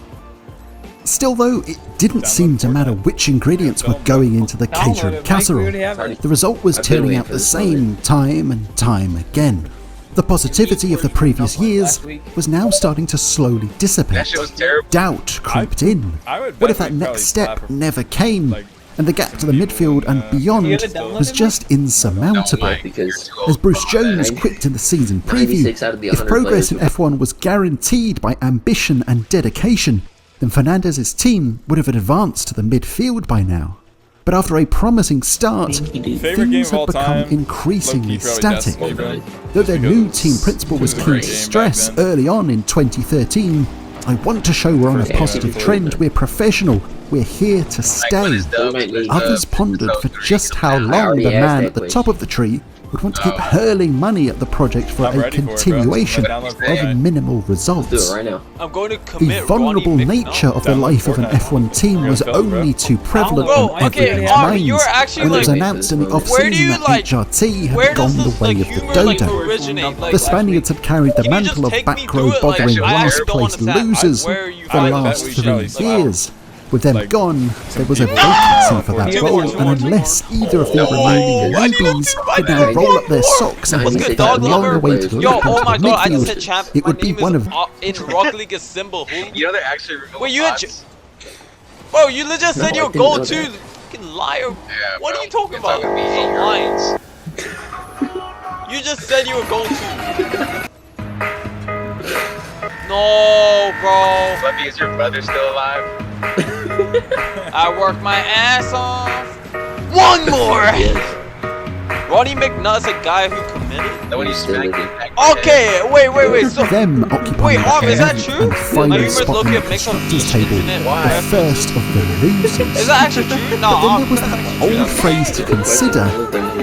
Still though, it didn't seem to matter which ingredients were going into the catered casserole. The result was turning out the same time and time again. The positivity of the previous years was now starting to slowly dissipate. Doubt creeped in. What if that next step never came? And the gap to the midfield and beyond was just insurmountable. As Bruce Jones quipped in the season preview, if progress in F1 was guaranteed by ambition and dedication, then Fernandez's team would have advanced to the midfield by now. But after a promising start, things had become increasingly static. Though their new team principal was keen to stress early on in 2013, I want to show we're on a positive trend, we're professional, we're here to stay. Others pondered for just how long the man at the top of the tree would want to keep hurling money at the project for a continuation of minimal results. The vulnerable nature of the life of an F1 team was only too prevalent on everyone's minds when it was announced in the off-season that HRT had gone the way of the dodo. The Spaniards had carried the mantle of back row bothering last-place losers for the last 3 years. With them gone, there was a vacancy for that role, and unless either of the remaining newbies could now roll up their socks and make that long-awaited leap into the midfield, it would be one of... in Rocket League is symbol. You know they're actually real. Wait, you had... Bro, you legit said you were gold too. You fucking liar. What are you talking about? Some lines. You just said you were gold too. No, bro. Fluffy, is your brother still alive? I worked my ass off. One more! Ronnie McNutt's a guy who committed? That when you smacked okay, wait, so... Them occupying is that true? and final spot on the constructors table, the first of the losers. Is that actually true? No, but then there was that old phrase to consider,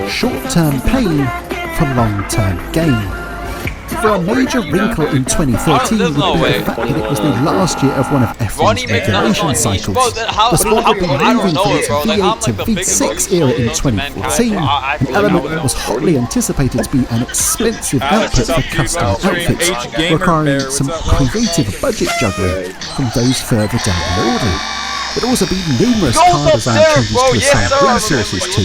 short-term pain for long-term gain. For a major wrinkle in 2013 would be the fact that it was the last year of one of F1's regulation cycles. The sport would be moving from its V8 to V6 era in 2014, an element that was hotly anticipated to be an expensive output for custom outfits, requiring some creative budget juggling from those further down the order. There'd also been numerous car design changes to assign resources to.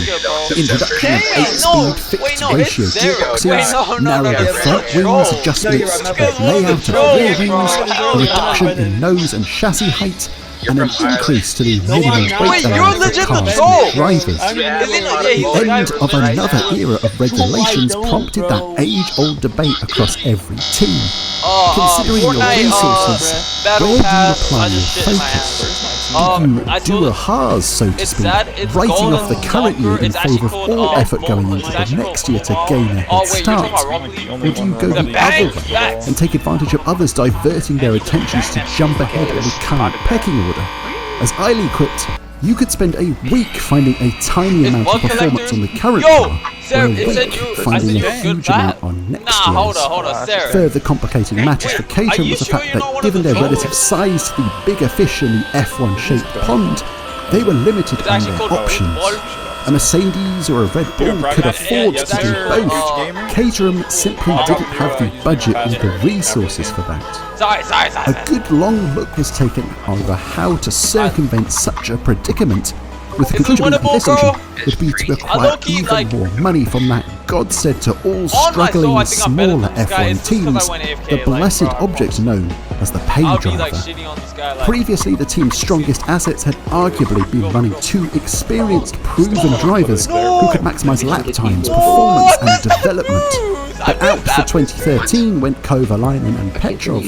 The introduction of 8-speed fixed-ratio gearboxes, narrower front wings, adjustments to the layout of rear wings, a reduction in nose and chassis height, and an increase to the minimum weight allowance for cars and drivers. The end of another era of regulations prompted that age-old debate across every team. Considering your resources, where do you apply your focus? Do you do a Haas, so to speak, writing off the current year in favour of all effort going into the next year to gain a head start? Or do you go the other way and take advantage of others diverting their attentions to jump ahead in the current pecking order? As Eiley quipped, you could spend a week finding a tiny amount of performance on the current car, or a week finding a huge amount on next year's. Further complicating matters for Caterham was the fact that given their relative size to the bigger fish in the F1-shaped pond, they were limited on their options. A Mercedes or a Red Bull could afford to do both. Caterham simply didn't have the budget or the resources for that. A good long look was taken over how to circumvent such a predicament, with the conclusion that this option would be to acquire even more money from that godsend to all struggling smaller F1 teams, the blessed object known as the pay driver. Previously, the team's strongest assets had arguably been running two experienced, proven drivers who could maximize lap times, performance, and development. But out for 2013 went Kovalainen and Petrov,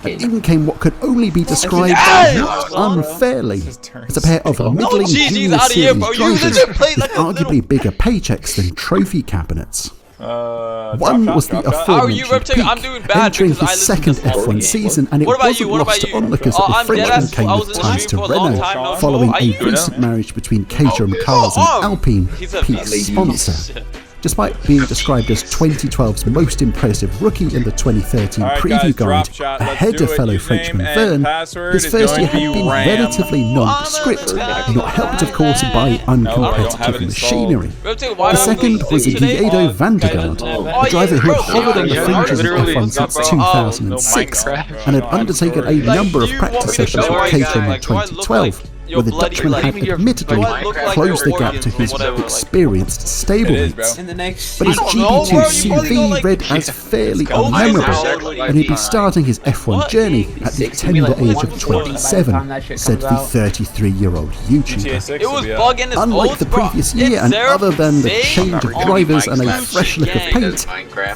and in came what could only be described, not unfairly, as a pair of middling junior series drivers with arguably bigger paychecks than trophy cabinets. One was the aforementioned Peak, entering his second F1 season, and it wasn't lost to onlookers that the Frenchman came with ties to Renault, following a recent marriage between Caterham Cars and Alpine, Peak's sponsor. Despite being described as 2012's most impressive rookie in the 2013 preview guide, ahead of fellow Frenchman Verne, his first year had been relatively nondescript, not helped of course by uncompetitive machinery. The second was Guido van der Gaard, a driver who had hovered on the fringes of F1 since 2006 and had undertaken a number of practice sessions with Caterham in 2012, where the Dutchman had admittedly closed the gap to his experienced stablemates. But his GP2 CV read as fairly unmemorable, and he'd be starting his F1 journey at the tender age of 27, said the 33-year-old YouTuber. Unlike the previous year, and other than the change of drivers and a fresh lick of paint,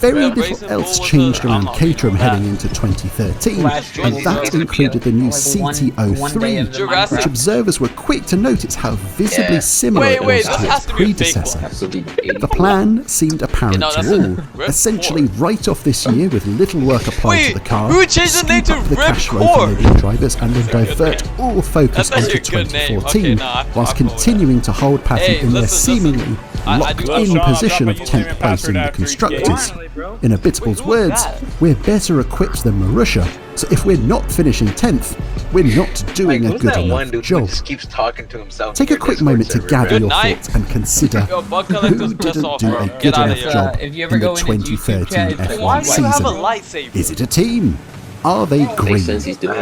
very little else changed around Caterham heading into 2013, and that included the new CT03, which observers were quick to notice how visibly similar it was to its predecessor. The plan seemed apparent to all. Essentially write off this year with little work applied to the car, scoop up the cash flow for Canadian drivers and then divert all focus onto 2014, whilst continuing to hold pattern in their seemingly locked-in position of 10th place in the Constructors. In Abitable's words, we're better equipped than Marussia, so if we're not finishing 10th, we're not doing a good enough job. Take a quick moment to gather your thoughts and consider who didn't do a good enough job in the 2013 F1 season. Is it a team? Are they green?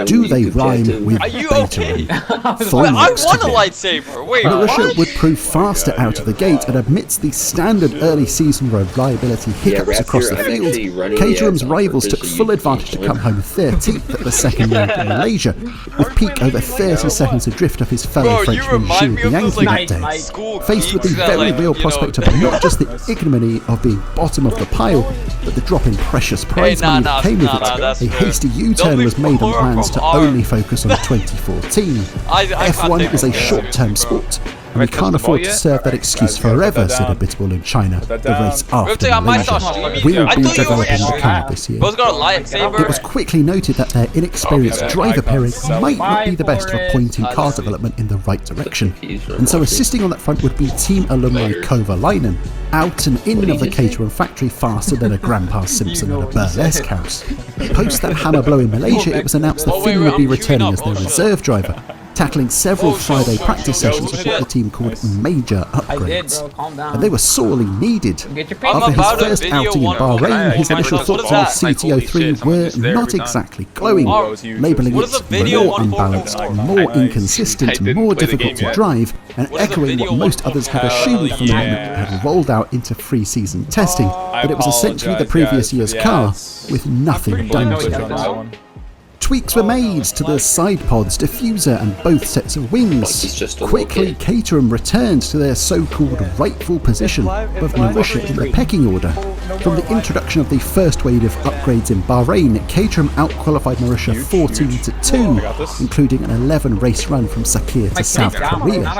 Do they rhyme with Bateman? I want a lightsaber! Wait, Marussia would prove faster out of the gate, and amidst the standard early season reliability hiccups across the field, Caterham's rivals took full advantage to come home 13th at the second round in Malaysia, with Peak over 30 seconds adrift of his fellow Frenchman Gilles Bianchi that day. Faced with the very real prospect of not just the ignominy of being bottom of the pile, but the drop in precious prize money that came with it, a hasty U-turn was made on plans to only focus on 2014. F1 is a short-term sport, and we can't afford to serve that excuse forever, said Abitable in China, the race after Malaysia. We'll be developing the car this year. It was quickly noted that their inexperienced driver pairing might not be the best for pointing car development in the right direction, and so assisting on that front would be team alumni Kovalainen, out and in of the Caterham factory faster than a Grandpa Simpson at a burlesque house. Post that hammer blow in Malaysia, it was announced the Finn would be returning as their reserve driver, tackling several Friday practice sessions with what the team called major upgrades. And they were sorely needed. After his first outing in Bahrain, his initial thoughts on CT03 were not exactly glowing, labelling it more unbalanced, more inconsistent, more difficult to drive, and echoing what most others had assumed from the moment it had rolled out into pre-season testing, that it was essentially the previous year's car, with nothing done to it. Tweaks were made to the side pods, diffuser and both sets of wings. Quickly, Caterham returned to their so-called rightful position above Marussia in the pecking order. From the introduction of the first wave of upgrades in Bahrain, Caterham outqualified Marussia 14-2, including an 11-race run from Sakir to South Korea.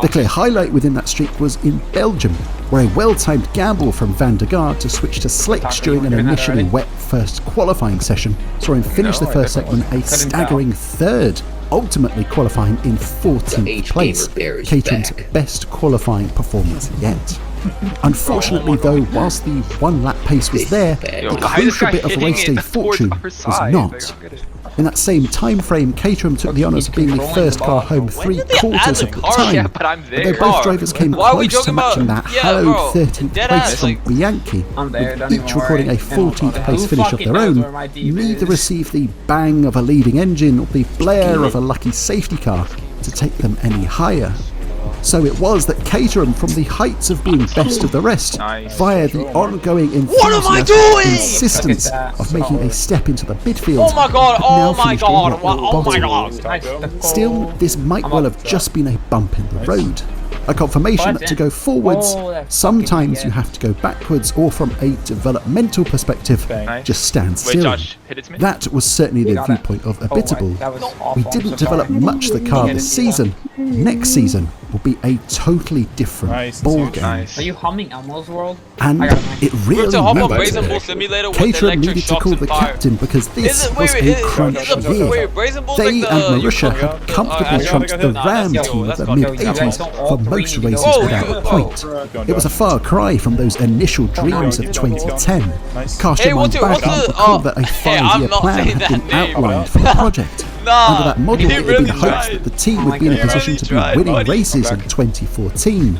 The clear highlight within that streak was in Belgium, where a well-timed gamble from Van der Gaard to switch to slicks during an initially wet first qualifying session saw him finish the first segment a staggering third, ultimately qualifying in 14th place, Caterham's best qualifying performance yet. Unfortunately though, whilst the one-lap pace was there, the crucial bit of race day fortune was not. In that same time frame, Caterham took the honours of being the first car home 3/4 of the time, although both drivers came close to matching that hallowed 13th place from Bianchi, with each recording a 14th place finish of their own. Neither received the bang of a leading engine or the blare of a lucky safety car to take them any higher. So it was that Caterham, from the heights of being best of the rest, via the ongoing insistence of making a step into the midfield, Still, this might well have just been a bump in the road. A confirmation that to go forwards, sometimes you have to go backwards, or from a developmental perspective, just stand still. That was certainly the viewpoint of Abitable. We didn't develop much the car this season. Next season will be a totally different ballgame. Are you humming Elmo's World? And it really mattered. Caterham needed to call the captain because this was a crunch year. They and Marussia had comfortably trumped the Ram team of the mid-80s for most races without a point. It was a far cry from those initial dreams of 2010. Cast your mind back and recall that a 5-year plan had been outlined for the project. Under that model, it had been hoped that the team would be in a position to be winning races in 2014.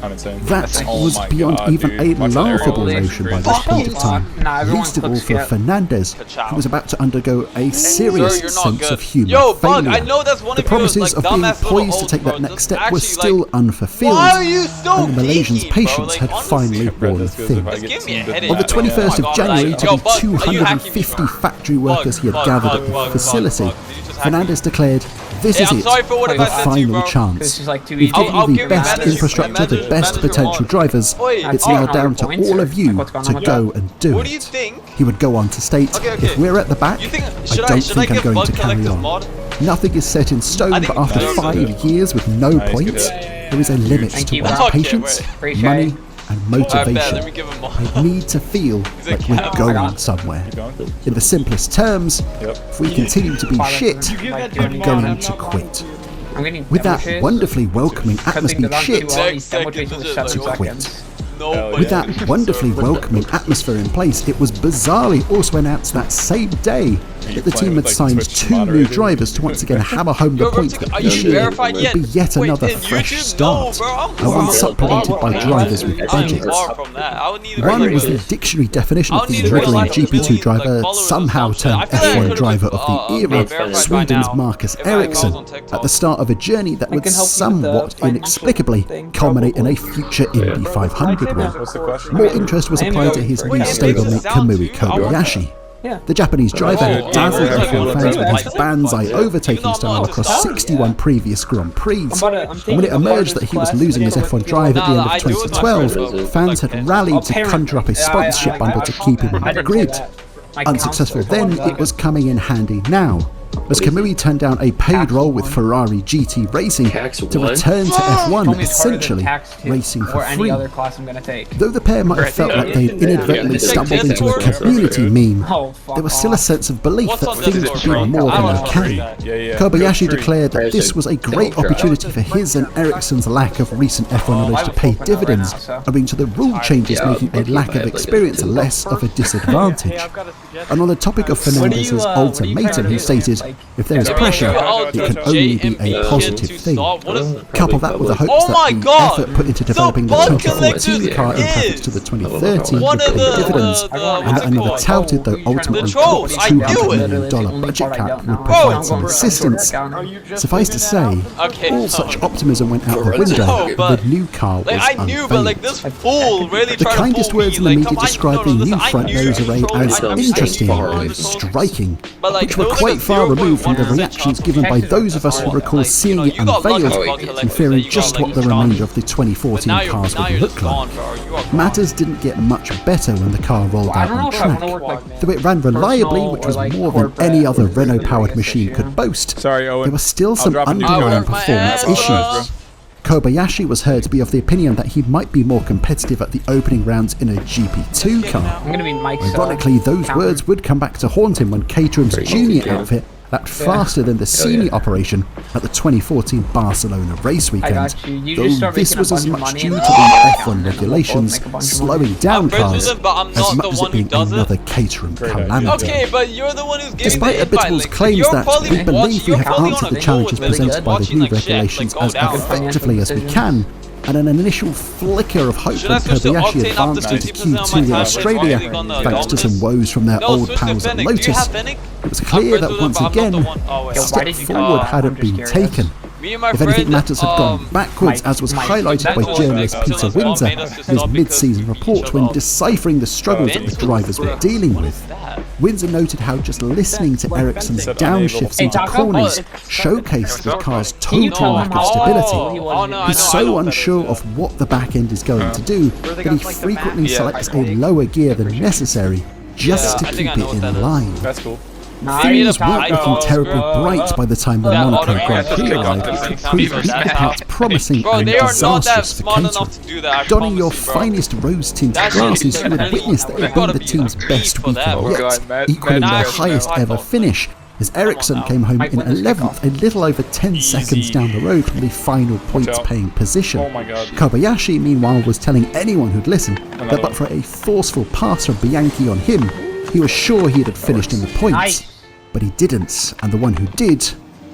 That was beyond even a laughable notion by this point of time. Least of all for Fernandez, who was about to undergo a serious sense of human failure. The promises of being poised to take that next step were still unfulfilled, and the Malaysian's patience had finally worn thin. On the 21st of January, to the 250 factory workers he had gathered at the facility, Fernandez declared, "This is it, the final chance. We've given you the best infrastructure, the best potential drivers. It's now down to all of you to go and do it." He would go on to state, "If we're at the back, I don't think I'm going to carry on. Nothing is set in stone, but after 5 years with no points, there is a limit to one's patience, money, and motivation. I need to feel like we're going somewhere. In the simplest terms, if we continue to be shit, I'm going to quit." With that wonderfully welcoming atmosphere in place, it was bizarrely also announced that same day that the team had signed 2 new drivers to once again hammer home the point that this year would be yet another fresh start, and one supplemented by drivers with budgets. One was the dictionary definition of the wriggling GP2 driver, somehow turned F1 driver of the era, Sweden's Marcus Ericsson, at the start of a journey that would somewhat inexplicably culminate in a future Indy 500 win. More interest was applied to his new stablemate Kamui Kobayashi. The Japanese driver had dazzled F1 fans with his banzai overtaking style across 61 previous Grand Prix. And when it emerged that he was losing his F1 drive at the end of 2012, fans had rallied to conjure up a sponsorship bundle to keep him on the grid. Unsuccessful then, it was coming in handy now, as Kamui turned down a paid role with Ferrari GT Racing to return to F1, essentially racing for free. Though the pair might have felt like they'd inadvertently stumbled into a community meme, there was still a sense of belief that things would be more than okay. Kobayashi declared that this was a great opportunity for his and Ericsson's lack of recent F1 knowledge to pay dividends, owing to the rule changes making a lack of experience less of a disadvantage. And on the topic of Fernandez's ultimatum, he stated, "If there is pressure, it can only be a positive thing." Couple that with the hopes that the effort put into developing the 2014 car in preference to the 2013 would pay dividends, and that another touted though ultimately dropped $200 million budget cap would provide some assistance. Suffice to say, all such optimism went out the window. The new car was unveiled. The kindest words in the media described the new front nose array as interesting and striking, which were quite far removed from the reactions given by those of us who recall seeing it unveiled and fearing just what the remainder of the 2014 cars would look like. Matters didn't get much better when the car rolled out on track. Though it ran reliably, which was more than any other Renault-powered machine could boast, there were still some underlying performance issues. Kobayashi was heard to be of the opinion that he might be more competitive at the opening rounds in a GP2 car. Ironically, those words would come back to haunt him when Caterham's junior outfit lapped faster than the senior operation at the 2014 Barcelona race weekend, though this was as much due to the F1 regulations slowing down cars as much as it being another Caterham calamity. Despite Abitible's claims that we believe we have answered the challenges presented by the new regulations as effectively as we can, and an initial flicker of hope when Kobayashi advanced into Q2 in Australia, thanks to some woes from their old pals at Lotus, it was clear that once again, a step forward hadn't been taken. If anything, matters had gone backwards, as was highlighted by journalist Peter Windsor in his mid-season report when deciphering the struggles that the drivers were dealing with. Windsor noted how just listening to Ericsson's downshifts into corners showcased the car's total lack of stability. He's so unsure of what the back end is going to do that he frequently selects a lower gear than necessary just to keep it in line. Things weren't looking terribly bright by the time the Monaco Grand Prix arrived, which proved equal parts promising and disastrous for Caterham. Donning your finest rose-tinted glasses, you would witness that it had been the team's best weekend yet, equaling their highest ever finish, as Ericsson came home in 11th, a little over 10 seconds down the road from the final points-paying position. Kobayashi, meanwhile, was telling anyone who'd listen that but for a forceful pass from Bianchi on him, he was sure he had finished in the points. But he didn't, and the one who did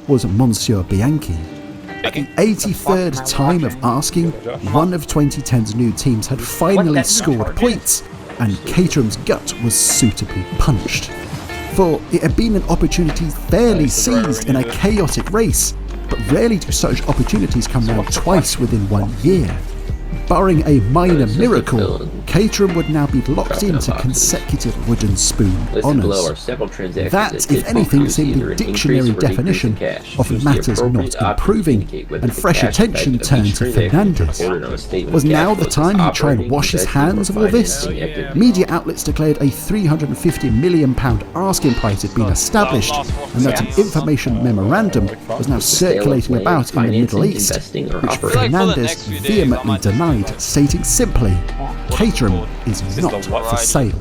was Monsieur Bianchi. At the 83rd time of asking, one of 2010's new teams had finally scored points, and Caterham's gut was suitably punched. For it had been an opportunity fairly seized in a chaotic race, but rarely do such opportunities come round twice within 1 year. Barring a minor miracle, Caterham would now be locked into consecutive wooden spoon honours. That, if anything, seemed the dictionary definition of matters not improving, and fresh attention turned to Fernandez. Was now the time he tried to wash his hands of all this? Media outlets declared a £350 million asking price had been established, and that an information memorandum was now circulating about in the Middle East, which Fernandez vehemently denied, stating simply, Caterham is not for sale.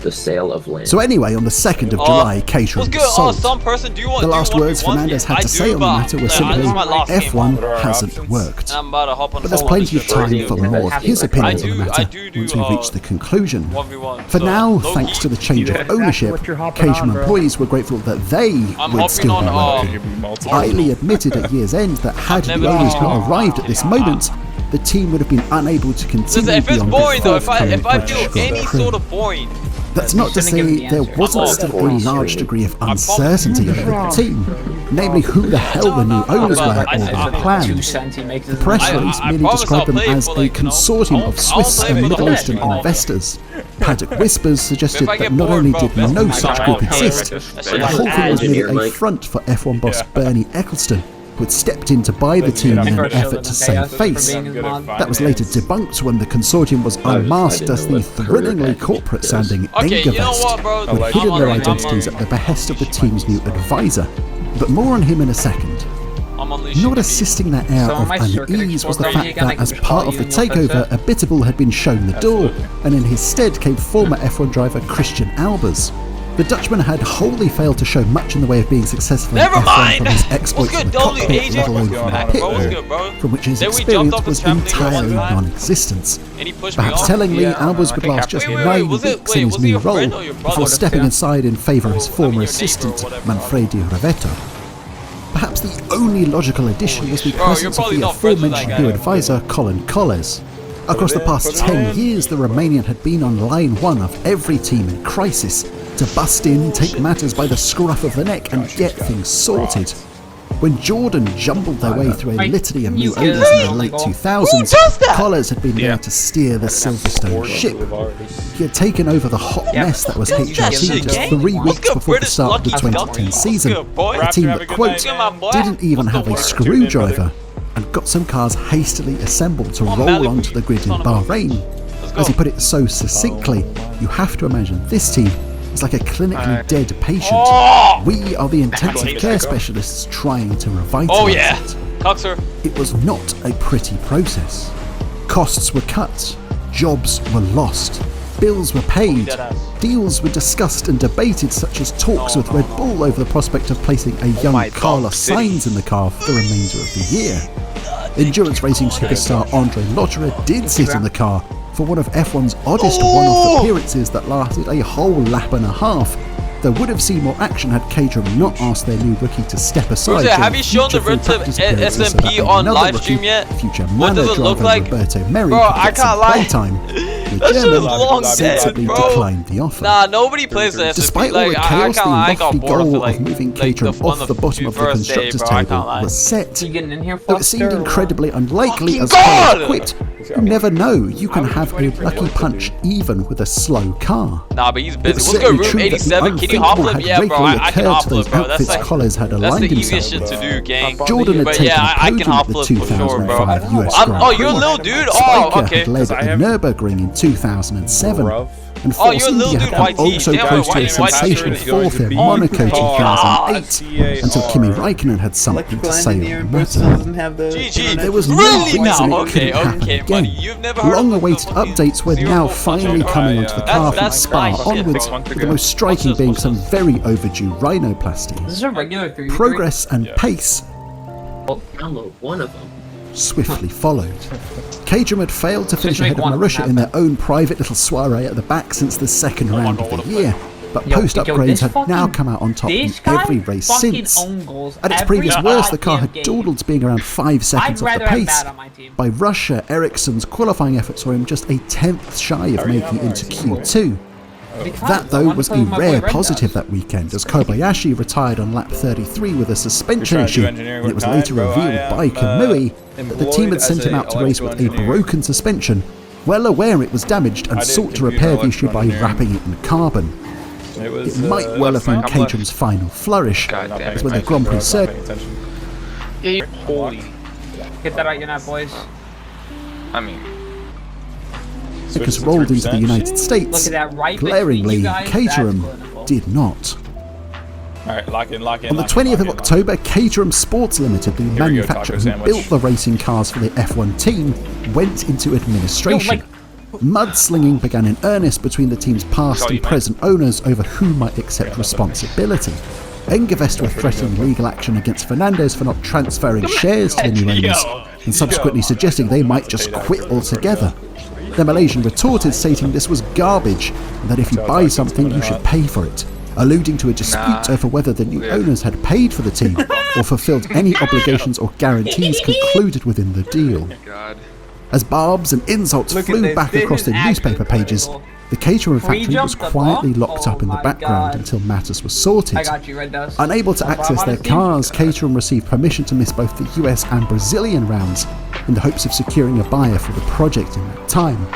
The sale of land. So anyway, on the 2nd of July, Caterham was sold. The last words Fernandez had to say on the matter were simply, F1 hasn't worked. But there's plenty of time for more of his opinions on the matter once we reach the conclusion. For now, thanks to the change of ownership, Caterham employees were grateful that they would still be working. Iley admitted at year's end that had the owners not arrived at this moment, the team would have been unable to continue if it's beyond boring the though, forthcoming if I British feel Grand any Prix. sort of boring. That's not to say there wasn't still a large degree of uncertainty over the team, namely who the hell the new owners were or their plans. The press release merely described them as a consortium of Swiss and Middle Eastern investors. Paddock Whispers suggested that not only did no such group exist, but the whole thing was merely a front for F1 boss Bernie Ecclestone, who had stepped in to buy the team in an effort to save face. That was later debunked when the consortium was unmasked as the thrillingly corporate-sounding Engervest, who had hidden their identities at the behest of the team's new advisor. But more on him in a second. Not assisting that air of unease was the fact that, as part of the takeover, Abitable had been shown the door, and in his stead came former F1 driver Christian Albers. The Dutchman had wholly failed to show much in the way of being successful in F1 from his exploits in the cockpit, let alone from the pit, from which his experience was entirely non-existent. Perhaps tellingly, Albers would last just 9 weeks in his new role before stepping aside in favour of his former assistant, Manfredi Revetto. Perhaps the only logical addition was the presence of the aforementioned new advisor, Colin Colles. Across the past 10 years, the Romanian had been on line one of every team in crisis, to bust in, take matters by the scruff of the neck and get things sorted. When Jordan jumbled their way through a litany of new owners in the late 2000s, Colles had been there to steer the Silverstone ship. He had taken over the hot mess that was HRT just 3 weeks before the start of the 2010 season, a team that, quote, didn't even have a screwdriver, and got some cars hastily assembled to roll onto the grid in Bahrain. As he put it so succinctly, you have to imagine this team is like a clinically dead patient. We are the intensive care specialists trying to revitalise it. It was not a pretty process. Costs were cut, jobs were lost, bills were paid, deals were discussed and debated, such as talks with Red Bull over the prospect of placing a young Carlos Sainz in the car for the remainder of the year. Endurance racing superstar Andre Lotterer did sit in the car for one of F1's oddest one-off appearances that lasted a whole lap and a half. There would have seen more action had Caterham not asked their new rookie to step aside. Have you shown the road to SMP on live stream yet? What does it look like? Bro, I can't lie. The German sensibly declined the offer. Nah, nobody plays the SMP. Despite all the chaos, the lofty goal of moving Caterham off the bottom of the constructors table was set. Though it seemed incredibly unlikely as Colin quit, you never know, you can have a lucky punch even with a slow car. Nah, but he's busy. Let's go room 87. Can you hop flip? Yeah, bro, I can hop flip, bro. That's like, that's the easiest shit to do, gang. Jordan had taken a podium at the 2005 US Grand Prix. Oh, you're a little dude? Oh, okay. had led at the Nürburgring in 2007. and Oh, you're force a little India dude, had YT. also Damn, close to why a sensational fourth in Monaco 2008, until Kimi Raikkonen had something to say on the matter. There was no reason it couldn't happen again. Long-awaited updates were now finally coming onto the car from Spa onwards, with the most striking being some very overdue rhinoplasty. This is a regular 3v3. Progress and pace Download one of them. swiftly followed. Caterham had failed to finish ahead of Marussia in their own private little soiree at the back since the second round of the year, but post-upgrades had now come out on top in every race since. At its previous worst, the car had dawdled being around 5 seconds off the pace. By Russia, Ericsson's qualifying efforts saw him just a 10th shy of making into Q2. That, though, was a rare positive that weekend, as Kobayashi retired on lap 33 with a suspension issue, and it was later revealed by Kamui that the team had sent him out to race with a broken suspension, well aware it was damaged, and sought to repair the issue by wrapping it in carbon. It might well have been Caterham's final flourish, as when the Grand Prix circuit Get that out your net, boys. I mean, circus rolled into the United States, glaringly, Caterham did not. Alright, lock in. On the 20th of October, Caterham Sports Limited, the manufacturer who built the racing cars for the F1 team, went into administration. Mudslinging began in earnest between the team's past and present owners over who might accept responsibility. Engevest were threatening legal action against Fernandez for not transferring shares to the new owners, and subsequently suggesting they might just quit altogether. The Malaysian retorted, stating this was garbage, and that if you buy something you should pay for it, alluding to a dispute over whether the new owners had paid for the team or fulfilled any obligations or guarantees concluded within the deal. As barbs and insults flew back across the newspaper pages, the Caterham factory was quietly locked up in the background until matters were sorted. Unable to access their cars, Caterham received permission to miss both the US and Brazilian rounds, in the hopes of securing a buyer for the project in that time.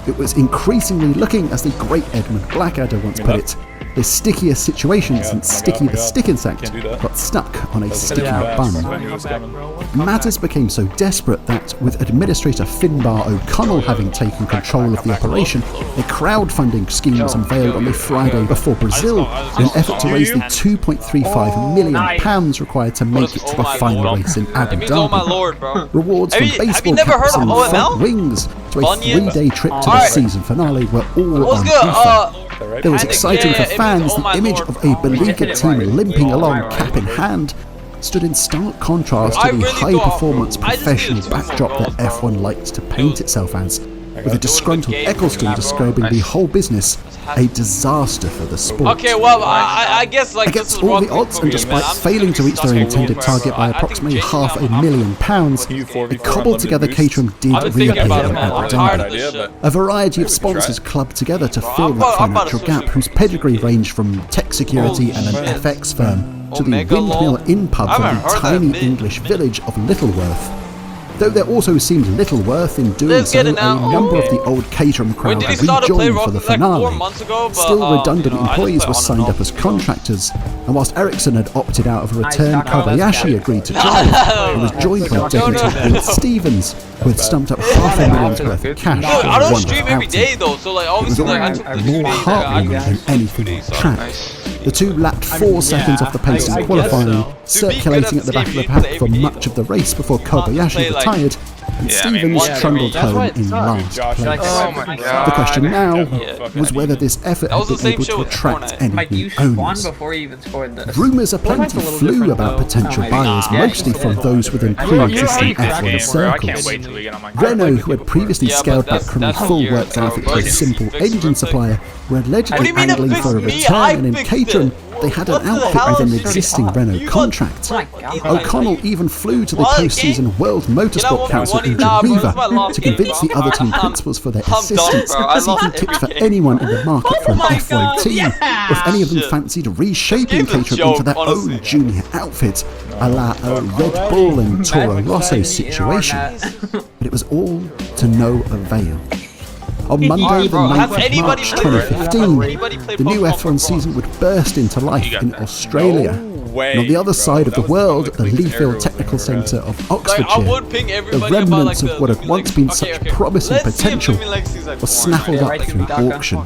It was increasingly looking, as the great Edmund Blackadder once put it, the stickiest situation since Sticky the Stick Insect got stuck on a sticky bun. Matters became so desperate that, with Administrator Finbar O'Connell having taken control of the operation, a crowdfunding scheme was unveiled on the Friday before Brazil in an effort to raise the £2.35 million required to make it to the final race in Abu Dhabi. Rewards from baseball caps and front wings to a 3-day trip to the season finale were all on offer. There was exciting for fans. The image of a beleaguered team limping along cap in hand stood in stark contrast to the high-performance professional backdrop that F1 liked to paint itself as, with a disgruntled Eccleston describing the whole business a disaster for the sport. Okay, well, I guess like against all the odds, and despite failing to reach their intended target by approximately £500,000, the cobbled-together Caterham did reappear in Abu Dhabi. A variety of sponsors clubbed together to fill that financial gap, whose pedigree ranged from tech security and an FX firm to the Windmill Inn pub from the tiny English village of Littleworth. Though there also seemed little worth in doing so, a number of the old Caterham crowd rejoined for the finale. Still redundant employees were signed up as contractors, and whilst Ericsson had opted out of a return Kobayashi agreed to drive, he was joined by debutant Will Stevens, who had stumped up £500,000 worth of cash for I don't one stream every day though, so like obviously more heartwarming than anything on the track. The two lapped 4 seconds off the pace in qualifying, circulating at the back of the pack for much of the race before Kobayashi retired, and Stevens trundled home in last place. The question now was whether this effort had been able to attract any new owners. Rumours aplenty flew about potential buyers, mostly from those within pre-existing F1 circles. Renault, who had previously scaled back from a full works outfit to a simple engine supplier, were allegedly angling for a return, and in Caterham, they had an outfit with an existing Renault contract. O'Connell even flew to the post-season World Motorsport Council in Geneva to convince the other team principals for their assistance, seeking tips for anyone in the market for an F1 team, or if any of them fancied reshaping Caterham into their own junior outfit, a la a Red Bull and Toro Rosso situation. But it was all to no avail. On Monday, the 9th of March 2015, the new F1 season would burst into life in Australia. And on the other side of the world, the Leafield Technical Centre of Oxfordshire, the remnants of what had once been such promising potential was snaffled up through auction.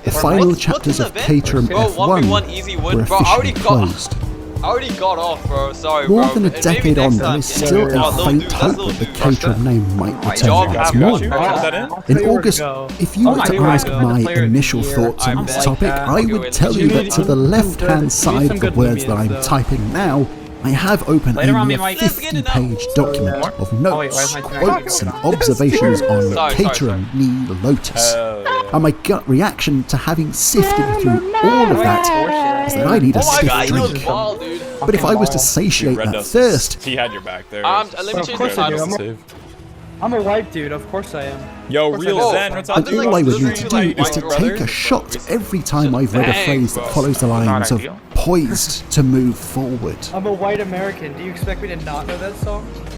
The final chapters of Caterham F1 were officially closed. I already got off, bro. Sorry, More bro. than a decade on, there is still a faint hope that the Caterham name might return once more. In August, if you were to ask my initial thoughts on this topic, I would tell you that to the left-hand side of the words that I'm typing now, I have open a near 50-page document of notes, quotes, and observations on Caterham knee Lotus. And my gut reaction to having sifted through all of that is that I need a stiff drink. But if I was to satiate that thirst, he had your back there. Let me change the title. I'm a white dude, of course I am. Yo, real Zen, what's up, dude? all I would need to do is to take a shot every time I've read a phrase that follows the lines of poised to move forward. I'm a white American. Do you expect me to not know that song?